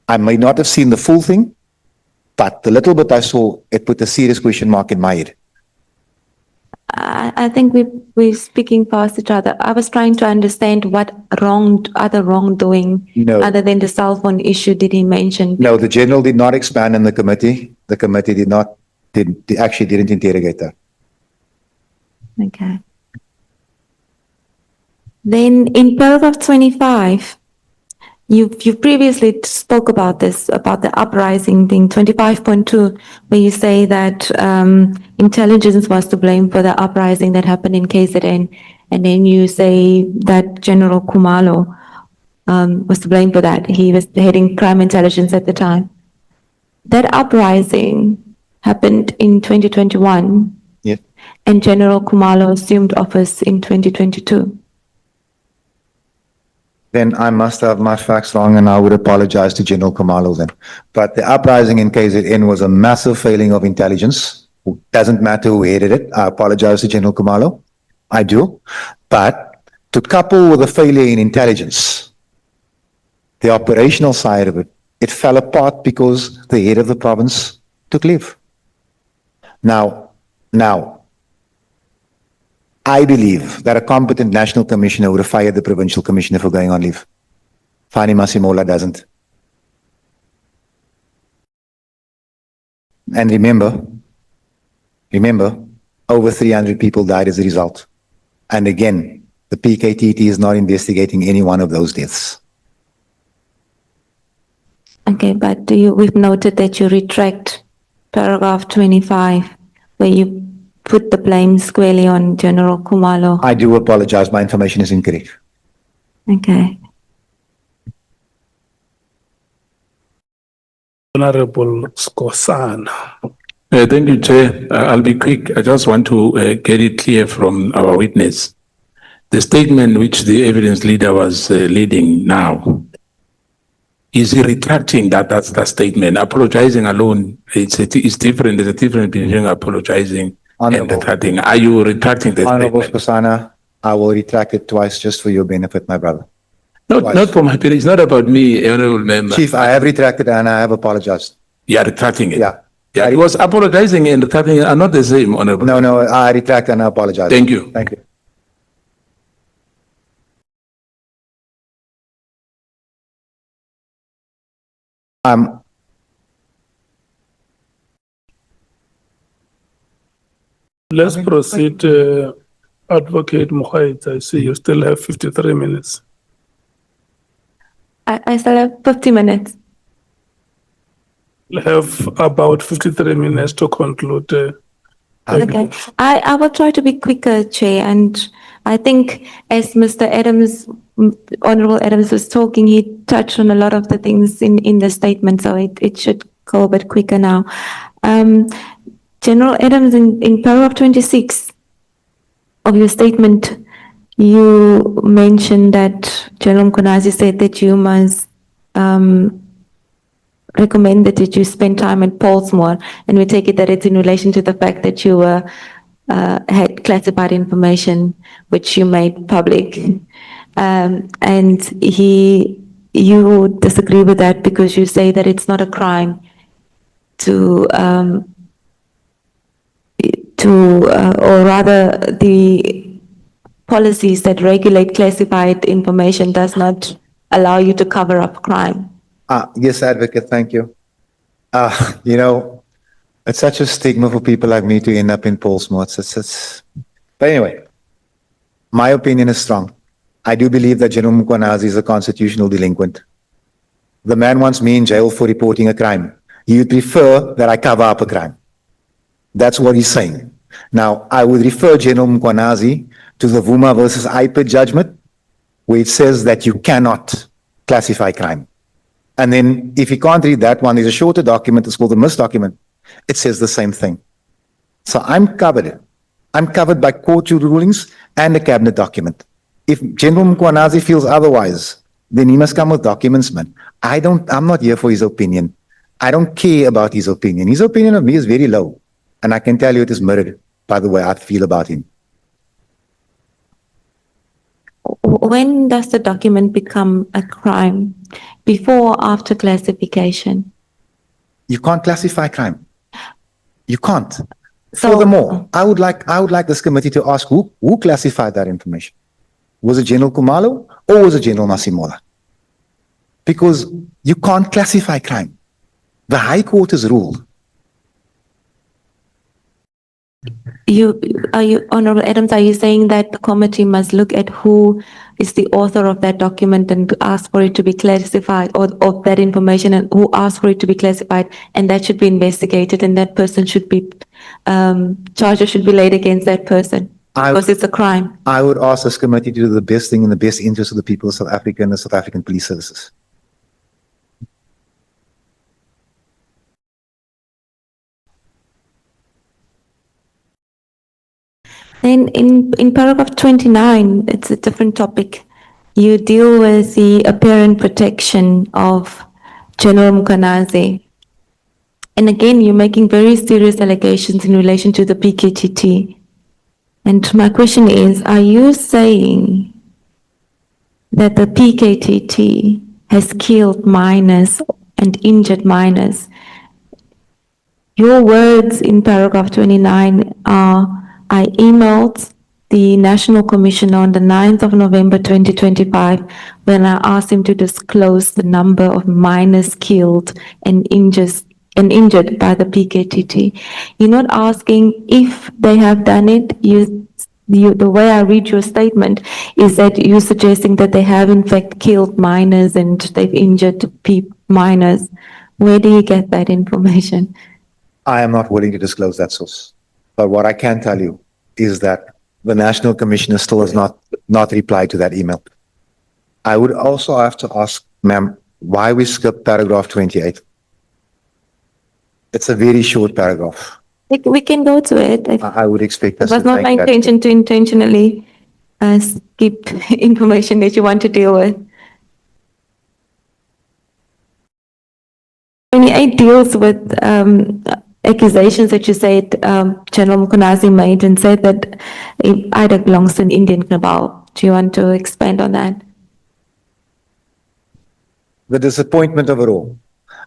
I may not have seen the full thing, but the little bit I saw, it put a serious question mark in my head. I think we're speaking past each other. I was trying to understand what other wrongdoing No. other than the cell phone issue did he mention? No, the general did not expand in the committee. The committee actually didn't interrogate that. Okay. Then in paragraph 25, you previously spoke about this, about the uprising thing, 25.2, where you say that intelligence was to blame for the uprising that happened in KZN, and then you say that General Khumalo was to blame for that. He was heading crime intelligence at the time. That uprising happened in 2021. Yes. And General Khumalo assumed office in 2022. Then I must have my facts wrong, and I would apologize to General Khumalo then. But the uprising in KZN was a massive failing of intelligence. It doesn't matter who headed it. I apologize to General Khumalo. I do. But to couple with a failure in intelligence, the operational side of it, it fell apart because the head of the province took leave. Now, I believe that a competent national commissioner would have fired the provincial commissioner for going on leave. Fani Masimola doesn't. And remember, over 300 people died as a result. And again, the PKTT is not investigating any one of those deaths. Okay, but we've noted that you retract paragraph 25, where you put the blame squarely on General Khumalo. I do apologize. My information is incorrect. Okay. Honorable Skosan. Thank you, Chair. I'll be quick. I just want to get it clear from our witness. The statement which the evidence leader was leading now, is he retracting that's the statement? Apologizing alone, it's different. There's a difference between apologizing and retracting. Are you retracting the Honorable statement? Skosana, I will retract it twice just for your benefit, my brother. Not for my benefit. It's not about me, Honorable Member. Chief, I have retracted and I have apologized. You are retracting it. Yeah. Yeah, because apologizing and retracting are not the same, Honorable. No, I retract and I apologize. Thank you. Thank you. Let's proceed, Advocate Mkhwanazi. I see you still have 53 minutes. I still have 50 minutes. We'll have about 53 minutes to conclude. Thank you. Okay. I will try to be quicker, Chair, and I think as Mr. Adams, Honorable Adams was talking, he touched on a lot of the things in the statement, so it should go a bit quicker now. General Adams, in paragraph 26 of your statement, you mentioned that General Mkhwanazi said that you must recommended that you spend time at Portsmouth, and we take it that it's in relation to the fact that you were had classified information which you made public, and you disagree with that because you say that it's not a crime to or rather the policies that regulate classified information does not allow you to cover up crime. Yes, Advocate, thank you. You know, it's such a stigma for people like me to end up in Portsmouth. But anyway, my opinion is strong. I do believe that General Mkhwanazi is a constitutional delinquent. The man wants me in jail for reporting a crime. He would prefer that I cover up a crime. That's what he's saying. Now, I would refer General Mkhwanazi to the Vuma versus IPA judgment, where it says that you cannot classify crime. And then if you can't read that one, there's a shorter document, it's called the MIS document. It says the same thing. So I'm covered. I'm covered by court rulings and a cabinet document. If General Mkhwanazi feels otherwise, then he must come with documents, man. I'm not here for his opinion. I don't care about his opinion. His opinion of me is very low. And I can tell you it is mirrored by the way I feel about him. When does the document become a crime? Before or after classification? You can't classify crime. You can't. So- Furthermore, I would like this committee to ask who classified that information. Was it General Kumalo or was it General Masimola? Because you can't classify crime. The High Court has ruled. Honorable Adams, are you saying that the committee must look at who is the author of that document and ask for it to be classified, or of that information, and who asked for it to be classified, and that should be investigated, and that person should be, charges should be laid against that person because it's a crime? I would ask this committee to do the best thing in the best interest of the people of South Africa and the South African police services. Then in paragraph 29, it's a different topic. You deal with the apparent protection of General Mkhwanazi. And again, you're making very serious allegations in relation to the PKTT. And my question is, are you saying that the PKTT has killed minors and injured minors? Your words in paragraph 29 are, I emailed the National Commissioner on the 9th of November 2025 when I asked him to disclose the number of minors killed and injured by the PKTT. You're not asking if they have done it. The way I read your statement is that you're suggesting that they have in fact killed minors and they've injured minors. Where do you get that information? I am not willing to disclose that source. But what I can tell you is that the National Commissioner still has not replied to that email. I would also have to ask, ma'am, why we skipped paragraph 28. It's a very short paragraph. We can go to it. I would expect us It was to not my thank that. intention to intentionally skip information that you want to deal with. 28 deals with accusations that you said General Mkhwanazi made and said that IDAC belongs to an Indian cabal. Do you want to expand on that? The disappointment of it all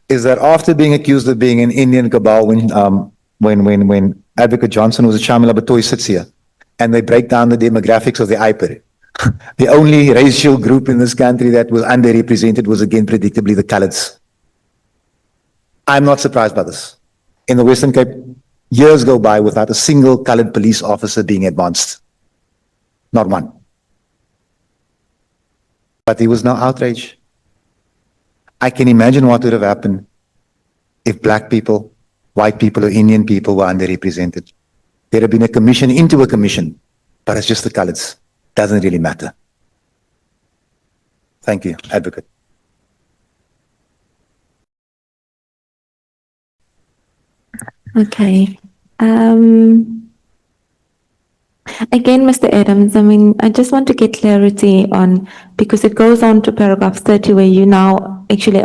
is that after being accused of being an Indian cabal when Advocate Johnson was a Shamila Batoy sits here and they break down the demographics of the IPER, the only racial group in this country that was underrepresented was again predictably the Coloureds. I'm not surprised by this. In the Western Cape, years go by without a single coloured police officer being advanced. Not one. But there was no outrage. I can imagine what would have happened if black people, white people, or Indian people were underrepresented. There'd have been a commission into a commission, but it's just the colors. Doesn't really matter. Thank you, Advocate. Okay. Again, Mr. Adams, I mean, I just want to get clarity on, because it goes on to paragraph 30 where you now actually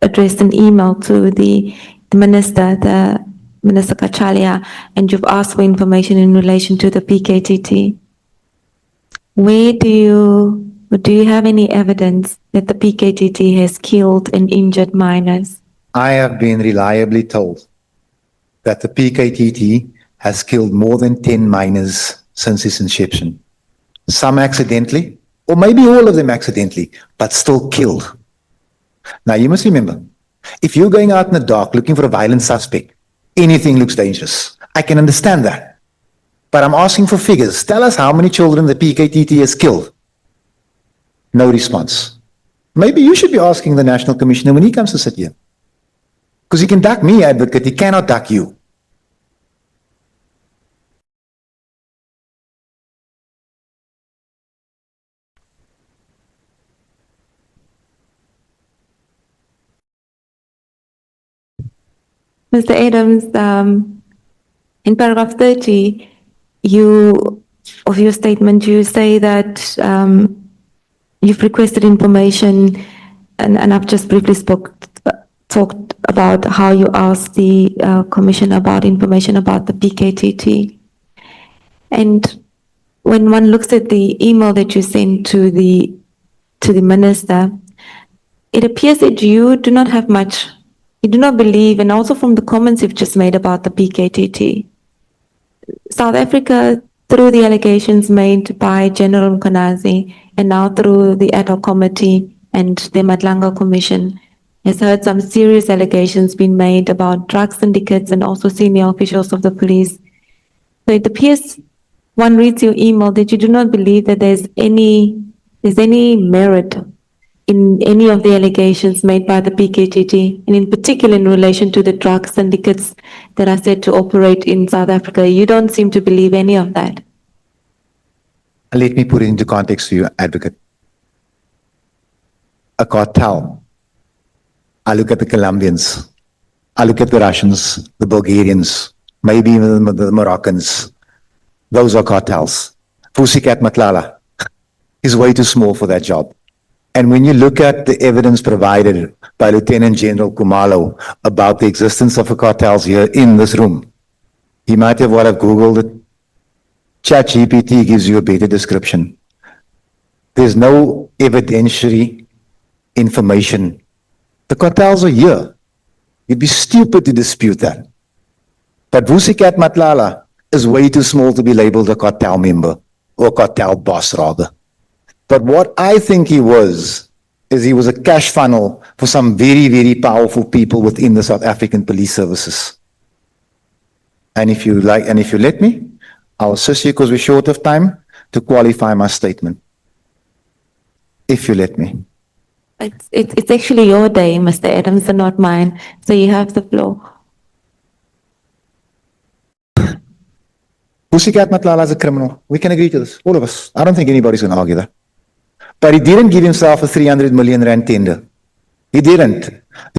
addressed an email to the minister, the Minister Kachalia, and you've asked for information in relation to the PKTT. Where do you have any evidence that the PKTT has killed and injured minors? I have been reliably told that the PKTT has killed more than 10 minors since its inception. Some accidentally, or maybe all of them accidentally, but still killed. Now you must remember, if you're going out in the dark looking for a violent suspect, anything looks dangerous. I can understand that. But I'm asking for figures. Tell us how many children the PKTT has killed. No response. Maybe you should be asking the National Commissioner when he comes to sit here. Because he can duck me, Advocate, he cannot duck you. Mr. Adams, in paragraph 30, of your statement, you say that you've requested information, and I've just briefly talked about how you asked the Commission about information about the PKTT. And when one looks at the email that you sent to the Minister, it appears that you do not have much. You do not believe, and also from the comments you've just made about the PKTT. South Africa, through the allegations made by General Mkhwanazi, and now through the ad hoc committee and the Madlanga Commission, has heard some serious allegations being made about drug syndicates and also senior officials of the police. So it appears, one reads your email, that you do not believe that there's any merit in any of the allegations made by the PKTT, and in particular in relation to the drug syndicates that are said to operate in South Africa. You don't seem to believe any of that. Let me put it into context for you, Advocate. A cartel. I look at the Colombians. I look at the Russians, the Bulgarians, maybe even the Moroccans. Those are cartels. Pussycat Matlala is way too small for that job. And when you look at the evidence provided by Lieutenant General Kumalo about the existence of cartels here in this room, you might have Googled it. ChatGPT gives you a better description. There's no evidentiary information. The cartels are here. You'd be stupid to dispute that. But Pussycat Matlala is way too small to be labeled a cartel member, or cartel boss rather. But what I think he was, is he was a cash funnel for some very, very powerful people within the South African police services. And if you like, and if you let me, I'll assist you, because we're short of time, to qualify my statement. If you let me. It's actually your day, Mr. Adams, and not mine. So you have the floor. Pussycat Matlala is a criminal. We can agree to this, all of us. I don't think anybody's going to argue that. But he didn't give himself a 300 million rand tender. He didn't.